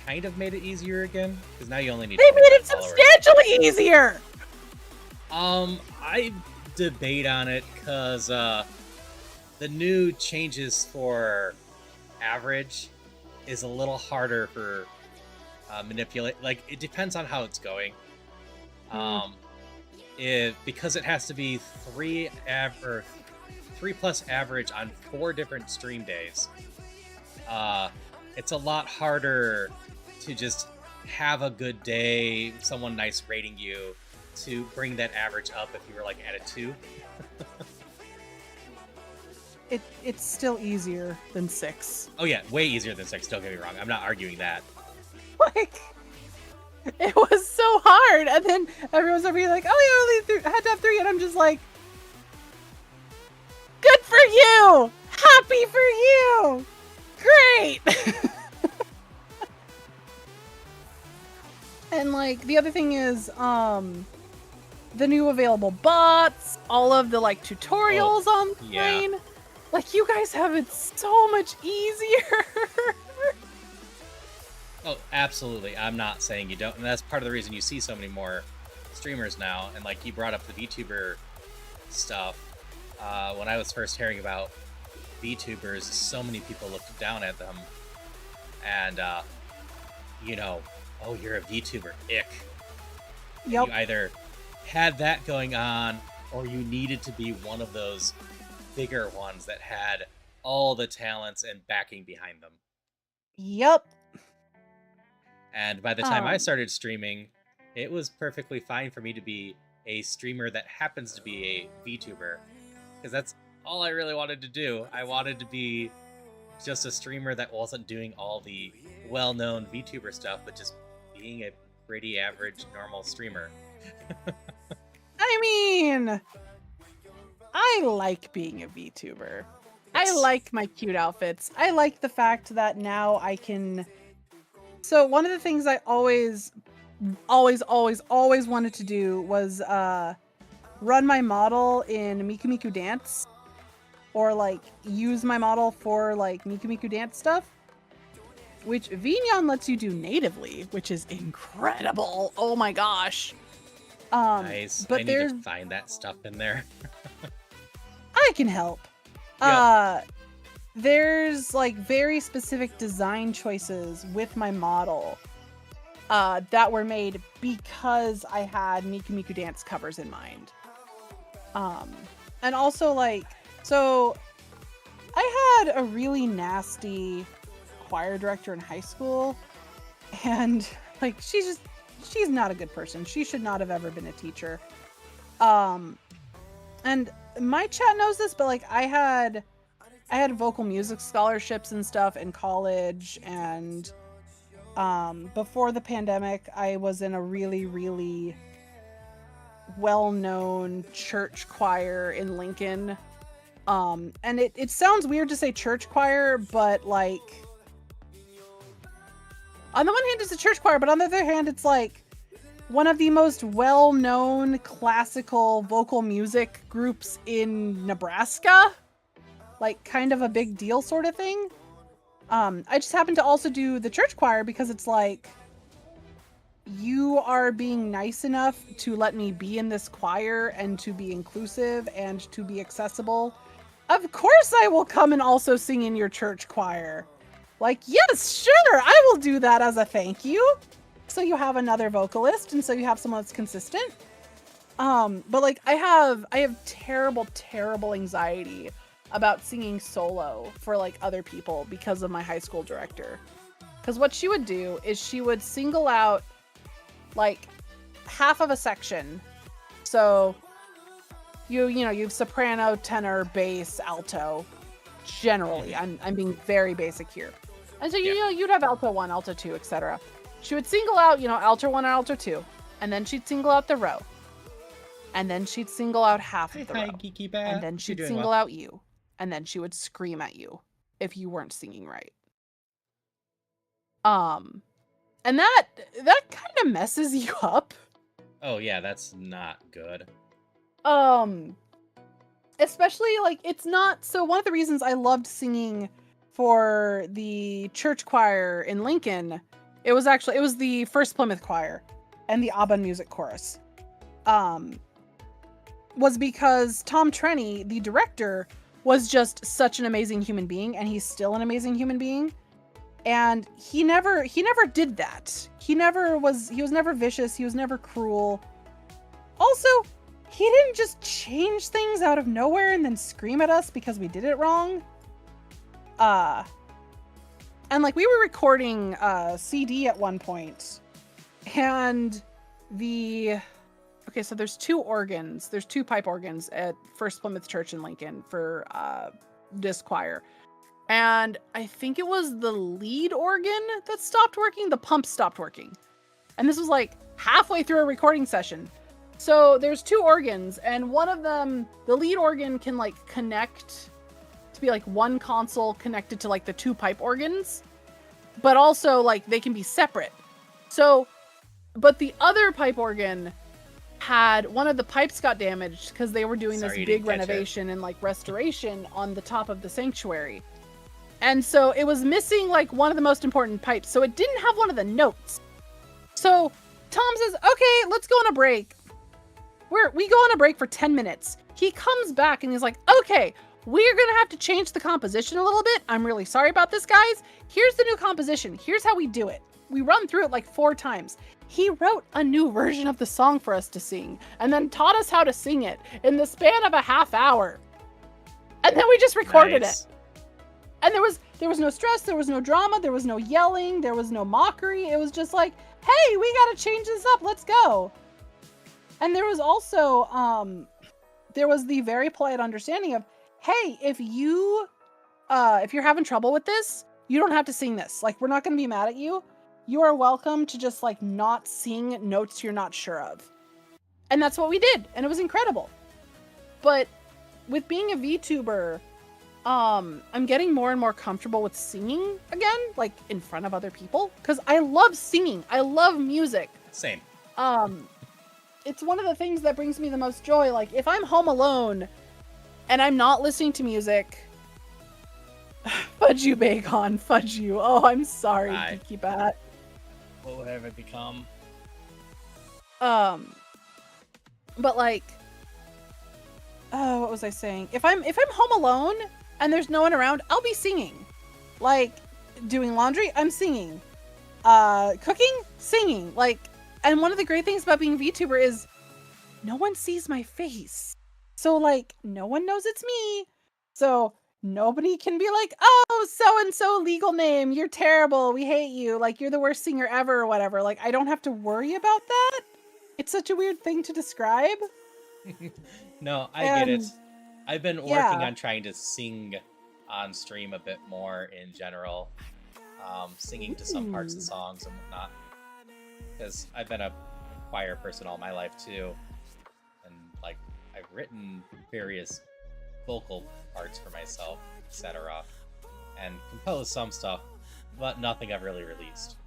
kind of made it easier again, because now you only need. They made it followers. substantially easier. I debate on it because the new changes for average is a little harder for manipulate. Like, it depends on how it's going. Because it has to be 3 plus average on 4 different stream days. It's a lot harder to just have a good day, someone nice rating you, to bring that average up if you were like at a 2. It's still easier than 6. Oh yeah, way easier than 6, don't get me wrong. I'm not arguing that. Like, it was so hard, and then everyone's over here like, oh, you only had to have 3, and I'm just like, good for you! Happy for you! Great! And like, the other thing is, the new available bots, all of the like tutorials online. Yeah. Like, you guys have it so much easier. Oh, absolutely. I'm not saying you don't, and that's part of the reason you see so many more streamers now. And like, you brought up the VTuber stuff. When I was first hearing about VTubers, so many people looked down at them, and oh, you're a VTuber, ick. Yep. You either had that going on, or you needed to be one of those bigger ones that had all the talents and backing behind them. Yep. And by the time I Um, started streaming, it was perfectly fine for me to be a streamer that happens to be a VTuber. Because that's all I really wanted to do. I wanted to be just a streamer that wasn't doing all the well-known VTuber stuff, but just being a pretty average, normal streamer. I mean, I like being a VTuber. I Yes. like my cute outfits. I like the fact that now I can. So one of the things I always wanted to do was run my model in Miku Miku Dance, or like use my model for like Miku Miku Dance stuff, which Vignon lets you do natively, which is incredible. Oh my gosh. Nice. But I need there's to find that stuff in there. I can help. Yep. There's like very specific design choices with my model that were made because I had Miku Miku Dance covers in mind. And also like, so I had a really nasty choir director in high school, and like she's not a good person. She should not have ever been a teacher. And my chat knows this, but like I had vocal music scholarships and stuff in college, and before the pandemic I was in a really, really well-known church choir in Lincoln. And it sounds weird to say church choir, but like on the one hand it's a church choir, but on the other hand it's like one of the most well-known classical vocal music groups in Nebraska. Like kind of a big deal sort of thing. I just happened to also do the church choir because it's like, you are being nice enough to let me be in this choir and to be inclusive and to be accessible. Of course I will come and also sing in your church choir. Like, yes, sure, I will do that as a thank you. So you have another vocalist, and so you have someone that's consistent. But like I have terrible, terrible anxiety about singing solo for like other people because of my high school director. Because what she would do is she would single out like half of a section. So you have soprano, tenor, bass, alto. Generally, I'm being very basic here. And so you'd have alto 1, alto 2, etc. She would single out, alto 1 and alto 2, and then she'd single out the row. And then she'd single out half of the row. Geeky Bat. And then she'd single out you. And then she would scream at you if you weren't singing right. And that kind of messes you up. Oh yeah, that's not good. Especially like it's not. So one of the reasons I loved singing for the church choir in Lincoln, it was the First Plymouth Choir and the Aban Music Chorus. Was because Tom Trenny, the director, was just such an amazing human being, and he's still an amazing human being. And he never did that. He was never vicious. He was never cruel. Also, he didn't just change things out of nowhere and then scream at us because we did it wrong. And like we were recording a CD at one point, and so there's two pipe organs at First Plymouth Church in Lincoln for this choir. And I think it was the lead organ that stopped working. The pump stopped working. And this was like halfway through a recording session. So there's two organs, and one of them, the lead organ, can like connect to be like one console connected to like the two pipe organs, but also like they can be separate. So, but the other pipe organ had one of the pipes got damaged because they were doing this big renovation and like restoration on the top of the sanctuary. And so it was missing like one of the most important pipes. So it didn't have one of the notes. So Tom says, okay, let's go on a break. We go on a break for 10 minutes. He comes back and he's like, okay, we're going to have to change the composition a little bit. I'm really sorry about this, guys. Here's the new composition. Here's how we do it. We run through it like 4 times. He wrote a new version of the song for us to sing and then taught us how to sing it in the span of a half hour. And then we just recorded it. And there There was no stress, there was no drama, there was no yelling, there was no mockery. It was just like, hey, we gotta change this up, let's go. And there was also, there was the very polite understanding of, hey, if you're having trouble with this, you don't have to sing this. Like, we're not gonna be mad at you. You are welcome to just like not sing notes you're not sure of. And that's what we did, and it was incredible. But with being a VTuber, I'm getting more and more comfortable with singing again, like in front of other people, because I love singing. I love music. Same. It's one of the things that brings me the most joy. Like, if I'm home alone and I'm not listening to music, fudge you, Bacon, fudge you. Oh, I'm sorry, Geeky Bat. What would I have become? But like, oh, what was I saying? If I'm home alone and there's no one around, I'll be singing. Like, doing laundry, I'm singing. Cooking, singing. Like, and one of the great things about being a VTuber is no one sees my face. So like, no one knows it's me. So nobody can be like, oh, so-and-so legal name, you're terrible, we hate you, like, you're the worst singer ever or whatever. Like, I don't have to worry about that. It's such a weird thing to describe. No, I get it. I've been working on trying to sing on stream a bit more in general. Singing to some parts of songs and whatnot. Because I've been a choir person all my life too. And like, I've written various vocal parts for myself, etc. And composed some stuff, but nothing I've really released.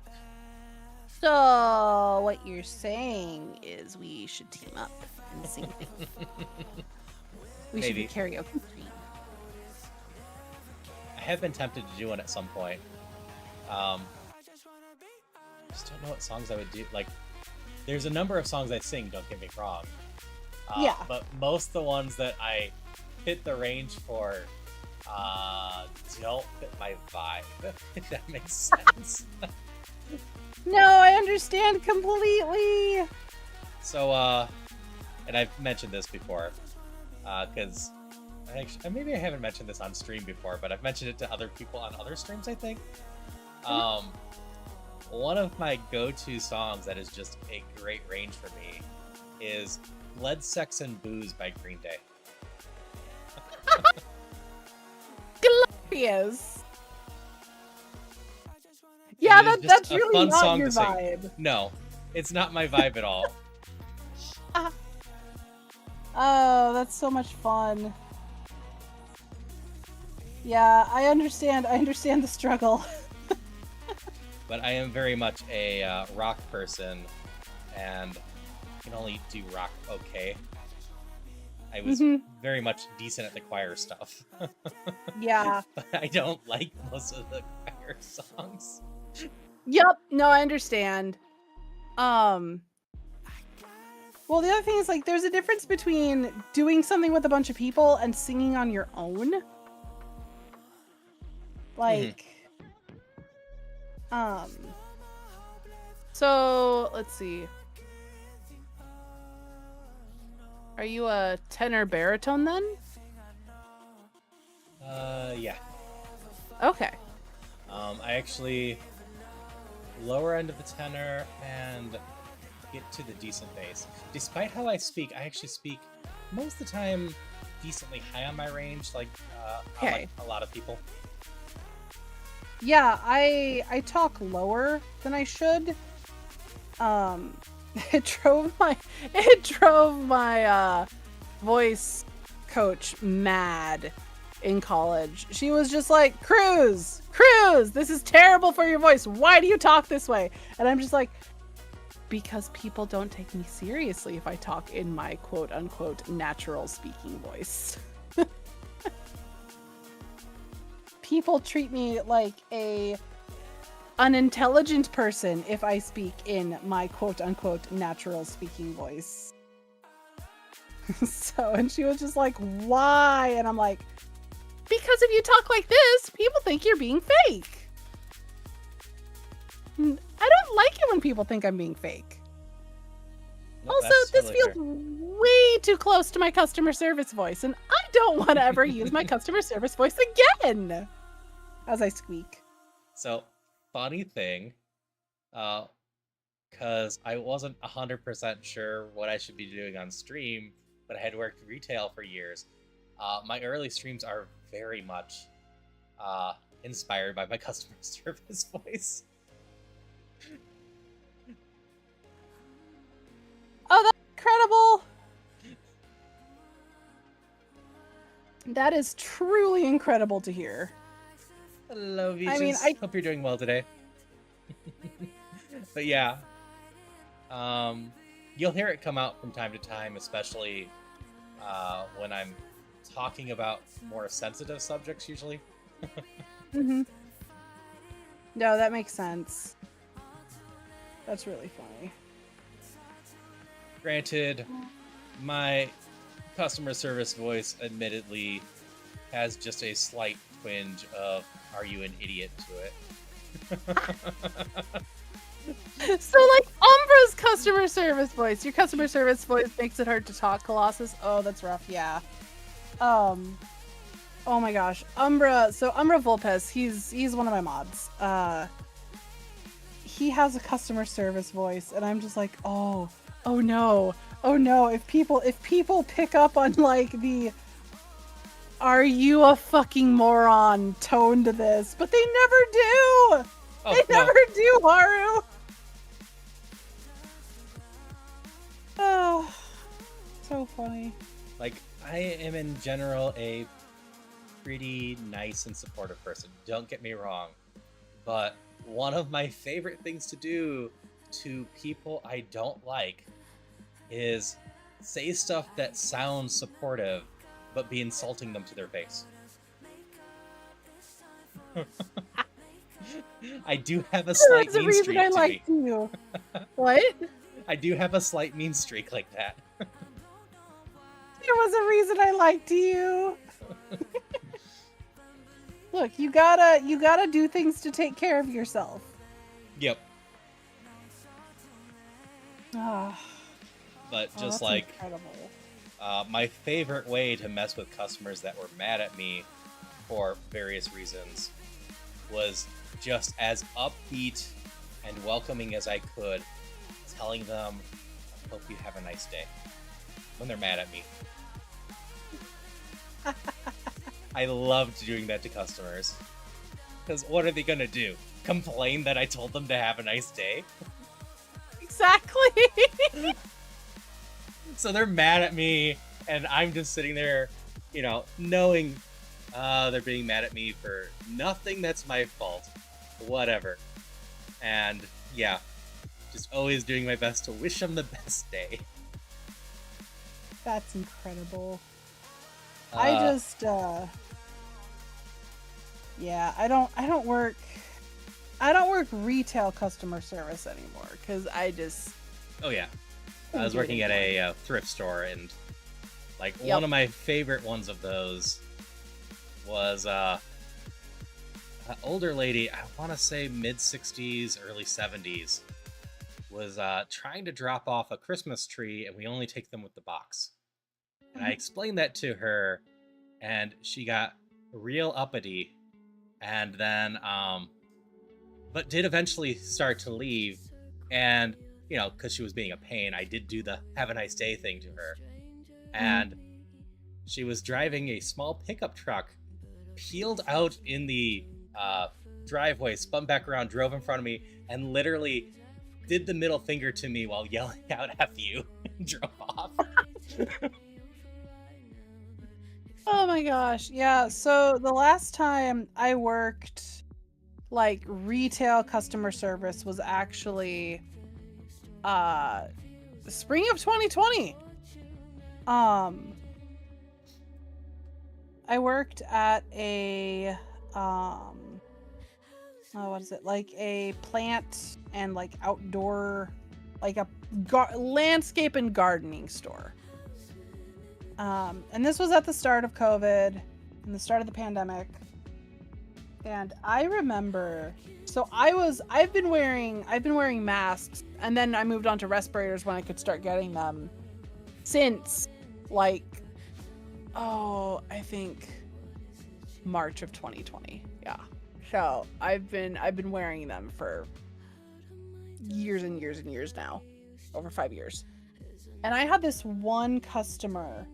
So, what you're saying is we should team up and sing things. We should be karaoke stream. I have been tempted to do one at some point. I just don't know what songs I would do. Like, there's a number of songs I sing, don't get me wrong. But most of the ones that I hit the range for don't fit my vibe, if that makes sense. No, I understand completely. So, and I've mentioned this before, because maybe I haven't mentioned this on stream before, but I've mentioned it to other people on other streams, I think. One of my go-to songs that is just a great range for me is Blood, Sex, and Booze by Green Day. Glorious. Yeah, that's really not your vibe. No, it's not my vibe at all. Oh, that's so much fun. Yeah, I understand the struggle. But I am very much a rock person, and can only do rock okay. I was very much decent at the choir stuff. Yeah. But I don't like most of the choir songs. Yep, no, I understand. Well, the other thing is, like, there's a difference between doing something with a bunch of people and singing on your own. Like, so, let's see. Are you a tenor baritone then? Yeah. Okay. I actually lower end of the tenor and get to the decent bass. Despite how I speak, I actually speak most of the time decently high on my range, like like a lot of people. Yeah, I talk lower than I should. It drove my voice coach mad in college. She was just like, Cruz, this is terrible for your voice. Why do you talk this way? And I'm just like, because people don't take me seriously if I talk in my quote unquote natural speaking voice. People treat me like a unintelligent person if I speak in my quote unquote natural speaking voice. So, and she was just like, why? And I'm like, because if you talk like this, people think you're being fake. I don't like it when people think I'm being fake. No, also, this totally feels fair. way too close to my customer service voice, and I don't want to ever use my customer service voice again. as I squeak. So, funny thing, because I wasn't 100% sure what I should be doing on stream, but I had worked retail for years. My early streams are very much inspired by my customer service voice. Oh, that's incredible! That is truly incredible to hear. Hello, Beaches. I mean, Hope you're doing well today. But yeah, you'll hear it come out from time to time, especially when I'm talking about more sensitive subjects, usually. Mm-hmm. No, that makes sense. That's really funny. Granted, my customer service voice admittedly has just a slight twinge of "Are you an idiot?" to it. So, like, Umbra's customer service voice. Your customer service voice makes it hard to talk, Colossus. Oh, that's rough, yeah. Oh my gosh. Umbra Vulpes, he's one of my mods. He has a customer service voice, and I'm just like, oh no. If people pick up on, like, the "Are you a fucking moron" tone to this, but they never do! They never do, Haru! Oh, so funny. Like, I am in general a pretty nice and supportive person. Don't get me wrong. But one of my favorite things to do to people I don't like is say stuff that sounds supportive, but be insulting them to their face. I do have a slight mean streak to me. You. What? I do have a slight mean streak like that. There was a reason I liked you. Look, you gotta do things to take care of yourself. Yep. Ah. But just that's like incredible. my favorite way to mess with customers that were mad at me for various reasons was just as upbeat and welcoming as I could, telling them, "I hope you have a nice day," when they're mad at me. I loved doing that to customers. Because what are they gonna do? Complain that I told them to have a nice day? Exactly. So they're mad at me, and I'm just sitting there, knowing they're being mad at me for nothing that's my fault. Whatever. And yeah, just always doing my best to wish them the best day. That's incredible. I don't work retail customer service anymore because Oh yeah. I was working at a thrift store, and one of my favorite ones of those was an older lady, I want to say mid-60s, early 70s, was trying to drop off a Christmas tree, and we only take them with the box. And I explained that to her, and she got real uppity, and then, but did eventually start to leave, and because she was being a pain, I did do the "have a nice day" thing to her. And she was driving a small pickup truck, peeled out in the driveway, spun back around, drove in front of me, and literally did the middle finger to me while yelling out "F you," and drove off. Oh my gosh. Yeah, so the last time I worked retail customer service was actually spring of 2020. I worked at a what is it, a plant and outdoor, a landscape and gardening store. And this was at the start of COVID and the start of the pandemic. And I remember, so I've been wearing masks, and then I moved on to respirators when I could start getting them since I think March of 2020. Yeah. So I've been wearing them for years and years and years now, over 5 years. And I had this one customer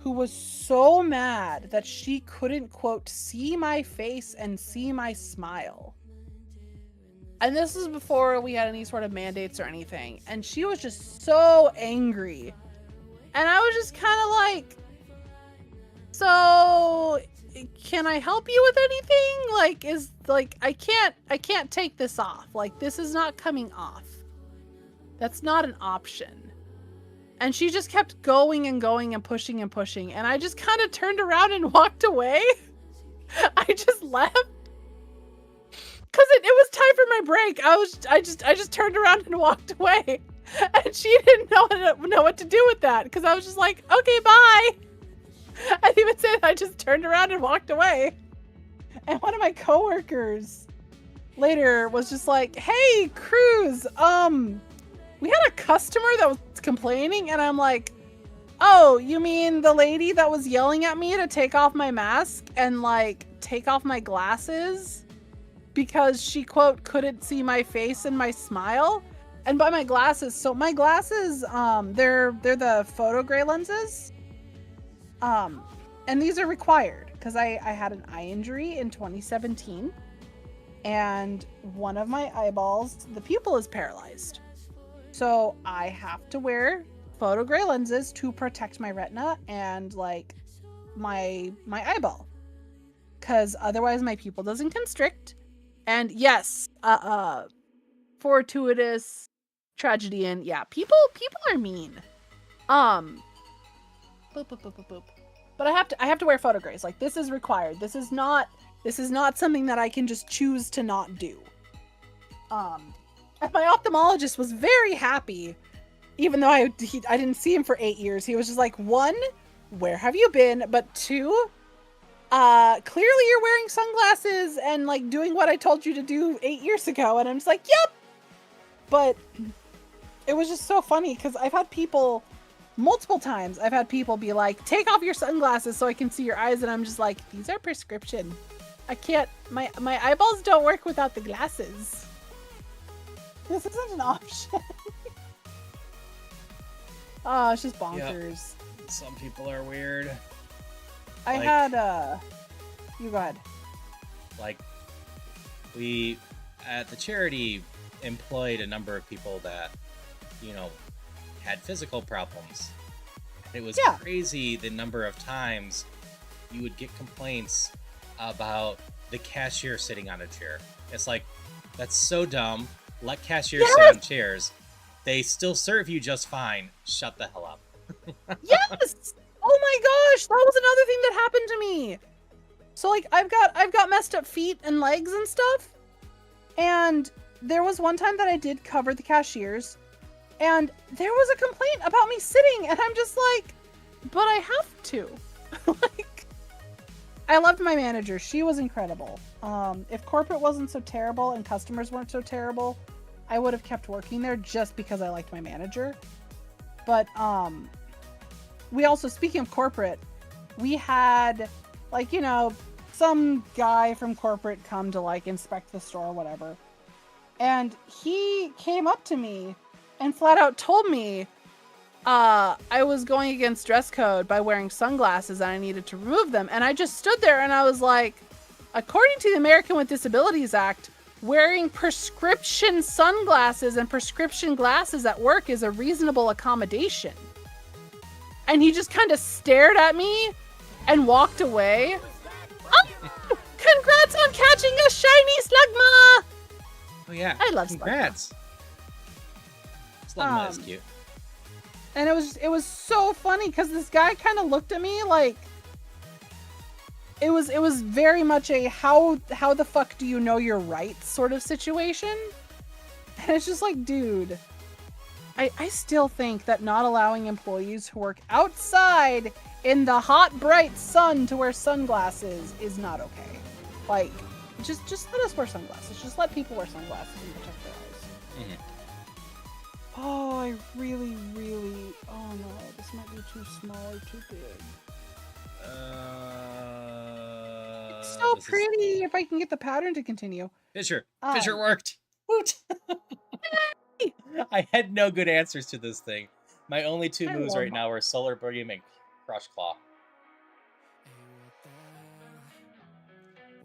who was so mad that she couldn't, quote, see my face and see my smile. And this is before we had any sort of mandates or anything. And she was just so angry. And I was just kind of like, so can I help you with anything? I can't take this off. Like, this is not coming off. That's not an option. And she just kept going and going and pushing and pushing. And I just kind of turned around and walked away. I just left. Cause it was time for my break. I just turned around and walked away. And she didn't know what to do with that. Cause I was just like, okay, bye. I didn't even say that. I just turned around and walked away. And one of my coworkers later was just like, hey, Cruz, we had a customer that was complaining, and I'm like, oh, you mean the lady that was yelling at me to take off my mask and like take off my glasses because she, quote, couldn't see my face and my smile? And by my glasses, so my glasses, they're the photo gray lenses. And these are required because I had an eye injury in 2017, and one of my eyeballs, the pupil is paralyzed. So I have to wear photo gray lenses to protect my retina and like my eyeball, because otherwise my pupil doesn't constrict. And yes, fortuitous tragedy, and yeah, people are mean. Boop, boop, boop, boop, boop. But I have to wear photo grays. Like, this is required. This is not something that I can just choose to not do. And my ophthalmologist was very happy, even though I didn't see him for 8 years. He was just like, 1, where have you been? But 2, clearly you're wearing sunglasses and like doing what I told you to do 8 years ago. And I'm just like, yep. But it was just so funny because I've had people, multiple times, I've had people be like, take off your sunglasses so I can see your eyes. And I'm just like, these are prescription. I can't, my eyeballs don't work without the glasses. This isn't an option. Oh, it's just bonkers. Yep. Some people are weird. I had, you go ahead. Like, we, at the charity, employed a number of people that, you know, had physical problems. It was crazy the number of times you would get complaints about the cashier sitting on a chair. It's like, that's so dumb. Let cashiers sit on chairs. They still serve you just fine. Shut the hell up. Yes! Oh my gosh, that was another thing that happened to me. So like I've got messed up feet and legs and stuff. And there was one time that I did cover the cashiers, and there was a complaint about me sitting, and I'm just like, but I have to. Like, I loved my manager. She was incredible. If corporate wasn't so terrible and customers weren't so terrible, I would have kept working there just because I liked my manager. But we also, speaking of corporate, we had like, you know, some guy from corporate come to like inspect the store or whatever. And he came up to me and flat out told me I was going against dress code by wearing sunglasses and I needed to remove them. And I just stood there and I was like, according to the American with Disabilities Act, wearing prescription sunglasses and prescription glasses at work is a reasonable accommodation. And he just kind of stared at me and walked away. Oh, congrats on catching a shiny Slugma! Oh yeah, I love congrats. Slugma is cute. And it was so funny because this guy kind of looked at me like it was very much a how the fuck do you know your rights sort of situation. And it's just like, dude, I still think that not allowing employees who work outside in the hot bright sun to wear sunglasses is not okay. Like, just let us wear sunglasses. Just let people wear sunglasses and protect their eyes. Mm-hmm. Oh, I really, oh no, this might be too small or too big. so this is pretty. If I can get the pattern to continue. Fisher. Um, Fisher worked. Woot! I had no good answers to this thing. My only two I moves love right now are Solar Beam and Crush Claw.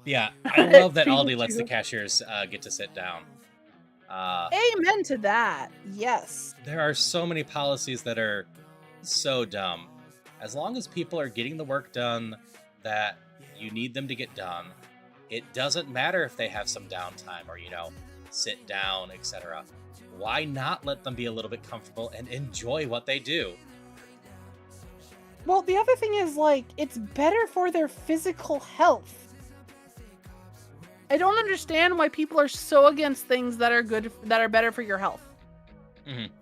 Yeah, I love that Aldi lets the cashiers get to sit down. Amen to that. Yes. There are so many policies that are so dumb. As long as people are getting the work done that you need them to get done, it doesn't matter if they have some downtime or, sit down, etc. Why not let them be a little bit comfortable and enjoy what they do? Well, the other thing is, it's better for their physical health. I don't understand why people are so against things that are better for your health. Mm-hmm.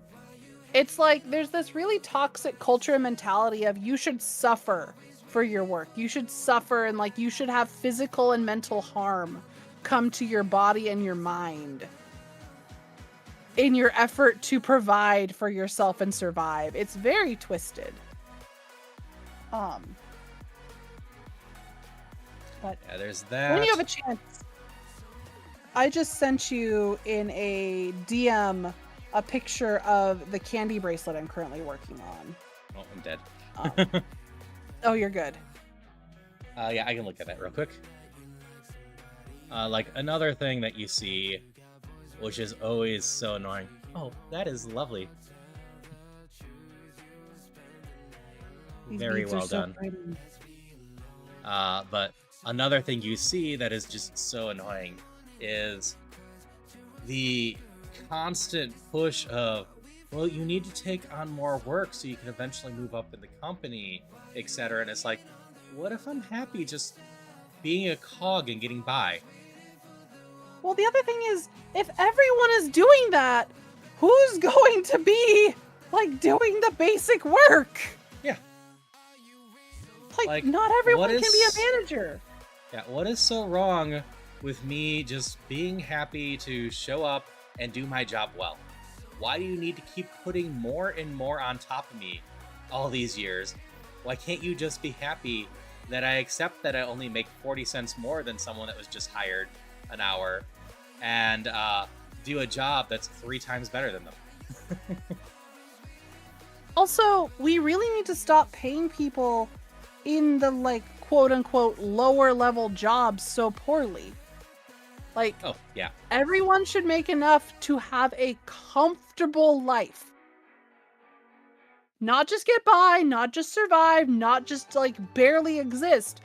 It's like there's this really toxic culture and mentality of you should suffer for your work. You should suffer and you should have physical and mental harm come to your body and your mind in your effort to provide for yourself and survive. It's very twisted. But yeah, there's that. when you have a chance, I just sent you in a DM a picture of the candy bracelet I'm currently working on. Oh, I'm dead. Oh, you're good. Yeah, I can look at that real quick. Another thing that you see, which is always so annoying. Oh, that is lovely. These Very beads are well so done. pretty. But another thing you see that is just so annoying is the constant push of, well, you need to take on more work so you can eventually move up in the company, etc. And it's like, what if I'm happy just being a cog and getting by? Well, the other thing is, if everyone is doing that, who's going to be doing the basic work? Yeah. Not everyone what can be is- a manager. Yeah, what is so wrong with me just being happy to show up and do my job well? Why do you need to keep putting more and more on top of me all these years? Why can't you just be happy that I accept that I only make 40 cents more than someone that was just hired an hour and do a job that's 3 times better than them? Also, we really need to stop paying people in the quote unquote lower level jobs so poorly. Oh, yeah. Everyone should make enough to have a comfortable life. Not just get by, not just survive, not just barely exist.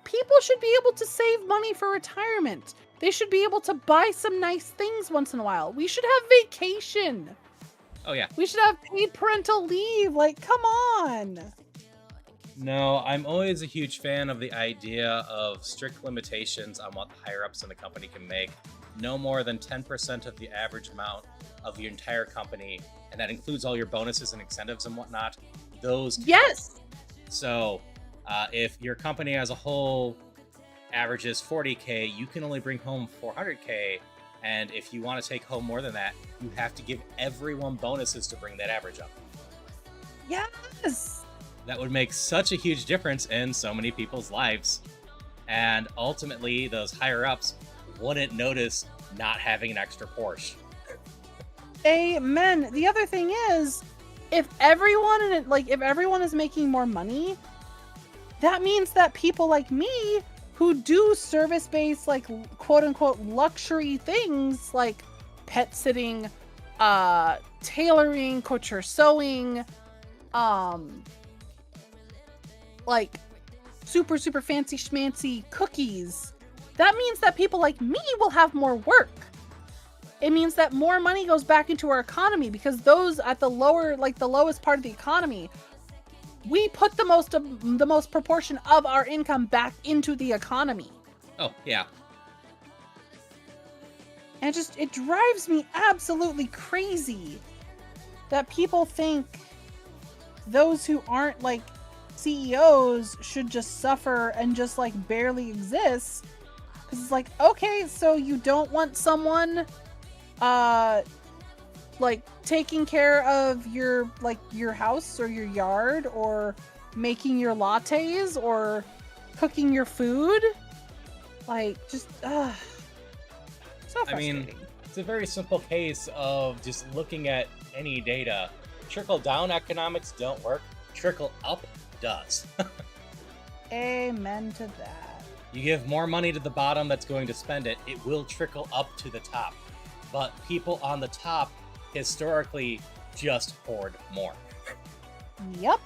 People should be able to save money for retirement. They should be able to buy some nice things once in a while. We should have vacation. Oh, yeah. We should have paid parental leave. Come on. No, I'm always a huge fan of the idea of strict limitations on what the higher-ups in the company can make. No more than 10% of the average amount of your entire company, and that includes all your bonuses and incentives and whatnot. Those count. Yes. So, if your company as a whole averages 40K, you can only bring home 400K, and if you want to take home more than that, you have to give everyone bonuses to bring that average up. Yes. That would make such a huge difference in so many people's lives. And ultimately, those higher-ups wouldn't notice not having an extra Porsche. Amen. The other thing is, if everyone is making more money, that means that people like me who do service-based, quote-unquote luxury things like pet sitting, tailoring, couture sewing, super, super fancy schmancy cookies. That means that people like me will have more work. It means that more money goes back into our economy because those at the lower, the lowest part of the economy, we put the most proportion of our income back into the economy. Oh, yeah. And it drives me absolutely crazy that people think those who aren't CEOs should just suffer and just barely exist. Because it's okay, so you don't want someone taking care of your house or your yard or making your lattes or cooking your food Like, just, so I frustrating. mean, it's a very simple case of just looking at any data. Trickle down economics don't work. Trickle up does. Amen to that. You give more money to the bottom that's going to spend it, it will trickle up to the top. But people on the top historically just hoard more. Yep.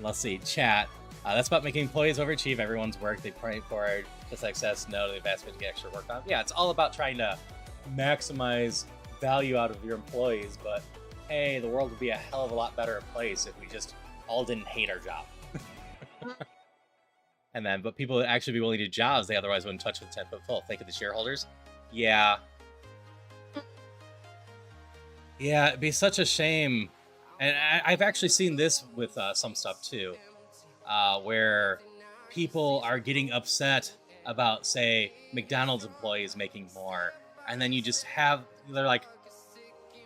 Let's see, chat. That's about making employees overachieve everyone's work. They pray for the success, no to the investment to get extra work on. Yeah, it's all about trying to maximize value out of your employees, but hey, the world would be a hell of a lot better place if we just all didn't hate our job. But people would actually be willing to do jobs they otherwise wouldn't touch with 10 foot full. Think of the shareholders. Yeah. Yeah, it'd be such a shame. And I've actually seen this with some stuff too, where people are getting upset about, say, McDonald's employees making more. And then you just have, they're like,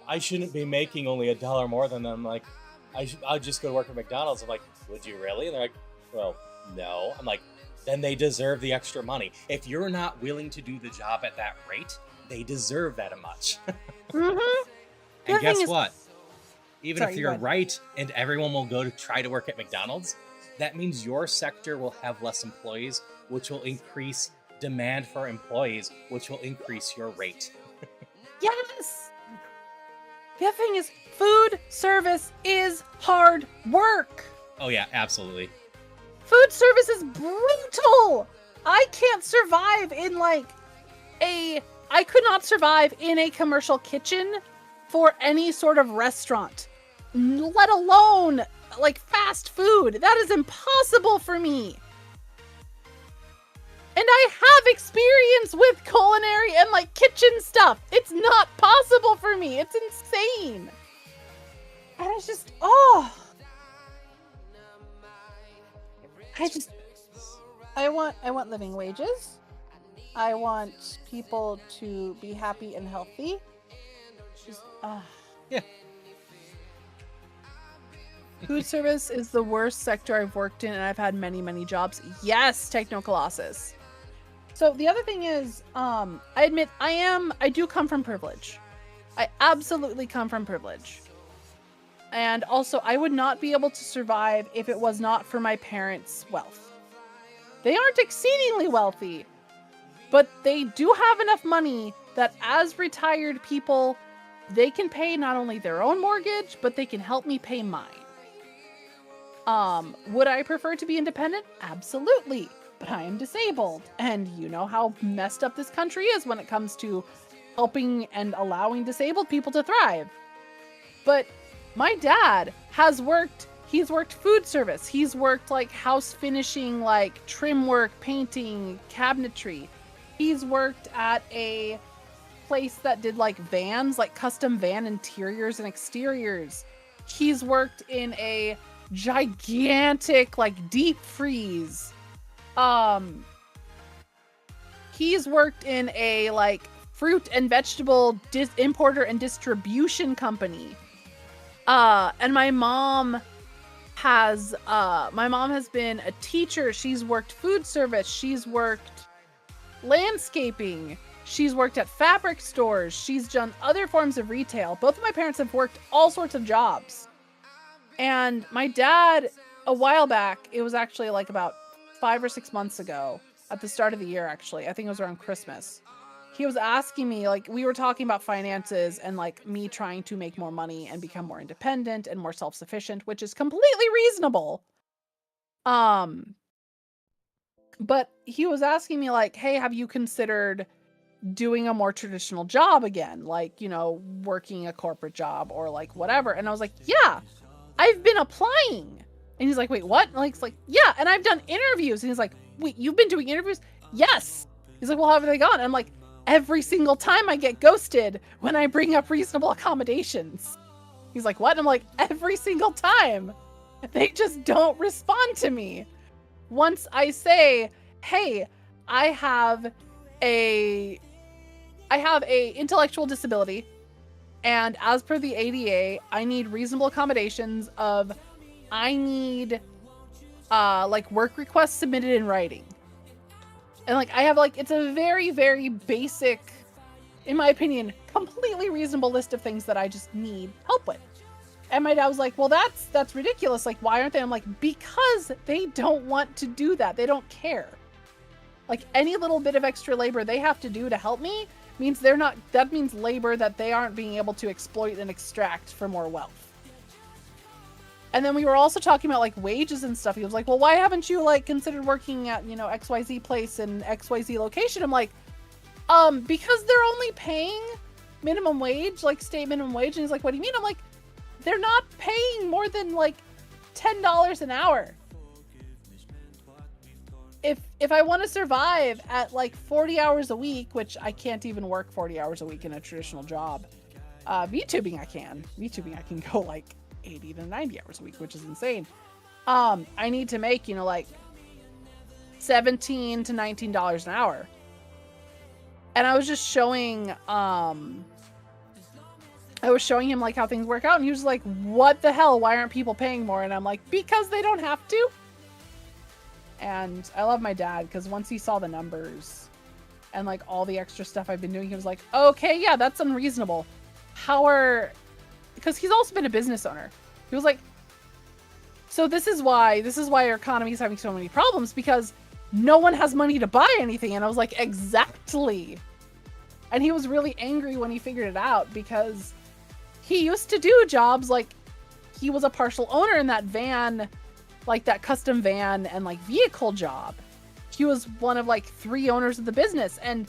I shouldn't be making only $1 more than them. Like, I'll just go to work at McDonald's. I'm like, would you really? And they're like, well, no. I'm like, then they deserve the extra money. If you're not willing to do the job at that rate, they deserve that much. Mm-hmm. And guess what? Even Sorry, if go you're ahead. right and everyone will go to try to work at McDonald's, that means your sector will have less employees, which will increase demand for employees, which will increase your rate. Yes! The other thing is, food service is hard work. Oh yeah, absolutely. Food service is brutal. I can't survive in I could not survive in a commercial kitchen for any sort of restaurant, let alone like fast food. That is impossible for me. And I have experience with culinary and like kitchen stuff. It's not possible for me. It's insane. And it's just, I want living wages. I want people to be happy and healthy. Just, Yeah. Food service is the worst sector I've worked in, and I've had many, many jobs. Yes, Techno Colossus. So the other thing is, I admit I do come from privilege. I absolutely come from privilege. And also, I would not be able to survive if it was not for my parents' wealth. They aren't exceedingly wealthy, but they do have enough money that as retired people, they can pay not only their own mortgage, but they can help me pay mine. Would I prefer to be independent? Absolutely. But I am disabled. And you know how messed up this country is when it comes to helping and allowing disabled people to thrive. But my dad he's worked food service. He's worked like house finishing, like trim work, painting, cabinetry. He's worked at a place that did like vans, like custom van interiors and exteriors. He's worked in a gigantic like deep freeze. He's worked in a like fruit and vegetable importer and distribution company. And my mom has been a teacher. She's worked food service. She's worked landscaping. She's worked at fabric stores. She's done other forms of retail. Both of my parents have worked all sorts of jobs. And my dad, a while back, it was actually like about 5 or 6 months ago, at the start of the year, actually. I think it was around Christmas. He was asking me, like, we were talking about finances and like me trying to make more money and become more independent and more self-sufficient, which is completely reasonable. But he was asking me like, hey, have you considered doing a more traditional job again? Like, you know, working a corporate job or like whatever. And I was like, yeah, I've been applying. And he's like, wait, what? And it's like, yeah. And I've done interviews. And he's like, wait, you've been doing interviews? Yes. He's like, well, how have they gone? And I'm like, every single time I get ghosted when I bring up reasonable accommodations. He's like, what? And I'm like, every single time. They just don't respond to me. Once I say, hey, I have a intellectual disability, and as per the ADA, I need reasonable accommodations I need like work requests submitted in writing. And like I have like it's a very, very basic, in my opinion, completely reasonable list of things that I just need help with. And my dad was like, well, that's ridiculous. Like, why aren't they? I'm like, because they don't want to do that. They don't care. Like any little bit of extra labor they have to do to help me means that means labor that they aren't being able to exploit and extract for more wealth. And then we were also talking about like wages and stuff. He was like, well, why haven't you like considered working at, XYZ place in XYZ location? I'm like, because they're only paying minimum wage, like state minimum wage. And he's like, what do you mean? I'm like, they're not paying more than like $10 an hour. If I want to survive at like 40 hours a week, which I can't even work 40 hours a week in a traditional job, VTubing I can go like 80 to 90 hours a week, which is insane. I need to make, like $17 to $19 an hour. And I was just showing, him like how things work out, and he was like, what the hell? Why aren't people paying more? And I'm like, because they don't have to. And I love my dad because once he saw the numbers and like all the extra stuff I've been doing, he was like, okay, yeah, that's unreasonable. Because he's also been a business owner. He was like, so this is why our economy is having so many problems, because no one has money to buy anything. And I was like, exactly. And he was really angry when he figured it out, because he used to do jobs like he was a partial owner in that van, like that custom van and like vehicle job. He was one of like 3 owners of the business, and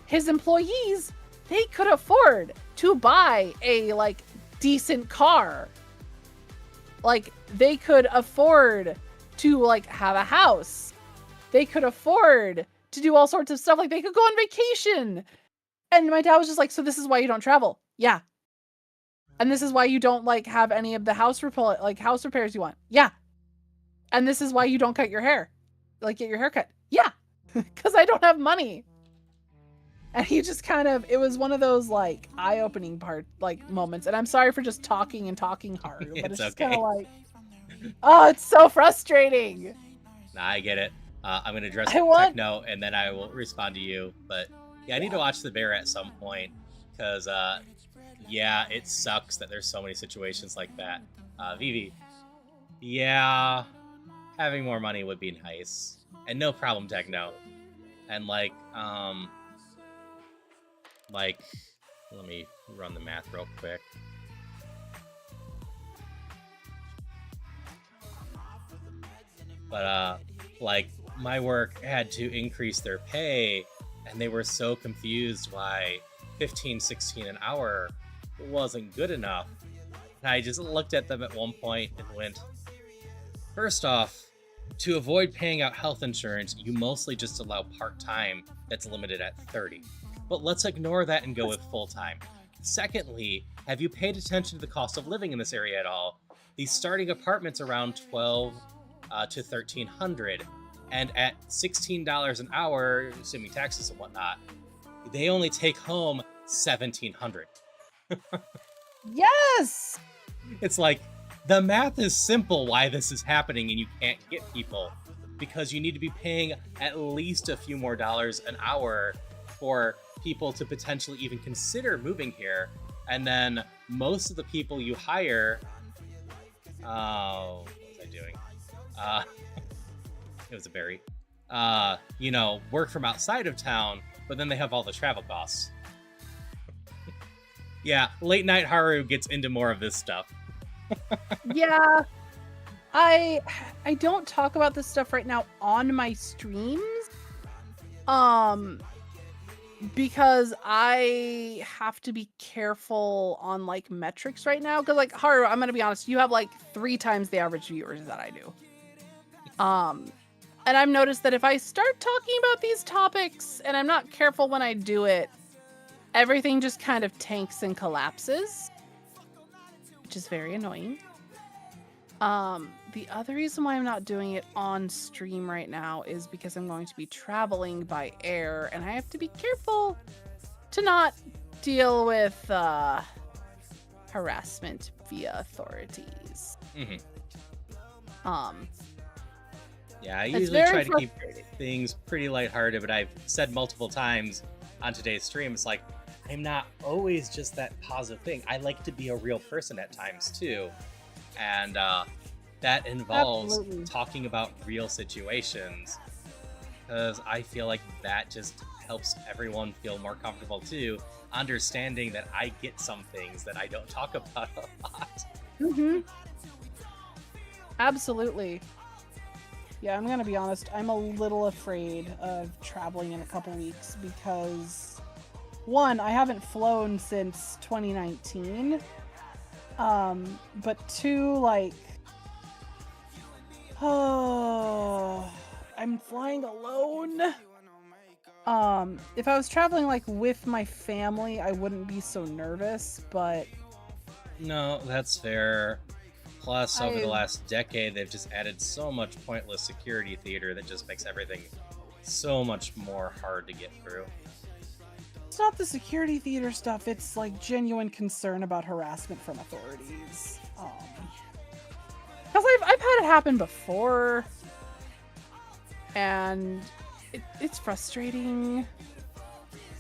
his employees, they could afford to buy a like decent car. Like they could afford to like have a house. They could afford to do all sorts of stuff. Like they could go on vacation. And my dad was just like, so this is why you don't travel? Yeah. And this is why you don't like have any of the house repairs you want? Yeah. And this is why you don't cut your hair. Like get your hair cut? Yeah. Because I don't have money. And he just it was one of those like eye-opening moments. And I'm sorry for just talking hard, but it's just kind of like, oh, it's so frustrating. Nah, I get it. I'm going to address Techno and then I will respond to you. But yeah, I need to watch The Bear at some point, because yeah, it sucks that there's so many situations like that. Vivi, yeah, having more money would be nice. And no problem, Techno. And let me run the math real quick. But my work had to increase their pay, and they were so confused why 15, 16 an hour wasn't good enough. And I just looked at them at one point and went, first off, to avoid paying out health insurance, you mostly just allow part-time that's limited at 30. But let's ignore that and go with full-time. Secondly, have you paid attention to the cost of living in this area at all? These starting apartments around $1,200 to $1,300, and at $16 an hour, assuming taxes and whatnot, they only take home $1,700. Yes! It's like, the math is simple why this is happening, and you can't get people, because you need to be paying at least a few more dollars an hour for people to potentially even consider moving here. And then most of the people you hire, what was I doing? It was a berry. Work from outside of town, but then they have all the travel costs. Yeah, Late Night Haru gets into more of this stuff. Yeah. I don't talk about this stuff right now on my streams. Because I have to be careful on like metrics right now. Because like Haru, I'm gonna be honest, you have like 3 times the average viewers that I do. And I've noticed that if I start talking about these topics and I'm not careful when I do it, everything just kind of tanks and collapses, which is very annoying. The other reason why I'm not doing it on stream right now is because I'm going to be traveling by air, and I have to be careful to not deal with harassment via authorities. Mm-hmm. Yeah, I It's usually very try to keep frustrating. things pretty lighthearted, but I've said multiple times on today's stream, it's like, I'm not always just that positive thing. I like to be a real person at times too. And that involves Absolutely. talking about real situations, because I feel like that just helps everyone feel more comfortable too, understanding that I get some things that I don't talk about a lot. Mm-hmm. Absolutely. Yeah, I'm gonna be honest. I'm a little afraid of traveling in a couple weeks because, one, I haven't flown since 2019. But two, like, oh, I'm flying alone. If I was traveling like with my family, I wouldn't be so nervous, but No, that's fair. Plus, over the I last decade, they've just added so much pointless security theater that just makes everything so much more hard to get through. it's not the security theater stuff, it's like genuine concern about harassment from authorities. Because I've had it happen before, and it's frustrating.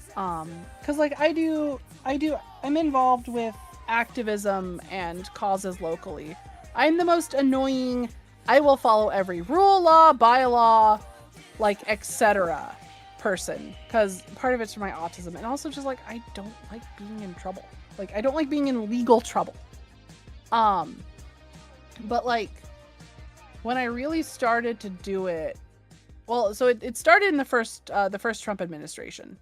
Because like I'm involved with activism and causes locally. I'm the most annoying. I will follow every rule, law, bylaw, like etc. person, because part of it's for my autism, and also just like I don't like being in trouble. Like I don't like being in legal trouble. But like when I really started to do it, well, so it started in the first Trump administration.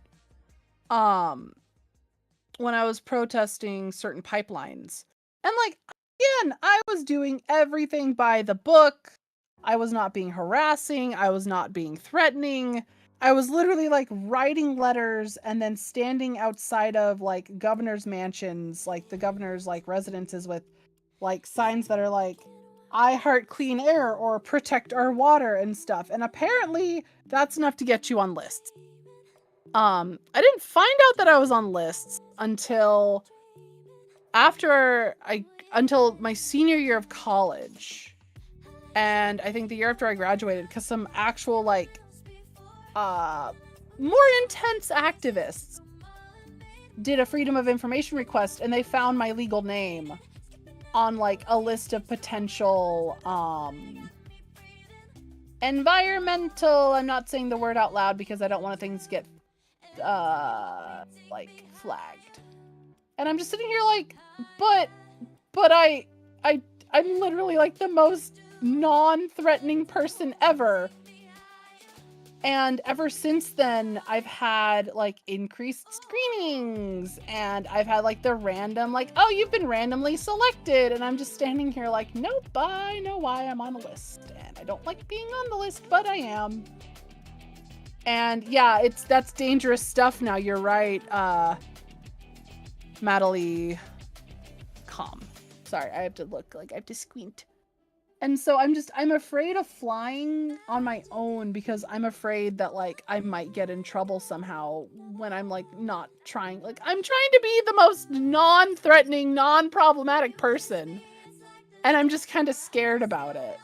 When I was protesting certain pipelines. And like again, I was doing everything by the book. I was not being harassing, I was not being threatening. I was literally like writing letters and then standing outside of like governors' mansions, like the governor's like residences with like signs that are like I heart clean air or protect our water and stuff. And apparently that's enough to get you on lists. I didn't find out that I was on lists until until my senior year of college. And I think the year after I graduated, because some actual like more intense activists did a Freedom of Information request, and they found my legal name on like a list of potential environmental, I'm not saying the word out loud because I don't want things to get like flagged. And I'm just sitting here like, but I'm literally like the most non-threatening person ever. And ever since then, I've had like increased screenings, and I've had like the random like, oh, you've been randomly selected, and I'm just standing here like, nope, I know why I'm on the list, and I don't like being on the list, but I am. And yeah, that's dangerous stuff now. You're right, Madeline. Calm. Sorry, I have to squint. And so I'm afraid of flying on my own because I'm afraid that like I might get in trouble somehow when I'm like not trying. Like I'm trying to be the most non-threatening, non-problematic person. And I'm just kind of scared about it.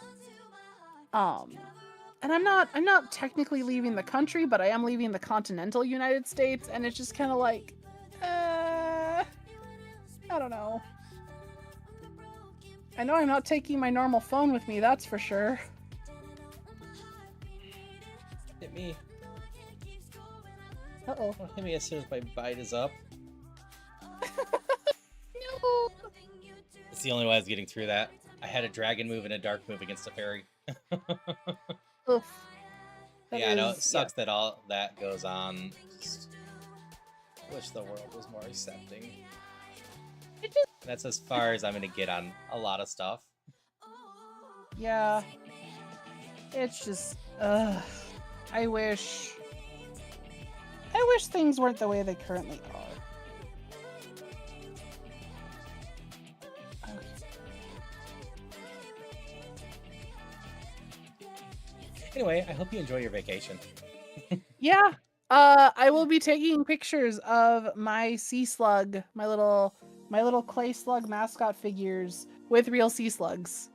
And I'm not technically leaving the country, but I am leaving the continental United States, and it's just kind of like I don't know. I know I'm not taking my normal phone with me, that's for sure. Hit me. Uh-oh. Well, hit me as soon as my bite is up. No! It's the only way I was getting through that. I had a dragon move and a dark move against a fairy. Oof. Yeah, I know, it sucks that all that goes on. Just wish the world was more accepting. That's as far as I'm gonna get on a lot of stuff. Yeah. It's just, I wish things weren't the way they currently are. Anyway, I hope you enjoy your vacation. Yeah. I will be taking pictures of my sea slug, my little clay slug mascot figures with real sea slugs.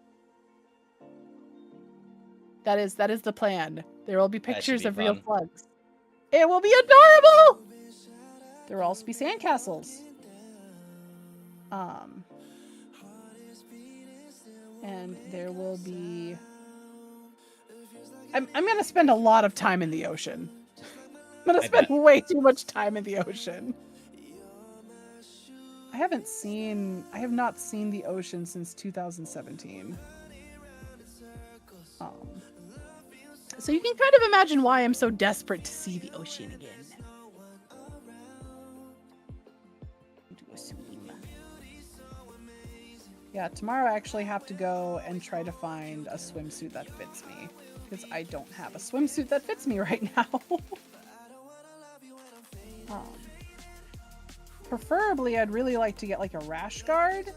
That is the plan. There will be That should pictures be of real fun. slugs. It will be adorable. There will also be sandcastles. And there will be. I'm gonna spend a lot of time in the ocean. I'm gonna spend way too much time in the ocean. I have not seen the ocean since 2017. So you can kind of imagine why I'm so desperate to see the ocean again. Do a swim. Yeah, tomorrow I actually have to go and try to find a swimsuit that fits me. Because I don't have a swimsuit that fits me right now. Preferably, I'd really like to get like a rash guard.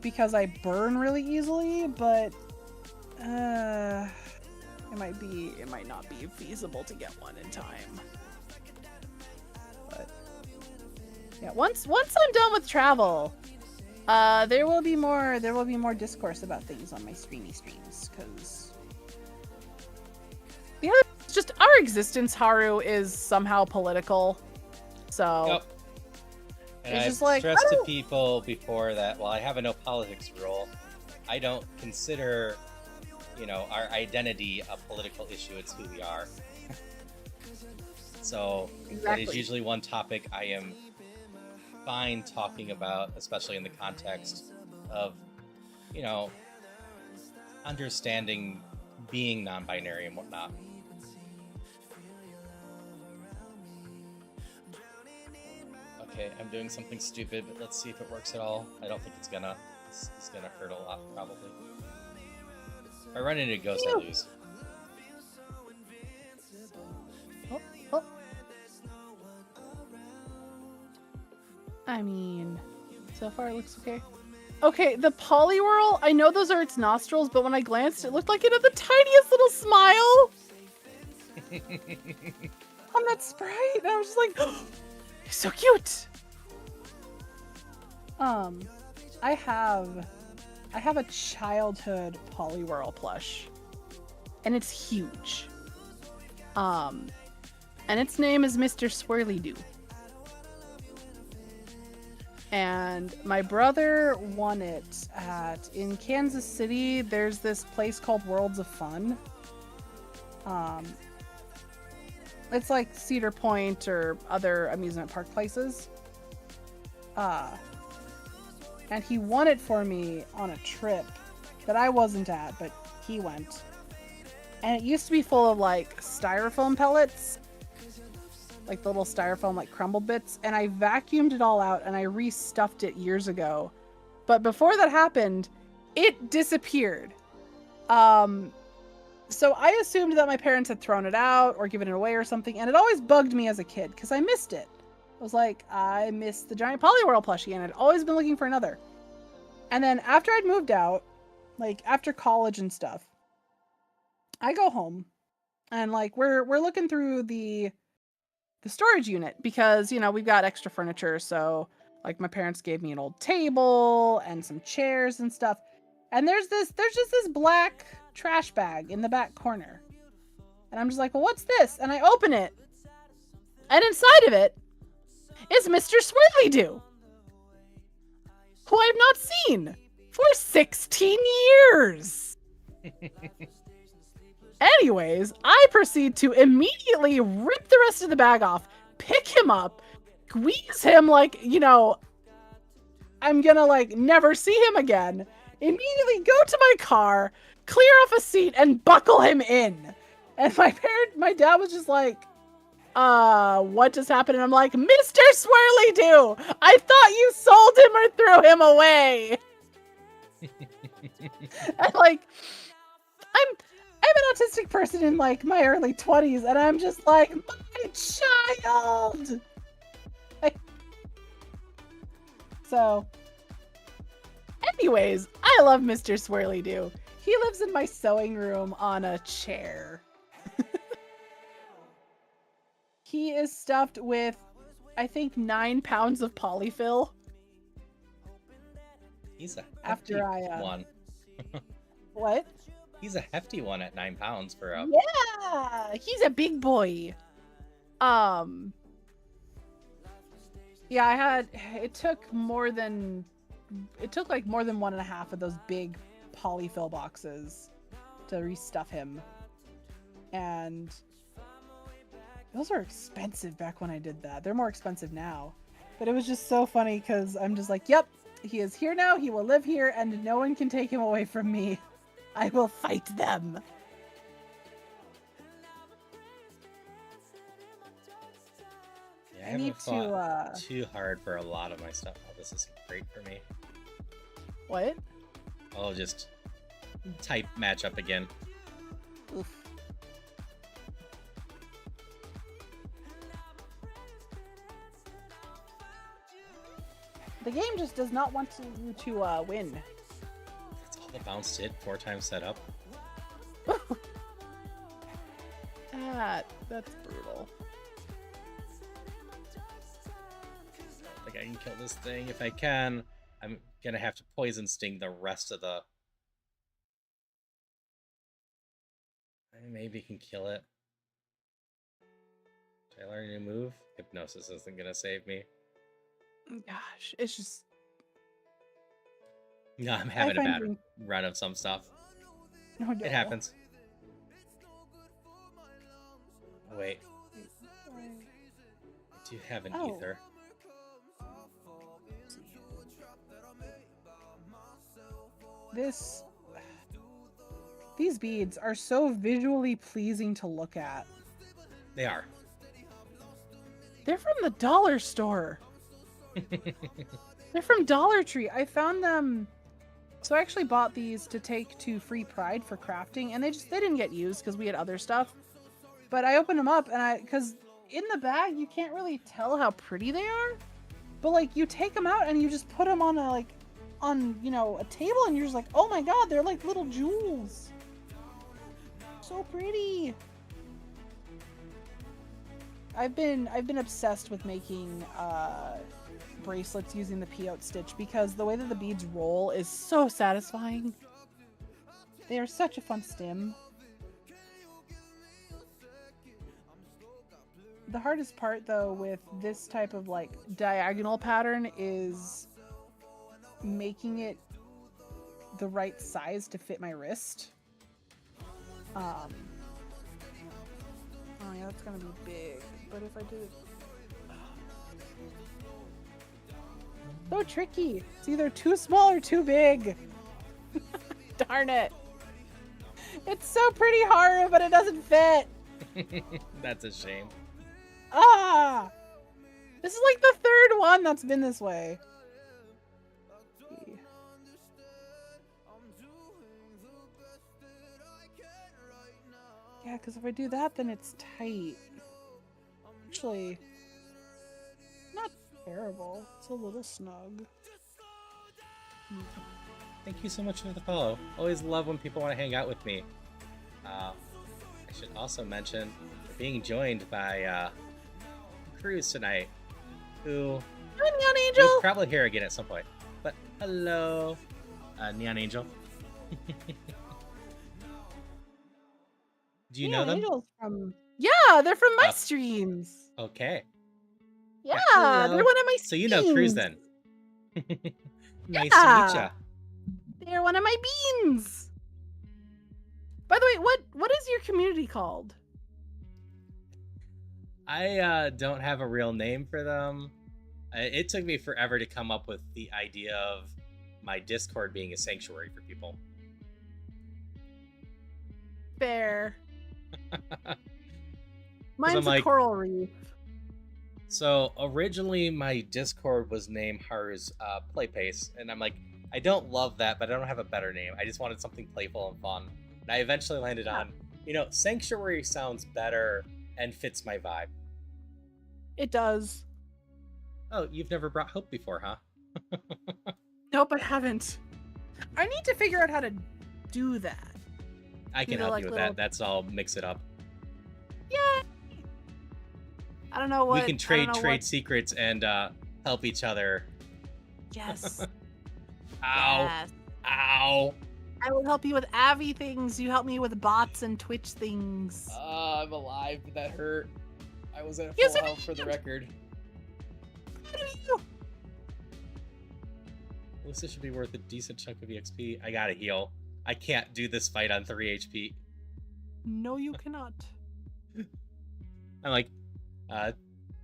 Because I burn really easily, but it might not be feasible to get one in time. But yeah, once I'm done with travel, there will be more discourse about things on my streams, because the other just our existence, Haru, is somehow political. So Yep. And it's I've just like, stressed to people before that while I have a no politics role, I don't consider, our identity a political issue. It's who we are. So That is usually one topic I am fine talking about, especially in the context of, understanding being non-binary and whatnot. Okay, I'm doing something stupid, but let's see if it works at all. I don't think it's gonna hurt a lot, probably. If I run into a ghost, I lose. Oh. I mean, so far it looks okay. Okay, the Poliwhirl, I know those are its nostrils, but when I glanced, it looked like it had the tiniest little smile on that sprite. And I was just like, oh, he's so cute. I have a childhood Poliwhirl plush, and it's huge. And its name is Mr. Swirly Doo. And my brother won it in Kansas City. There's this place called Worlds of Fun. It's like Cedar Point or other amusement park places. And he won it for me on a trip that I wasn't at, but he went. And it used to be full of like styrofoam pellets. Like the little styrofoam like crumble bits, and I vacuumed it all out and I restuffed it years ago. But before that happened, it disappeared. So I assumed that my parents had thrown it out or given it away or something, and it always bugged me as a kid because I missed it. I was like, I missed the giant Poliwhirl plushie, and I'd always been looking for another. And then after I'd moved out, like after college and stuff, I go home and like we're looking through the storage unit because, we've got extra furniture. So like my parents gave me an old table and some chairs and stuff. And there's just this black trash bag in the back corner. And I'm just like, well, what's this? And I open it. And inside of it is Mr. Swirly Doo, who I've not seen for 16 years. Anyways, I proceed to immediately rip the rest of the bag off, pick him up, squeeze him like, I'm gonna like never see him again, immediately go to my car, clear off a seat, and buckle him in. And my dad was just like, what just happened? And I'm like, Mr. Swirly Doo, I thought you sold him or threw him away. And like, I'm an autistic person in like my early 20s, and I'm just like, my child. So, anyways, I love Mr. Swirly Doo. He lives in my sewing room on a chair. He is stuffed with, I think, 9 pounds of polyfill. He's a After hefty one. What? He's a hefty one at 9 pounds for a. Yeah, he's a big boy. Yeah, it took like more than 1.5 of those big polyfill boxes to restuff him. And those were expensive back when I did that. They're more expensive now. But it was just so funny because I'm just like, yep, he is here now. He will live here and no one can take him away from me. I will fight them. Yeah, I haven't fought too hard for a lot of my stuff. Oh, this is great for me. What? I'll just type matchup again. Oof. The game just does not want you to win. That's all the bounce did. 4 times setup. That's brutal. I think I can kill this thing. If I can, I'm gonna have to poison sting the rest of the. I maybe can kill it. Did I learn a new move? Hypnosis isn't gonna save me. Gosh, it's just. No, I'm having a bad run of some stuff. Oh, no. It happens. Oh, wait. I do have an ether. These beads are so visually pleasing to look at. They are. They're from the dollar store. They're from Dollar Tree. I found them. So I actually bought these to take to Free Pride for crafting, and they didn't get used because we had other stuff. But I opened them up, and because in the bag you can't really tell how pretty they are, but like you take them out and you just put them on a table, and you're just like, oh my god, they're like little jewels. So pretty. I've been obsessed with making bracelets using the peyote stitch because the way that the beads roll is so satisfying. They are such a fun stim. The hardest part though with this type of like diagonal pattern is making it the right size to fit my wrist. Oh yeah, that's gonna be big. But if I do it... So tricky. It's either too small or too big. Darn it. It's so pretty hard, but it doesn't fit. That's a shame. Ah! This is like the 3rd one that's been this way. Yeah, because if I do that, then it's tight. Actually, not terrible. It's a little snug. Thank you so much for the follow. Always love when people want to hang out with me. I should also mention we're being joined by Cruz tonight, who Hi, Neon Angel. you'll probably hear again at some point. But hello, Neon Angel. Do you know them? Angels yeah, they're from my Oh. streams. Okay. Yeah, hello. they're one of my streams. So you know Cruz then. Nice to Yeah. meet ya. They're one of my beans. By the way, what is your community called? I don't have a real name for them. It took me forever to come up with the idea of my Discord being a sanctuary for people. Fair. Mine's I'm a like- coral reef. So originally my Discord was named Haru's Play Pace, and I'm like, I don't love that, but I don't have a better name. I just wanted something playful and fun. And I eventually landed on, Sanctuary sounds better and fits my vibe. It does. Oh, you've never brought Hope before, huh? Nope, I haven't. I need to figure out how to do that. I can the, help like, you with little- that. That's all. Mix it up. Yay! I don't know what. We can I don't know trade what- secrets and help each other. Yes. Ow! Yes. Ow! I will help you with Avi things. You help me with bots and Twitch things. I'm alive, but that hurt. I was at Yes, full I health for the record. What do you? Well, this should be worth a decent chunk of EXP. I gotta heal. I can't do this fight on 3 HP. No, you cannot. I'm like,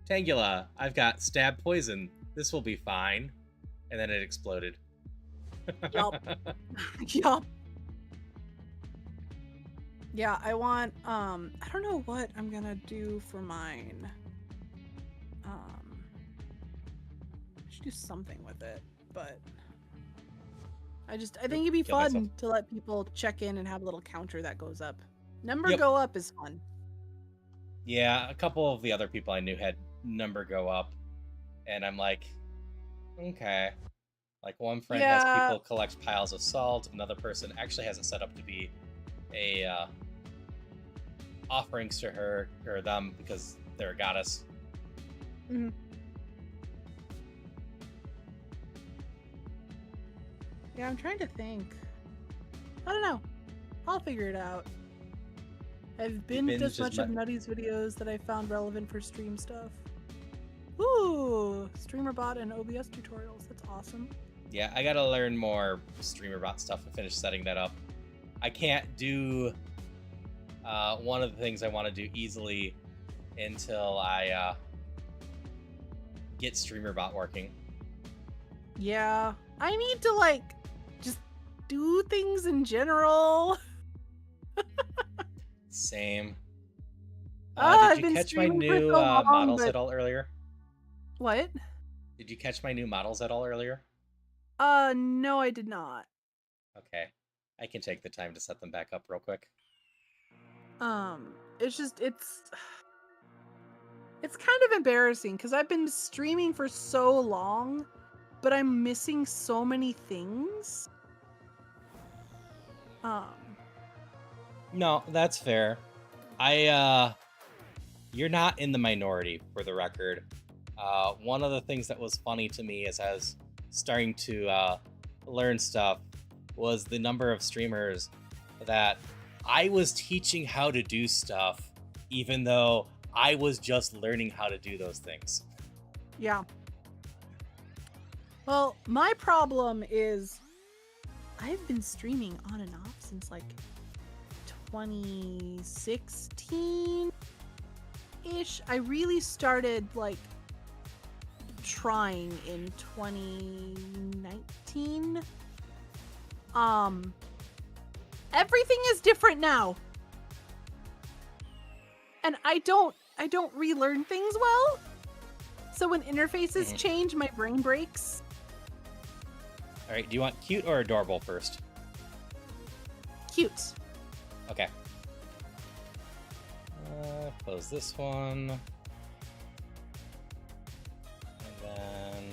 Tangula, I've got stab poison. This will be fine. And then it exploded. Yup. Yup. Yeah, I want, I don't know what I'm gonna do for mine. I should do something with it, but I think it'd be Kill fun myself. to let people check in and have a little counter that goes up. Number Yep. go up is fun. Yeah, a couple of the other people I knew had number go up. And I'm like, okay. Like one friend has Yeah. people collect piles of salt. Another person actually has it set up to be a offerings to her or them because they're a goddess. Mhm. Yeah, I'm trying to think. I don't know. I'll figure it out. I've binged binged as as much of mu- Nutty's videos that I found relevant for stream stuff. Ooh, streamer bot and OBS tutorials. That's awesome. Yeah, I gotta learn more streamer-bot stuff and finish setting that up. I can't do one of the things I want to do easily until I get streamer-bot working. Yeah, I need to like just do things in general. Same. I've Did you been catch my streaming for new so long, models but- at all earlier? What? Did you catch my new models at all earlier? No, I did not. Okay. I can take the time to set them back up real quick. It's just it's kind of embarrassing because I've been streaming for so long, but I'm missing so many things. No, that's fair. You're not in the minority, for the record. One of the things that was funny to me as I was starting to learn stuff was the number of streamers that I was teaching how to do stuff, even though I was just learning how to do those things. Yeah. Well, my problem is I've been streaming on and off since like 2016 ish. I really started like trying in 2019. Everything is different now. And I don't relearn things well. So when interfaces change, my brain breaks. All right, do you want cute or adorable first? Cute. Okay. Close this one. And then...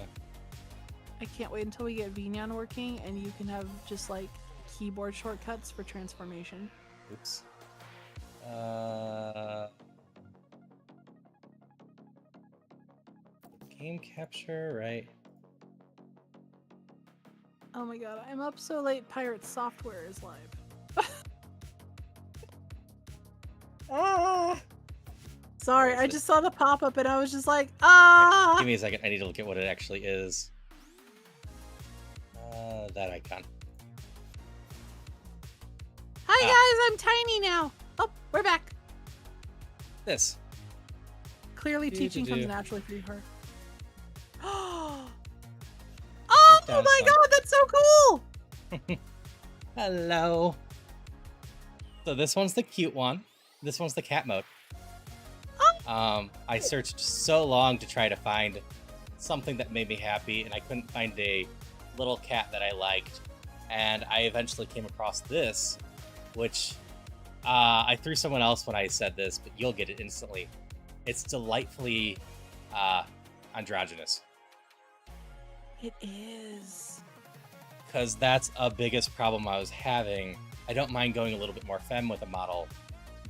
I can't wait until we get VNyan working and you can have just like keyboard shortcuts for transformation. Oops. Game capture, right? Oh my god, I'm up so late. Pirate Software is live. Ah! Sorry, Where is I it? just saw the pop up and I was just like, ah! Give me a second. I need to look at what it actually is. That icon. Hi guys, I'm tiny now. Oh, we're back. This. Clearly, teaching comes Do-do-do. naturally for her. Oh down my some. god, that's so cool! Hello. So this one's the cute one. This one's the cat mode. I searched so long to try to find something that made me happy, and I couldn't find a little cat that I liked. And I eventually came across this, which I threw someone else when I said this, but you'll get it instantly. It's delightfully androgynous. It is. Because that's a biggest problem I was having. I don't mind going a little bit more femme with a model,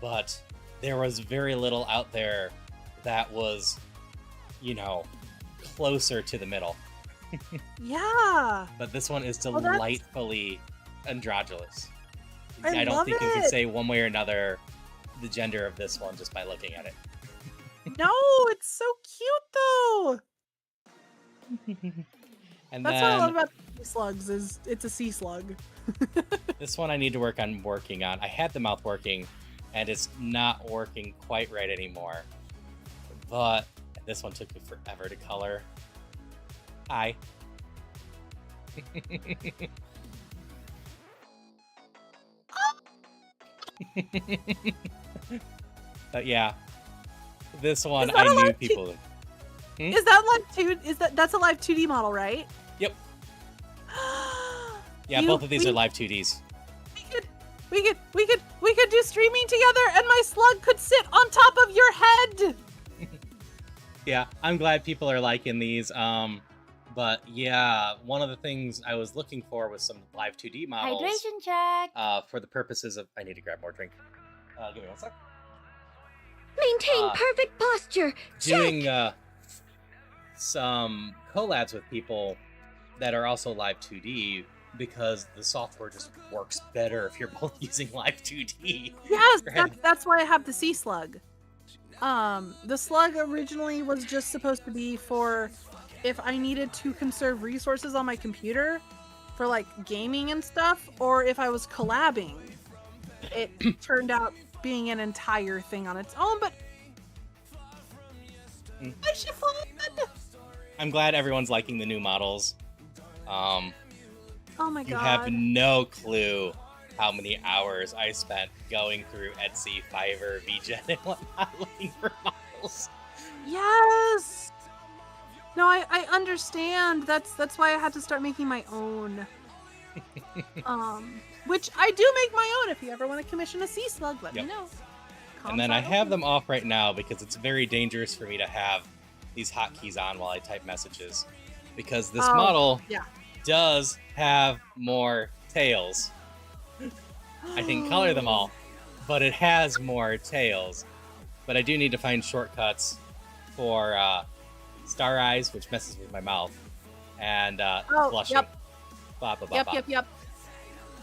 but there was very little out there that was, you know, closer to the middle. Yeah. But this one is Well, that's- delightfully androgynous. I don't love think you can it. say one way or another the gender of this one just by looking at it. No, it's so cute though. And That's what I love then about sea slugs is it's a sea slug. this one I need to work on working on. I had the mouth working, and it's not working quite right anymore. But this one took me forever to color. Hi. But yeah, this one that a I knew live people. Is that live 2? That's a live 2D model, right? Yep. Yeah, both of these are live 2Ds. We could do streaming together, and my slug could sit on top of your head. Yeah, I'm glad people are liking these. But yeah, one of the things I was looking for was some live 2D models. Hydration check. For the purposes of, I need to grab more drink. Give me one sec. Maintain perfect posture. Doing some collabs with people that are also live 2D because the software just works better if you're both using live 2D. Yes, that's why I have the sea slug. The slug originally was just supposed to be for if I needed to conserve resources on my computer for like gaming and stuff, or if I was collabing. It turned out being an entire thing on its own, but I'm glad everyone's liking the new models. Oh my god. You have no clue how many hours I spent going through Etsy, Fiverr, VGen, and whatnot looking for models. Yes. No, I understand. That's why I had to start making my own. Which I do make my own. If you ever want to commission a sea slug, let me know. And then I have them off right now because it's very dangerous for me to have these hotkeys on while I type messages. Because this model does have more tails. I can color them all, but it has more tails. But I do need to find shortcuts for Star Eyes, which messes with my mouth, and blushing. Yep. Blah, blah, blah, blah. Yep.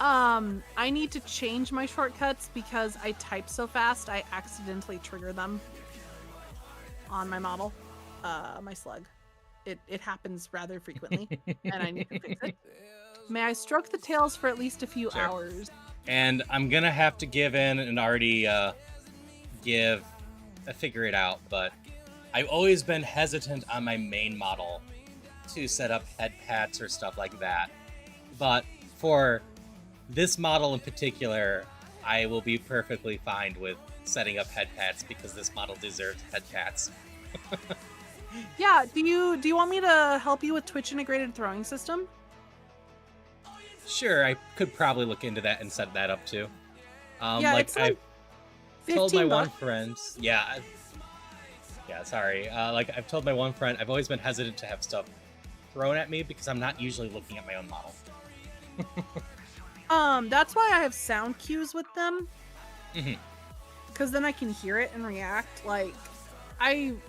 I need to change my shortcuts because I type so fast I accidentally trigger them on my model, my slug. It happens rather frequently, and I need to fix it. May I stroke the tails for at least a few hours? And I'm gonna have to give in and already figure it out, but I've always been hesitant on my main model to set up head pats or stuff like that. But for this model in particular, I will be perfectly fine with setting up head pats because this model deserves head pats. Yeah, do you want me to help you with Twitch integrated throwing system? Sure, I could probably look into that and set that up too. It's like I've told my one $15. friend, sorry. I've told my one friend, I've always been hesitant to have stuff thrown at me because I'm not usually looking at my own model. That's why I have sound cues with them. Mm-hmm. Because then I can hear it and react. Like, I'm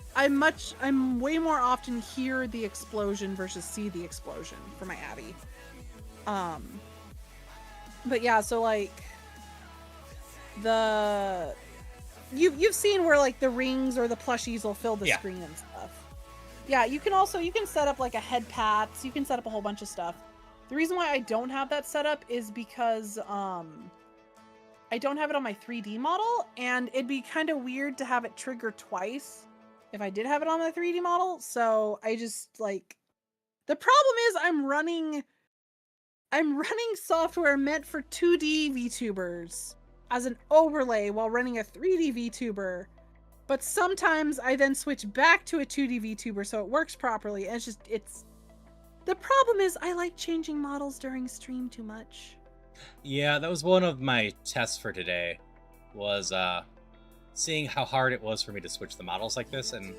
way more often hear the explosion versus see the explosion for my Abby. But yeah, so like you've seen where like the rings or the plushies will fill the screen and stuff. Yeah, you can set up like a head pats, you can set up a whole bunch of stuff. The reason why I don't have that set up is because I don't have it on my 3D model, and it'd be kind of weird to have it trigger twice if I did have it on my 3D model. So I just like, the problem is I'm running software meant for 2D VTubers as an overlay while running a 3D VTuber, but sometimes I then switch back to a 2D VTuber so it works properly, and the problem is I like changing models during stream too much. Yeah, that was one of my tests for today, was seeing how hard it was for me to switch the models like this, and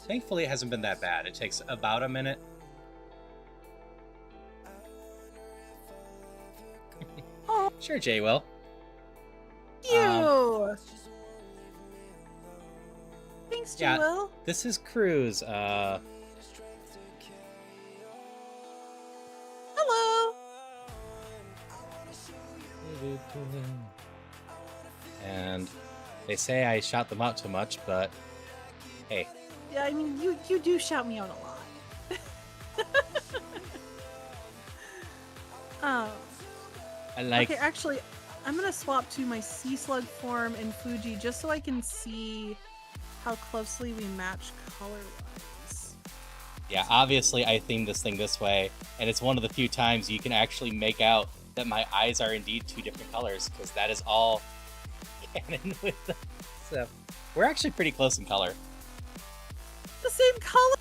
thankfully it hasn't been that bad. It takes about a minute. Oh, Sure, Jay will. you. Thanks, Jay Will. This is Cruz. Hello. And they say I shout them out too much, but hey. Yeah, I mean, you do shout me out a lot. I like. Okay, actually, I'm gonna swap to my sea slug form in Fuji just so I can see how closely we match color-wise. Yeah, obviously I themed this thing this way, and it's one of the few times you can actually make out that my eyes are indeed two different colors, because that is all canon with them. So we're actually pretty close in color. The same color.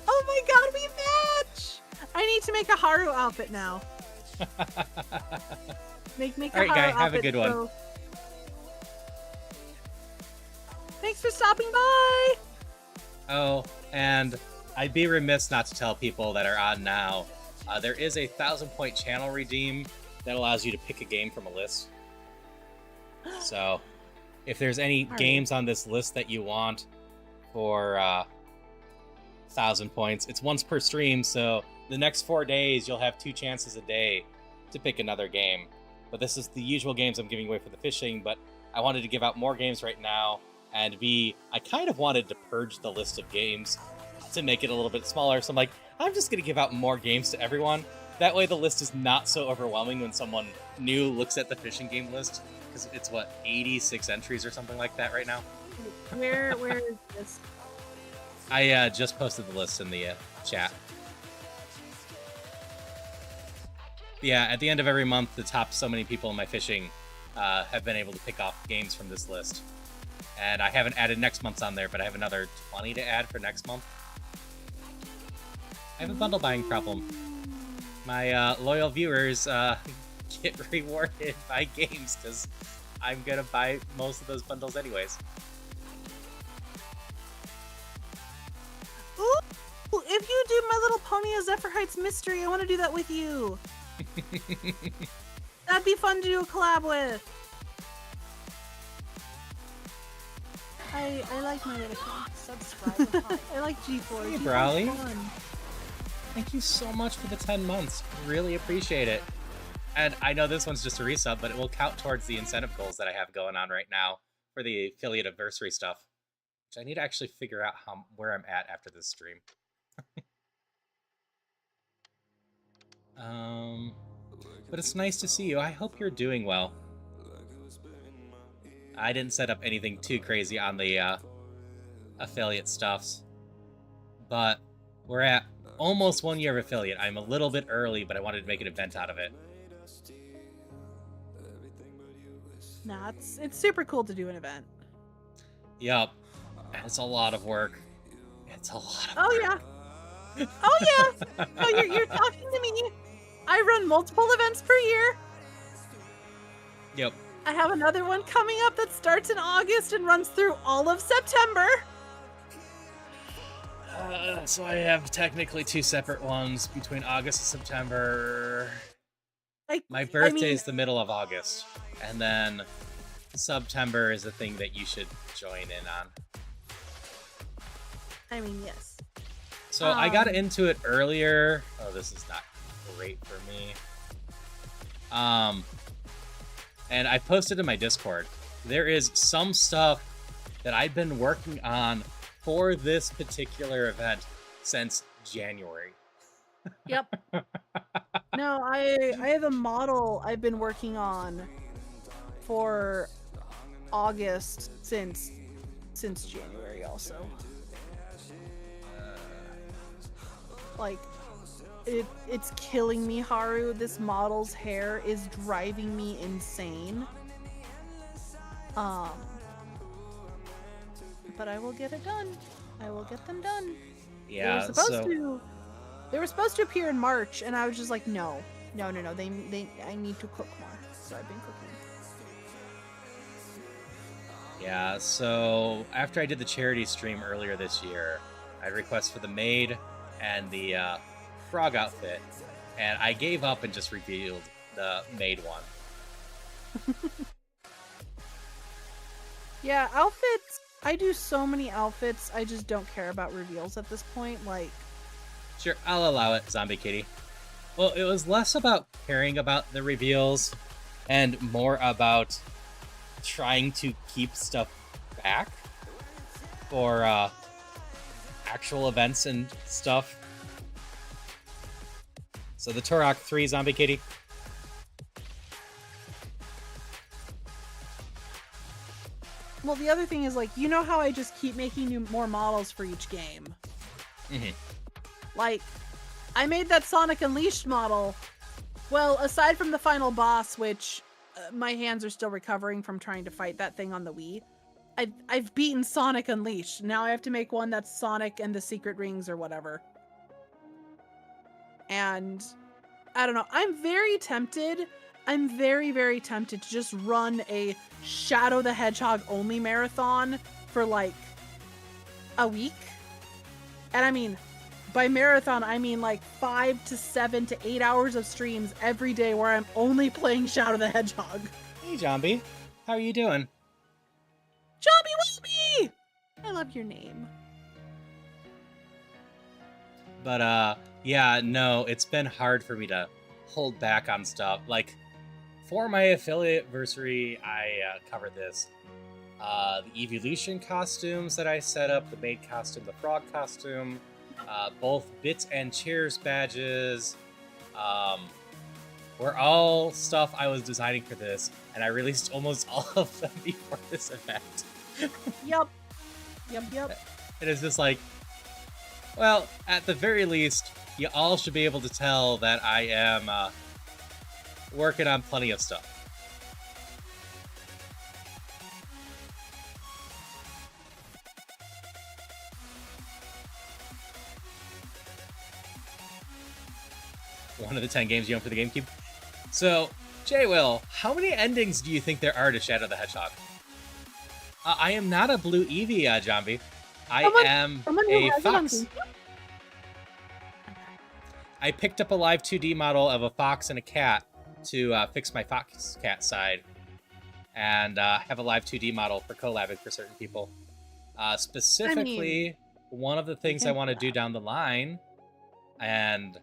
Oh my god, we match! I need to make a Haru outfit now. Make a All right, Haru guy, outfit. have a good one. So... Thanks for stopping by. Oh, and I'd be remiss not to tell people that are on now, there is a 1,000-point channel redeem that allows you to pick a game from a list. So, if there's any games on this list that you want for 1,000 points, it's once per stream, so the next 4 days you'll have 2 chances a day to pick another game. But this is the usual games I'm giving away for the fishing, but I wanted to give out more games right now, and I kind of wanted to purge the list of games to make it a little bit smaller, so I'm like, I'm just going to give out more games to everyone. That way the list is not so overwhelming when someone new looks at the fishing game list, because it's, 86 entries or something like that right now? Where is this? I just posted the list in the chat. Yeah, at the end of every month, the top so many people in my fishing have been able to pick off games from this list. And I haven't added next month's on there, but I have another 20 to add for next month. I have a bundle buying problem. My loyal viewers get rewarded by games because I'm gonna buy most of those bundles anyways. Ooh, if you do My Little Pony A Zephyr Heights Mystery, I want to do that with you. That'd be fun to do a collab with. I like My Little Pony. Subscribe. I like G4. Hey, G4's Brawley. fun. Thank you so much for the 10 months. Really appreciate it. And I know this one's just a resub, but it will count towards the incentive goals that I have going on right now for the affiliate anniversary stuff, which I need to actually figure out where I'm at after this stream. But it's nice to see you. I hope you're doing well. I didn't set up anything too crazy on the affiliate stuffs, but we're at almost 1 year of affiliate. I'm a little bit early, but I wanted to make an event out of it. Nah, it's super cool to do an event. Yup. And it's a lot of work. It's a lot of Oh work. yeah. Oh yeah. Oh, you're talking to me. I run multiple events per year. Yep. I have another one coming up that starts in August and runs through all of September. So I have technically 2 separate ones between August and September. My birthday is the middle of August, and then September is the thing that you should join in on. I mean, yes. So I got into it earlier. Oh, this is not great for me. And I posted in my Discord. There is some stuff that I've been working on for this particular event since January. Yep. No, I have a model I've been working on for August since January also. Like, it's killing me, Haru. This model's hair is driving me insane. But I will get it done. I will get them done. Yeah, They were supposed to appear in March, and I was just like, no. I need to cook more. So I've been cooking. Yeah, so after I did the charity stream earlier this year, I had requests for the maid and the frog outfit, and I gave up and just revealed the maid one. Yeah, outfits. I do so many outfits, I just don't care about reveals at this point. Like, Sure, I'll allow it, Zombie Kitty. Well, it was less about caring about the reveals and more about trying to keep stuff back for actual events and stuff. So the Turok 3, Zombie Kitty. Well, the other thing is, like, you know how I just keep making more models for each game? Mm-hmm. Like, I made that Sonic Unleashed model. Well, aside from the final boss, which my hands are still recovering from trying to fight that thing on the Wii, I've beaten Sonic Unleashed. Now I have to make one that's Sonic and the Secret Rings or whatever. And I don't know. I'm very tempted. I'm very, very tempted to just run a Shadow the Hedgehog only marathon for like a week. And I mean, by marathon, I mean like 5 to 7 to 8 hours of streams every day where I'm only playing Shadow the Hedgehog. Hey, Zombie. How are you doing? Johnny Wobby! I love your name. But, yeah, no, it's been hard for me to hold back on stuff. Like, for my affiliate anniversary, I covered this. The Evolution costumes that I set up, the maid costume, the frog costume, both Bits and Cheers badges, were all stuff I was designing for this, and I released almost all of them before this event. Yep. And it's just like, well, at the very least, you all should be able to tell that I am working on plenty of stuff. One of the 10 games you own for the GameCube. So, J-Will, how many endings do you think there are to Shadow the Hedgehog? I am not a blue Eevee, Zombie. I am a fox. I picked up a live 2D model of a fox and a cat to fix my fox cat side, and have a live 2D model for collabing for certain people. Specifically, one of the things I want to do down the line, and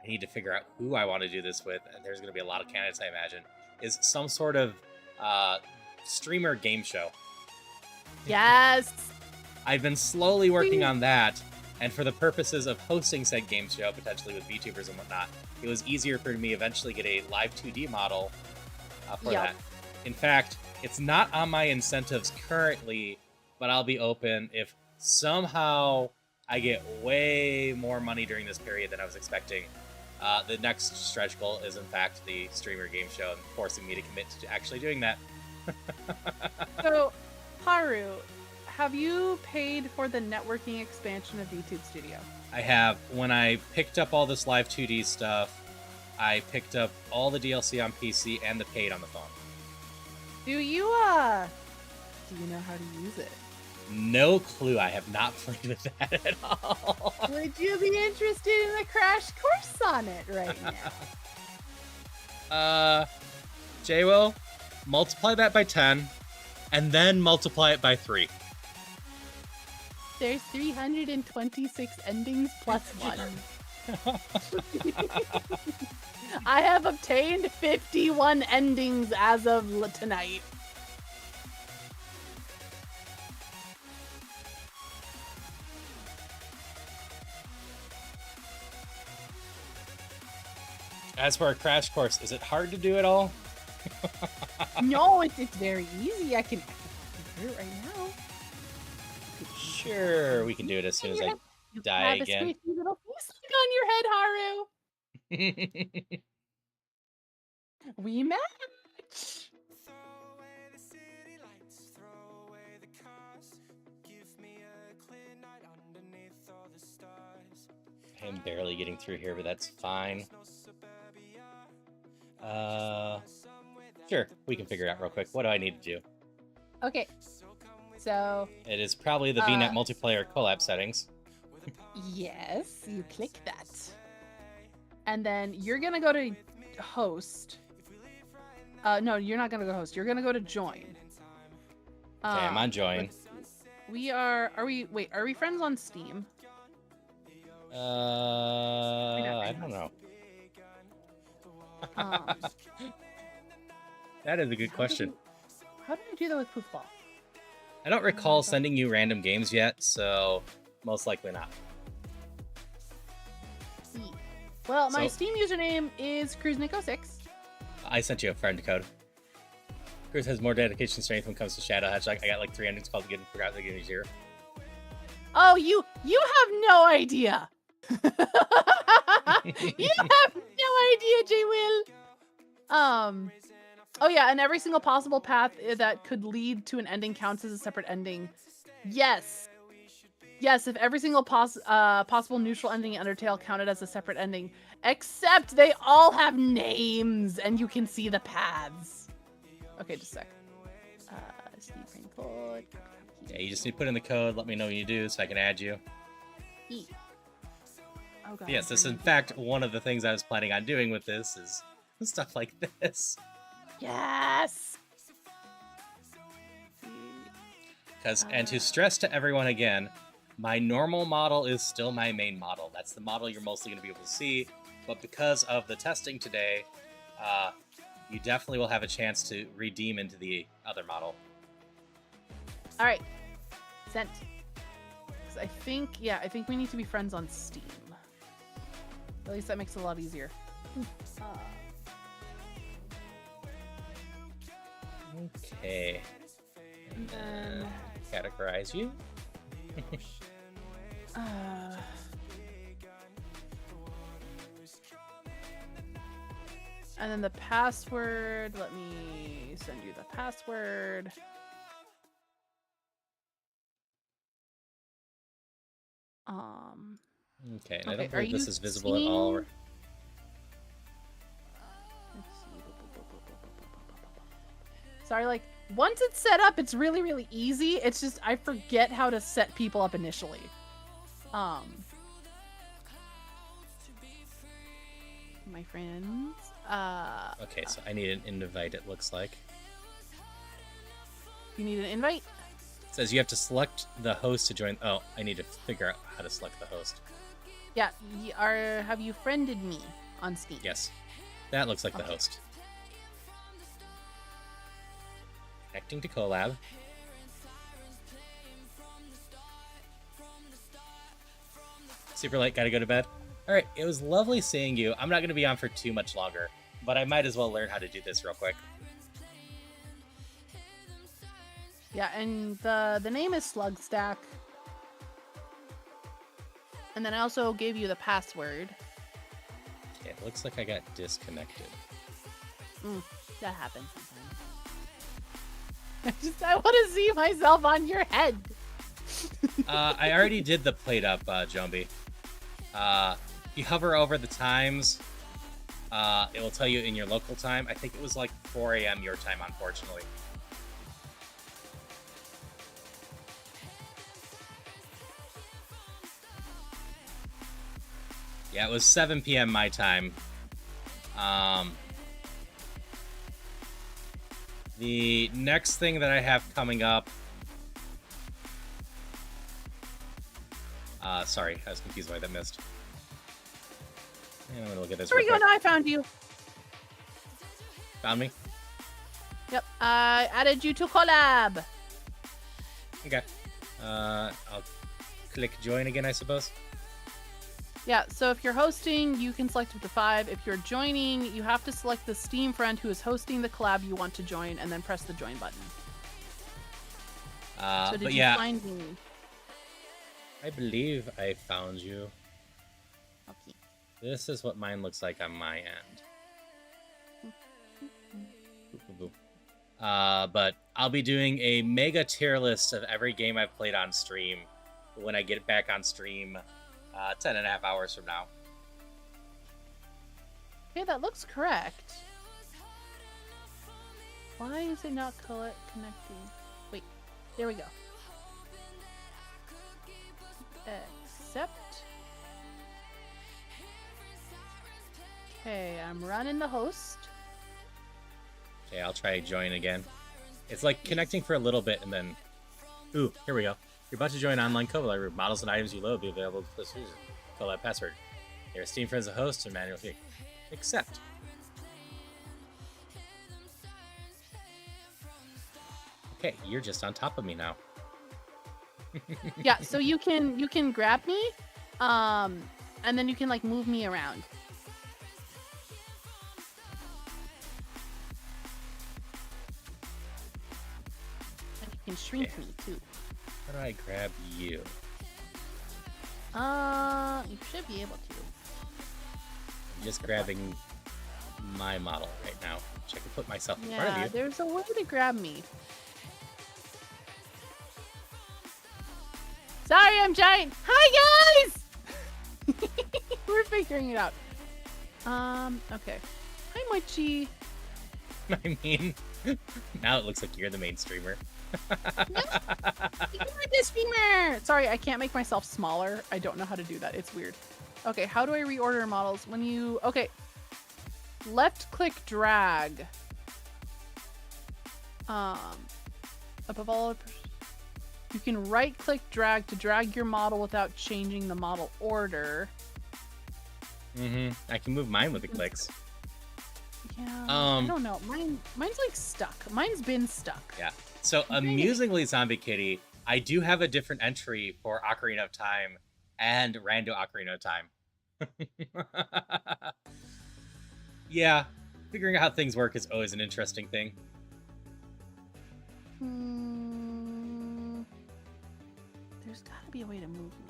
I need to figure out who I want to do this with, and there's going to be a lot of candidates, I imagine, is some sort of streamer game show. Yes! I've been slowly working on that, and for the purposes of hosting said game show, potentially with VTubers and whatnot, it was easier for me to eventually get a live 2D model for that. In fact, it's not on my incentives currently, but I'll be open if somehow I get way more money during this period than I was expecting. The next stretch goal is, in fact, the streamer game show, and forcing me to commit to actually doing that. So, Haru, have you paid for the networking expansion of VTube Studio? I have. When I picked up all this live 2D stuff, I picked up all the DLC on PC and the paid on the phone. Do you know how to use it? No clue. I have not played with that at all. Would you be interested in a crash course on it right now? J-Will, multiply that by 10, and then multiply it by 3. There's 326 endings plus 1. I have obtained 51 endings as of tonight. As for a crash course, is it hard to do at all? No, it's very easy. I can do it right now. Sure, we can do it as soon as I die again. Have a squishy little piece on your head, Haru. We match. I'm barely getting through here, but that's fine. Sure, we can figure it out real quick. What do I need to do? Okay, so... It is probably the VNet multiplayer collab settings. Yes, you click that. And then you're gonna go to host. No, you're not gonna go host. You're gonna go to join. Okay, I'm on join. Are we friends on Steam? I don't know. Um, That is a good question. How did I do that with Poofball? I don't recall sending you random games yet, so most likely not. Well, my So- Steam username is CruiseNico6. I sent you a friend code. Cruz has more dedication strength when it comes to Shadow Hedgehog. I got like 3 endings called to get him forgot to give me 0. Oh, you have no idea. You have no idea, J. Will. Oh yeah, and every single possible path that could lead to an ending counts as a separate ending. Yes. Yes, if every single possible neutral ending in Undertale counted as a separate ending, except they all have names and you can see the paths. Okay, just a sec. Steve Raincourt. Yeah, you just need to put in the code, let me know when you do so I can add you. E. Oh god. Yes, this is in fact one of the things I was planning on doing with this is stuff like this. Yes. And to stress to everyone again, my normal model is still my main model. That's the model you're mostly going to be able to see. But because of the testing today, you definitely will have a chance to redeem into the other model. All right. Sent. 'Cause I think we need to be friends on Steam. At least that makes it a lot easier. Okay. And then categorize you. And then the password, let me send you the password. Okay, and I Okay, don't are believe this you is visible at all. seeing- Let's see. Sorry, like, once it's set up, it's really, really easy. It's just, I forget how to set people up initially. My friends, Okay, so I need an invite, it looks like. you need an invite? It says you have to select the host to join. Oh, I need to figure out how to select the host. Yeah, have you friended me on Steam? Yes, that looks like the Okay. host. Connecting to collab. Super late, gotta go to bed. Alright, it was lovely seeing you. I'm not gonna be on for too much longer, but I might as well learn how to do this real quick. Yeah, and the name is Slugstack. And then I also gave you the password. Okay, it looks like I got disconnected. That happens sometimes. I want to see myself on your head. I already did the plate up, Jombi. You hover over the times, it will tell you in your local time. I think it was like 4 a.m. your time, unfortunately. Yeah, it was 7 p.m. my time. The next thing that I have coming up... sorry, I was confused why that missed. Yeah, I'm gonna look at this There we real go. quick. Now I found you. Found me? Yep. I added you to collab. Okay. I'll click join again, I suppose. Yeah, so if you're hosting, you can select up to 5. If you're joining, you have to select the Steam friend who is hosting the collab you want to join, and then press the join button. So did but you yeah, find me? I believe I found you. Okay. This is what mine looks like on my end. Boop, boop, boop. But I'll be doing a mega tier list of every game I've played on stream when I get back on stream 10.5 hours from now. Okay, that looks correct. Why is it not connecting? Wait, there we go. Accept. Okay, I'm running the host. Okay, I'll try join again. It's like connecting for a little bit and then... Ooh, here we go. You're about to join online co-op library. Models and items you load will be available for this season. Collab password. Your esteemed friends, the host, and manual fee. Accept. Okay, you're just on top of me now. Yeah, so you can grab me, and then you can like move me around. And you can shrink me too. How do I grab you? You should be able to. I'm just grabbing my model right now. So I can put myself in front of Yeah, you. there's a way to grab me. Sorry, I'm giant. Hi, guys! We're figuring it out. Okay. Hi, Mochi. I mean, now it looks like you're the main streamer. You're the streamer! Sorry, I can't make myself smaller. I don't know how to do that. It's weird. Okay, how do I reorder models? When you... Okay. Left-click drag. Above all... You can right-click drag to drag your model without changing the model order. I can move mine with the clicks. Yeah, I don't know. Mine's like stuck. Mine's been stuck. Yeah. So amusingly, Zombie Kitty, I do have a different entry for Ocarina of Time and Rando Ocarina of Time. Yeah, figuring out how things work is always an interesting thing. There's gotta be a way to move me.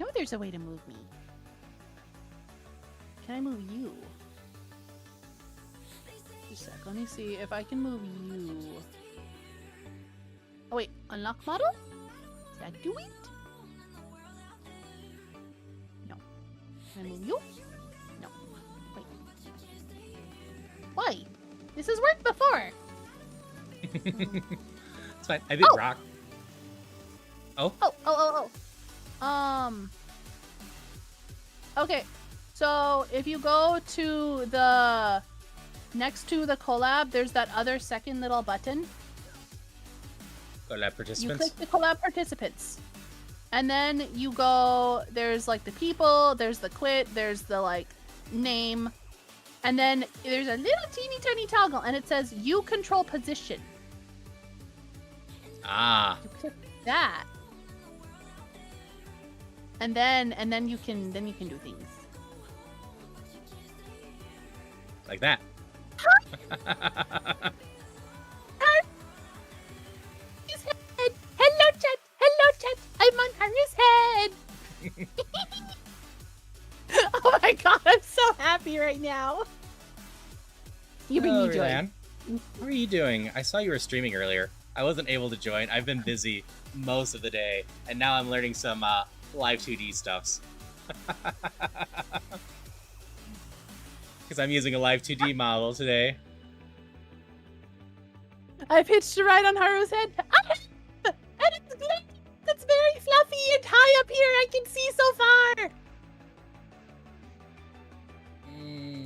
No, there's a way to move me. Can I move you? Just a sec. Let me see if I can move you. Oh wait, unlock model? Does that do it? No. Can I move you? No. Wait. Why? This has worked before. It's fine. I think Rock. Oh. Okay. So if you go to the next to the collab, there's that other second little button. Collab You participants. click the collab participants. And then you go, there's like the people, there's the quit, there's the like name. And then there's a little teeny tiny toggle and it says you control position. Ah. You click that. And then you can do things. Like that. His head. Hello chat. Hello chat. I'm on Haru's head. Oh my god, I'm so happy right now. You bring me joy. Rilan. How are you doing? I saw you were streaming earlier. I wasn't able to join. I've been busy most of the day, and now I'm learning some live 2D stuffs. Because I'm using a live 2D model today. I've hitched a ride on Haru's head. And it's glitchy. It's very fluffy and high up here. I can see so far.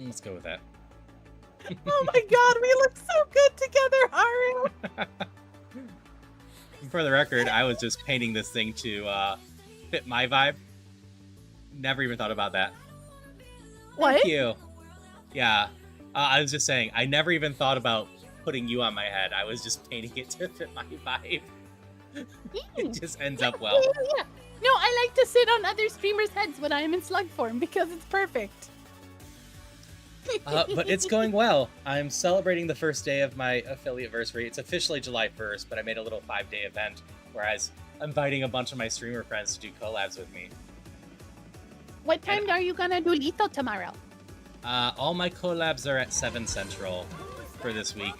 Let's go with that. Oh my god, we look so good together, Haru. For the record, I was just painting this thing to fit my vibe. Never even thought about that. What? Thank you. Yeah, I was just saying, I never even thought about putting you on my head. I was just painting it to fit my vibe. It just ends up well. Yeah. No, I like to sit on other streamers' heads when I am in slug form because it's perfect. But it's going well. I'm celebrating the first day of my affiliate anniversary. It's officially July 1st, but I made a little 5-day event where I was inviting a bunch of my streamer friends to do collabs with me. What time are you gonna do Lito tomorrow? All my collabs are at 7 Central for this week,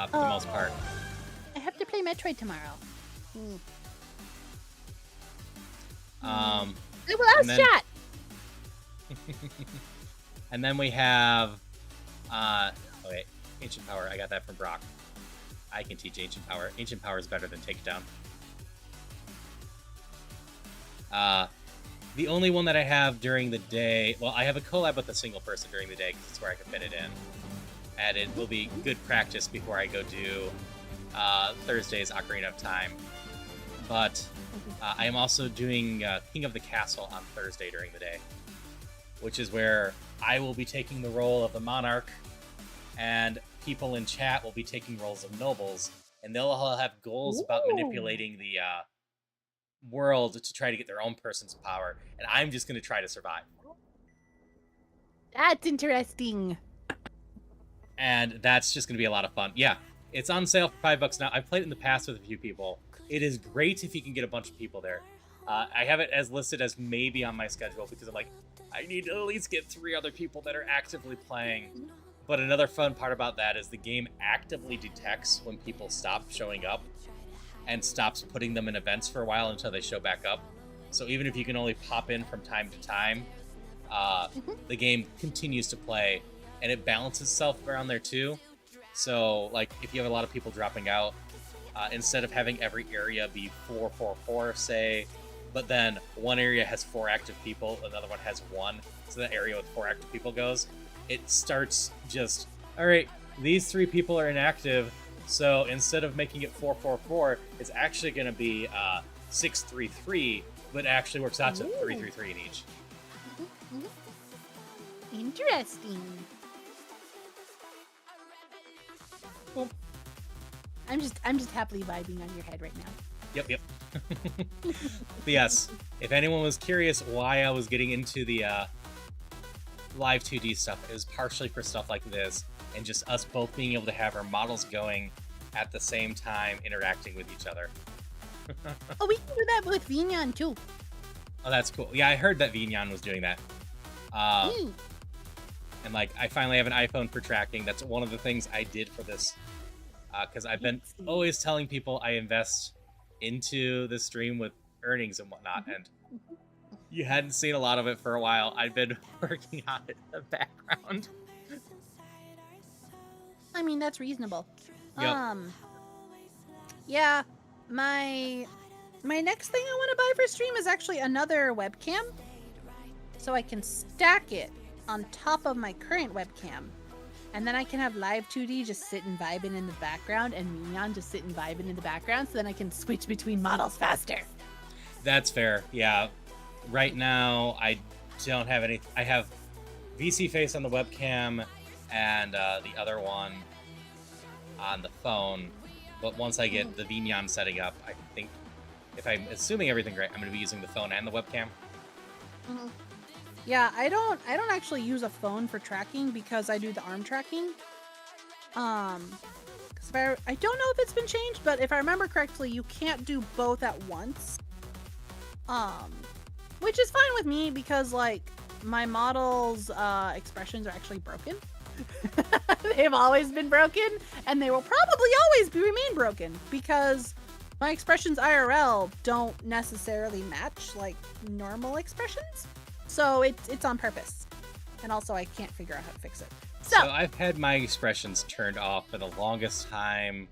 for the most part. I have to play Metroid tomorrow. I will ask chat. And then we have, okay, Ancient Power. I got that from Brock. I can teach Ancient Power. Ancient Power is better than Takedown. The only one that I have during the day, well, I have a collab with a single person during the day because it's where I can fit it in. And it will be good practice before I go do Thursday's Ocarina of Time. But I am also doing King of the Castle on Thursday during the day, which is where I will be taking the role of the monarch, and people in chat will be taking roles of nobles, and they'll all have goals about Ooh. manipulating the world to try to get their own person's power, and I'm just going to try to survive. That's interesting. And that's just going to be a lot of fun. Yeah, it's on sale for $5 now. I've played it in the past with a few people. It is great if you can get a bunch of people there. I have it as listed as maybe on my schedule because I'm like, I need to at least get 3 other people that are actively playing. But another fun part about that is the game actively detects when people stop showing up and stops putting them in events for a while until they show back up. So even if you can only pop in from time to time, the game continues to play, and it balances itself around there too. So like if you have a lot of people dropping out, instead of having every area be 4-4-4, say, but then one area has 4 active people, another one has 1, so the area with 4 active people goes, it starts just, all right, these 3 people are inactive, so instead of making it 4-4-4, it's actually going to be 6-3-3, but it actually works out to 3-3-3 in each. Interesting. Well, I'm just happily vibing on your head right now. Yep. But yes, if anyone was curious why I was getting into the live 2D stuff, it was partially for stuff like this, and just us both being able to have our models going at the same time, interacting with each other. Oh, we can do that with Vignan too. Oh, that's cool. Yeah, I heard that Vignan was doing that. And like, I finally have an iPhone for tracking. That's one of the things I did for this, because I've been always telling people I invest into the stream with earnings and whatnot, and you hadn't seen a lot of it for a while. I've been working on it in the background. I mean, that's reasonable. Yep. Yeah, my next thing I want to buy for stream is actually another webcam, so I can stack it on top of my current webcam, and then I can have live 2D just sitting vibing in the background, and Mignon just sitting vibing in the background, so then I can switch between models faster. That's fair. Yeah. Right now, I don't have any. I have VC Face on the webcam and the other one on the phone. But once I get the Vignan setting up, I think, if I'm assuming everything right, I'm going to be using the phone and the webcam. Yeah, I don't actually use a phone for tracking because I do the arm tracking. Because I don't know if it's been changed, but if I remember correctly, you can't do both at once. Which is fine with me because like my model's expressions are actually broken. They've always been broken, and they will probably always remain broken because my expressions IRL don't necessarily match like normal expressions. So it's on purpose. And also I can't figure out how to fix it. So I've had my expressions turned off for the longest time,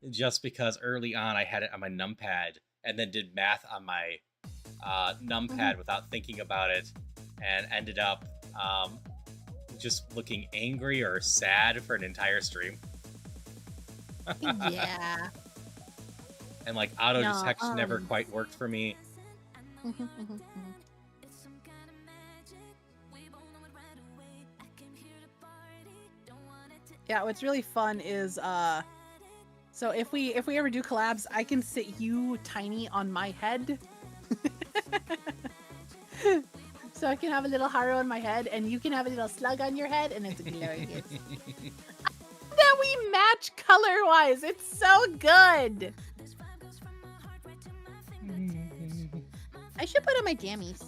just because early on I had it on my numpad and then did math on my numpad without thinking about it, and ended up just looking angry or sad for an entire stream. yeah. And like auto detection never quite worked for me. Yeah, what's really fun is so if we ever do collabs, I can sit you tiny on my head. So I can have a little Haru on my head, and you can have a little slug on your head, and it's glorious. That we match color-wise. It's so good. I should put on my jammies.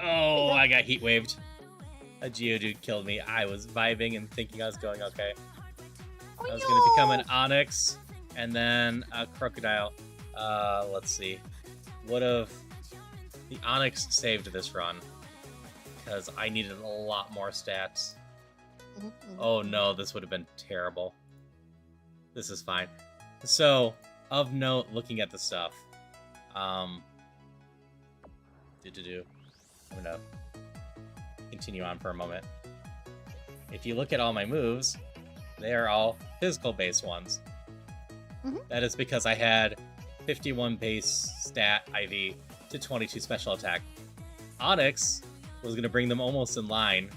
Oh, I got heat waved. A Geodude killed me. I was vibing and thinking I was going okay. I was going to become an Onyx and then a Crocodile. Let's see. Would have the Onyx saved this run? Because I needed a lot more stats. Oh no, this would have been terrible. This is fine. So, of note, looking at the stuff. I'm gonna continue on for a moment. If you look at all my moves, They are all physical base ones. Mhm. That is because I had 51 base stat IV to 22 special attack. Onyx was going to bring them almost in line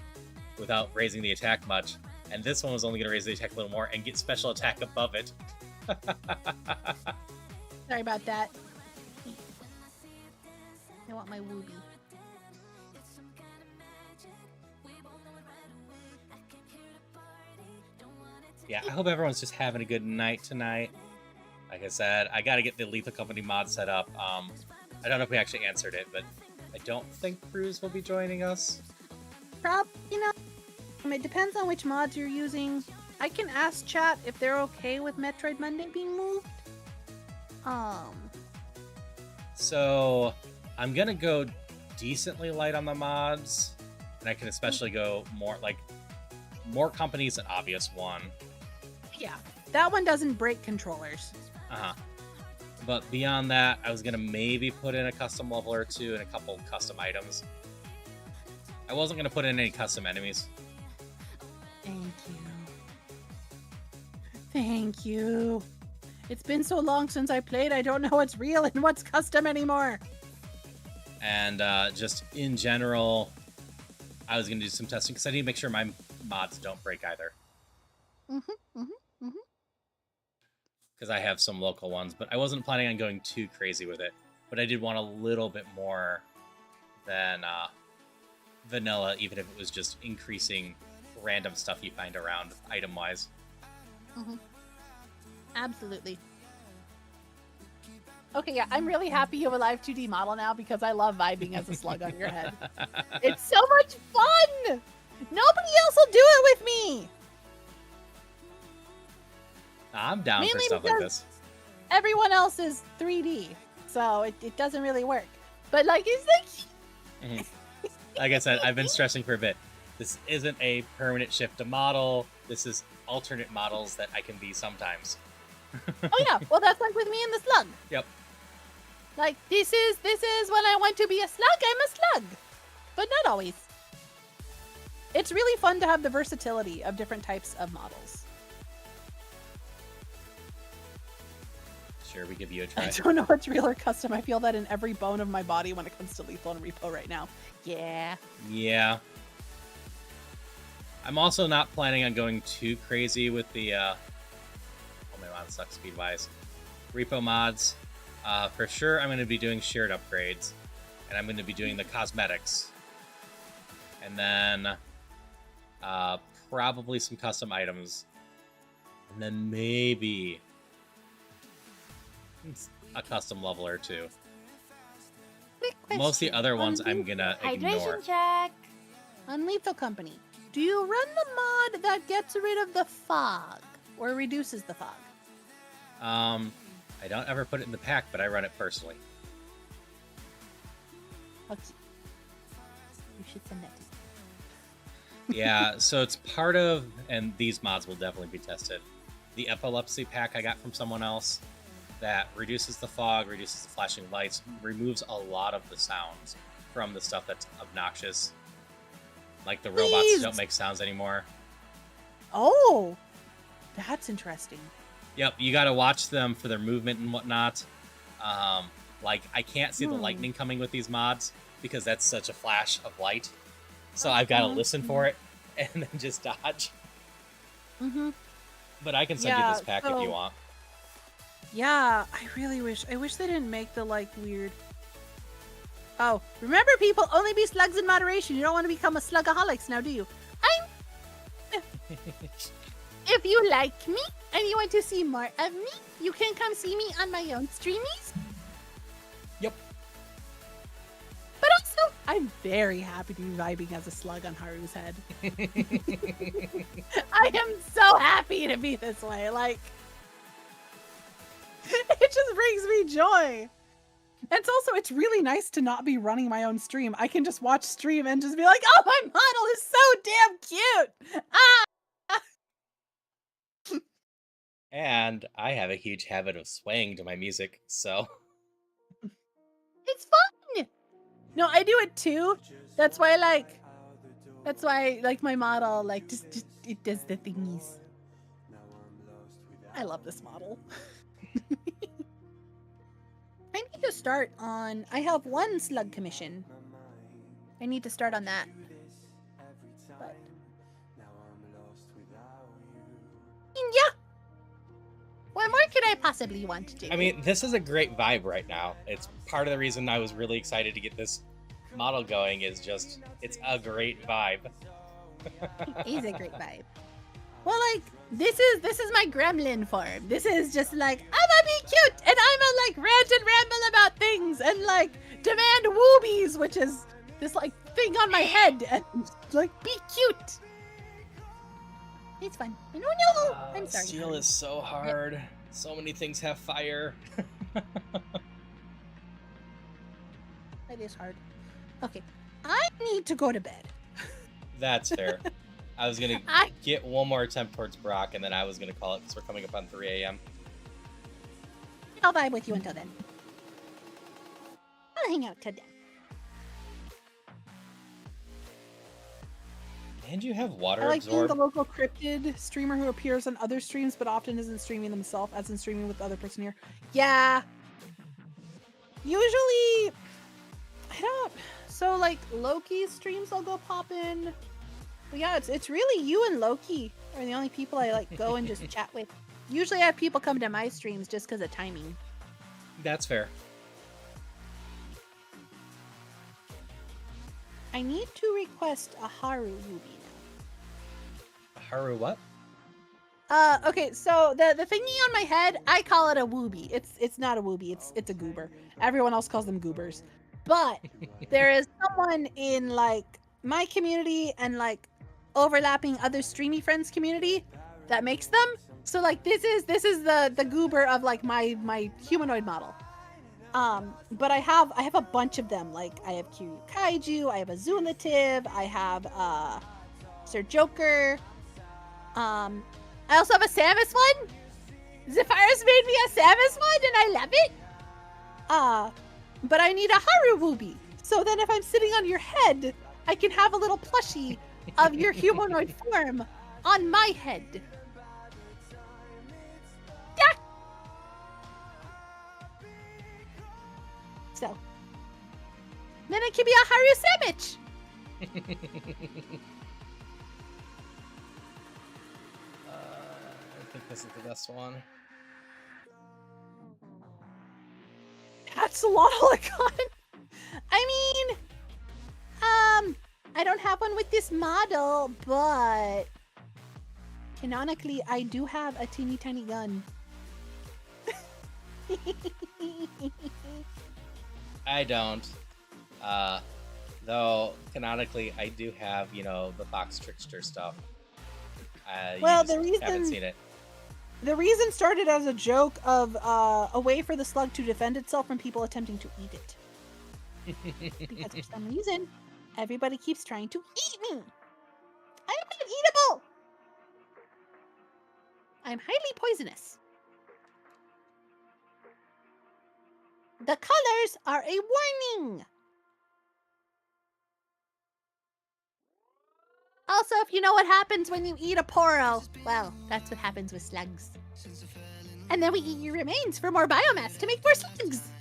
without raising the attack much, and this one was only going to raise the attack a little more and get special attack above it. Sorry about that. I want my Wooby. Yeah, I hope everyone's just having a good night tonight. Like I said, I got to get the Lethal Company mod set up. I don't know if we actually answered it, but I don't think Cruz will be joining us. You know, it depends on which mods you're using. I can ask chat if they're okay with Metroid Monday being moved. So I'm gonna go decently light on the mods, and I can especially go more companies than obvious one. Yeah, that one doesn't break controllers. But beyond that, I was gonna maybe put in a custom level or two and a couple custom items. I wasn't gonna put in any custom enemies. Thank you. Thank you. It's been so long since I played, I don't know what's real and what's custom anymore. And just in general, I was gonna do some testing because I need to make sure my mods don't break either. Because I have some local ones, but I wasn't planning on going too crazy with it. But I did want a little bit more than vanilla, even if it was just increasing random stuff you find around item-wise. Absolutely. Okay, yeah, I'm really happy you have a live 2D model now because I love vibing as a slug on your head. It's so much fun! Nobody else will do it with me! I'm down for Mainly stuff like because this. Everyone else is 3D, so it doesn't really work. But like, it's like... Like I said, I've been stressing for a bit. This isn't a permanent shift to model. This is alternate models that I can be sometimes. Oh yeah, well that's like with me and the slug. Yep. Like, this is when I want to be a slug, I'm a slug. But not always. It's really fun to have the versatility of different types of models. Sure, we give you a try. I don't know what's real or custom. I feel that in every bone of my body when it comes to lethal and repo right now. Yeah. Yeah. I'm also not planning on going too crazy with the oh my god, sucks speed wise. Repo mods. For sure I'm gonna be doing shared upgrades. And I'm gonna be doing the cosmetics. And then probably some custom items. And then maybe a custom level or two. Most of the other ones I'm gonna ignore. Hydration check. On Lethal Company, do you run the mod that gets rid of the fog or reduces the fog? I don't ever put it in the pack, but I run it personally. Okay. You should send that to me. Yeah, so it's part of, and these mods will definitely be tested, the epilepsy pack I got from someone else that reduces the fog, reduces the flashing lights, removes a lot of the sounds from the stuff that's obnoxious. Like the robots Please. don't make sounds anymore. Oh, that's interesting. Yep, you gotta watch them for their movement and whatnot. Like, I can't see the lightning coming with these mods because that's such a flash of light. So I've gotta listen for it and then just dodge. But I can send you this pack if you want. Yeah, I really wish. I wish they didn't make the, like, weird... Oh, remember, people, only be slugs in moderation. You don't want to become a slugaholics now, do you? If you like me and you want to see more of me, you can come see me on my own streamies. Yep. But also, I'm very happy to be vibing as a slug on Haru's head. I am so happy to be this way. Like, it just brings me joy. And it's really nice to not be running my own stream. I can just watch stream and just be like, oh, my model is so damn cute. And I have a huge habit of swaying to my music, so... It's fun. No, I do it too. That's why, like, my model, like, just it does the thingies. I love this model. I need to start on. I have one slug commission. I need to start on that. But yeah. What more could I possibly want to do? I mean, this is a great vibe right now. It's part of the reason I was really excited to get this model going. Is just it's a great vibe. It is a great vibe. Well, like this is my gremlin form. This is just like I'm gonna be cute and I'm gonna like rant and ramble about things and like demand woobies, which is this like thing on my head and like be cute. It's fun. No, I'm sorry. Steel is so hard. So many things have fire. That is hard. Okay, I need to go to bed. That's fair. I was gonna get one more attempt towards Brock, and then I was gonna call it because we're coming up on 3 a.m. I'll vibe with you until then. I'll hang out till then. And you have water I like being absorb. the local cryptid streamer who appears on other streams but often isn't streaming themselves, as in streaming with the other person here. Yeah. Usually, I don't. So like Loki's streams, I'll go pop in. But yeah, it's really you and Loki are the only people I like go and just chat with. Usually, I have people come to my streams just because of timing. That's fair. I need to request a Haru Ruby now. Haru what? Okay, so the thingy on my head, I call it a wooby. It's not a wooby, it's a goober. Everyone else calls them goobers. But there is someone in like my community and like overlapping other streamy friends community that makes them. So like this is the goober of like my humanoid model. But I have a bunch of them. Like I have Kiryu Kaiju, I have a Zulative, I have Sir Joker. I also have a Samus one. Zephyrus made me a Samus one and I love it. But I need a Haru Wooby. So then if I'm sitting on your head, I can have a little plushie of your humanoid form on my head. Yeah. So then it can be a Haru sandwich. I think this is the best one. That's a lot all I got. I mean, I don't have one with this model, but canonically, I do have a teeny tiny gun. I don't. Though canonically, I do have, you know, the Fox Trickster stuff. Well, you just haven't seen it. The reason started as a joke of a way for the slug to defend itself from people attempting to eat it. Because for some reason, everybody keeps trying to eat me. I am not eatable. I'm highly poisonous. The colors are a warning. Also, if you know what happens when you eat a poro, well, that's what happens with slugs. And then we eat your remains for more biomass to make more slugs.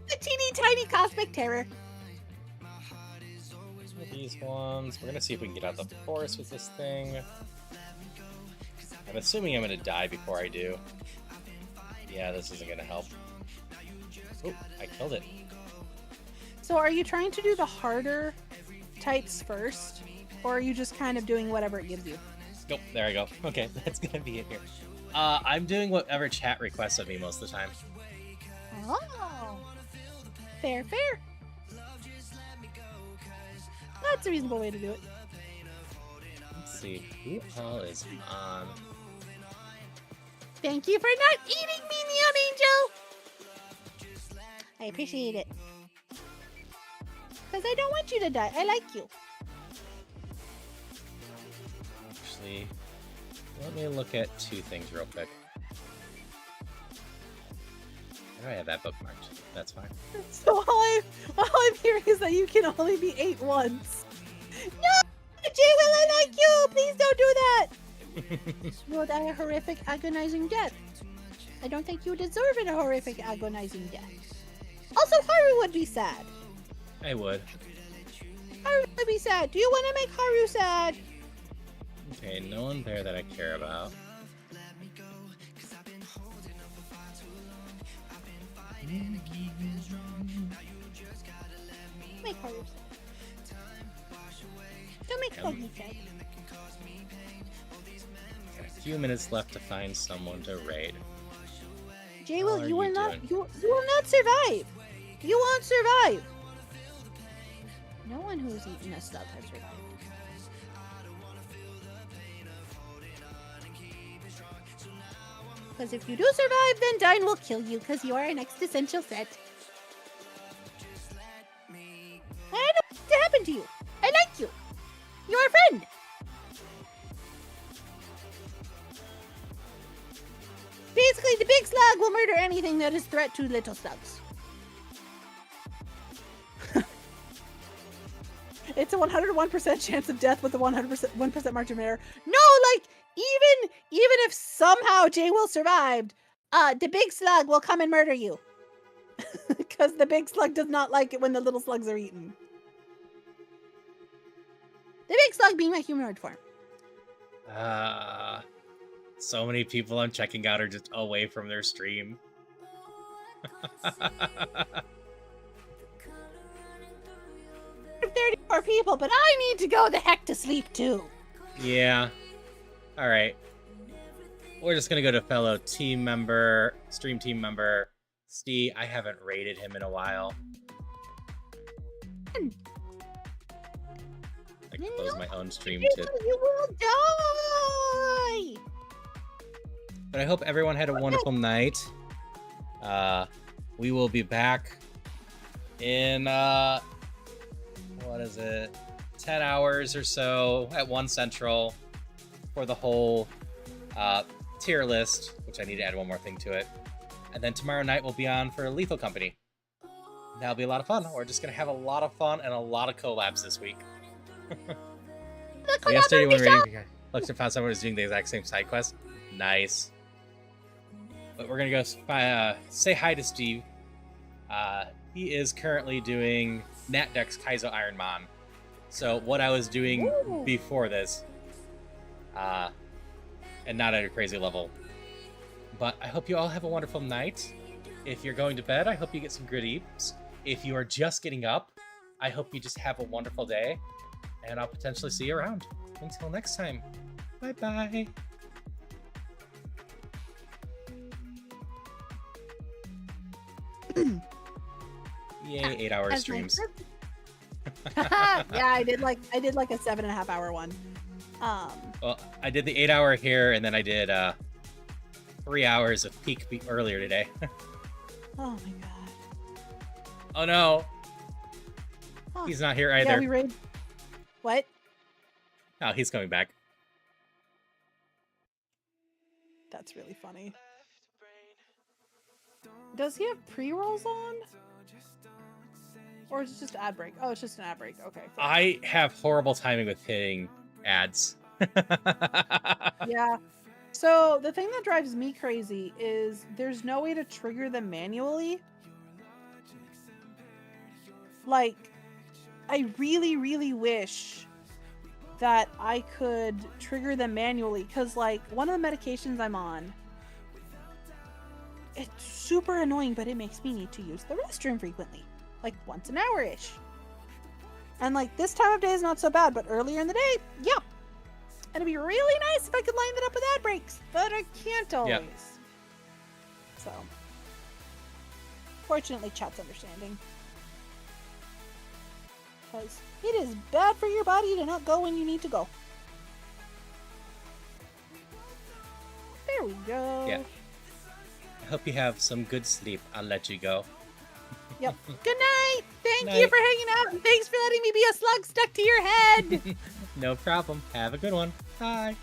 The teeny tiny cosmic terror. These ones. We're gonna see if we can get out the forest with this thing. I'm assuming I'm gonna die before I do. Yeah, this isn't gonna help. Oh, I killed it. So are you trying to do the harder types first? Or are you just kind of doing whatever it gives you? Nope, there I go. Okay, that's gonna be it here. I'm doing whatever chat requests of me most of the time. Oh. Fair, fair. That's a reasonable way to do it. Let's see, who all is on? Thank you for not eating me, Neon Angel! I appreciate it. Because I don't want you to die. I like you. Actually, let me look at two things real quick. How do I have that bookmarked? That's fine. So all I'm hearing is that you can only be ate once. No! Jay, will I like you? Please don't do that. You will die a horrific, agonizing death. I don't think you deserve a horrific, agonizing death. Also, Haru would be sad. I would. Haru would be sad. Do you want to make Haru sad? Okay, no one there that I care about. Make Haru sad. Don't make Puggy sad. Got a few minutes left to find someone to raid. Jay, How will are you will you not doing? you will not survive. You won't survive. No one who's eaten a slug has survived. Because if you do survive, then Dine will kill you because you are an existential threat. I don't know what happened to you. I like you. You're a friend. Basically, the big slug will murder anything that is threat to little slugs. It's a 101% chance of death with a 1% margin of error. No, like, even if somehow Jay will survived, the big slug will come and murder you. Because the big slug does not like it when the little slugs are eaten. The big slug being my humanoid form. So many people I'm checking out are just away from their stream. 34 people, but I need to go the heck to sleep too. Yeah. Alright. We're just gonna go to fellow team member, stream team member, Steve. I haven't rated him in a while. I can close my own stream too. You will die! But I hope everyone had a wonderful night. We will be back in, what is it? 10 hours or so at 1 Central for the whole tier list, which I need to add one more thing to it. And then tomorrow night we'll be on for Lethal Company. That'll be a lot of fun. We're just going to have a lot of fun and a lot of collabs this week. Yesterday when we looked and found someone who was doing the exact same side quest. Nice. But we're going to go say hi to Steve. He is currently doing Natdex Kaizo Ironman. So what I was doing before this, and not at a crazy level. But I hope you all have a wonderful night. If you're going to bed, I hope you get some good eats. If you are just getting up, I hope you just have a wonderful day. And I'll potentially see you around. Until next time, bye-bye. Yay, 8-hour streams. Yeah, I did like a 7.5 hour one. Well, I did the 8-hour here, and then I did 3 hours of peak earlier today. Oh my god. Oh no, Huh. he's not here either. Yeah, we raid. What? Oh, he's coming back. That's really funny. Does he have pre-rolls on? Or is it just ad break? Oh, it's just an ad break. Okay. Fair. I have horrible timing with hitting ads. Yeah. So the thing that drives me crazy is there's no way to trigger them manually. Like, I really, really wish that I could trigger them manually, because like one of the medications I'm on, it's super annoying, but it makes me need to use the restroom frequently, like once an hour-ish. And like this time of day is not so bad, but earlier in the day, yeah. It'd be really nice if I could line that up with ad breaks, but I can't always. Yep. So, fortunately, chat's understanding. Because it is bad for your body to not go when you need to go. There we go. Yeah. I hope you have some good sleep. I'll let you go. Yep. Good night. Thank you Night. for hanging out, and thanks for letting me be a slug stuck to your head. No problem. Have a good one. Bye.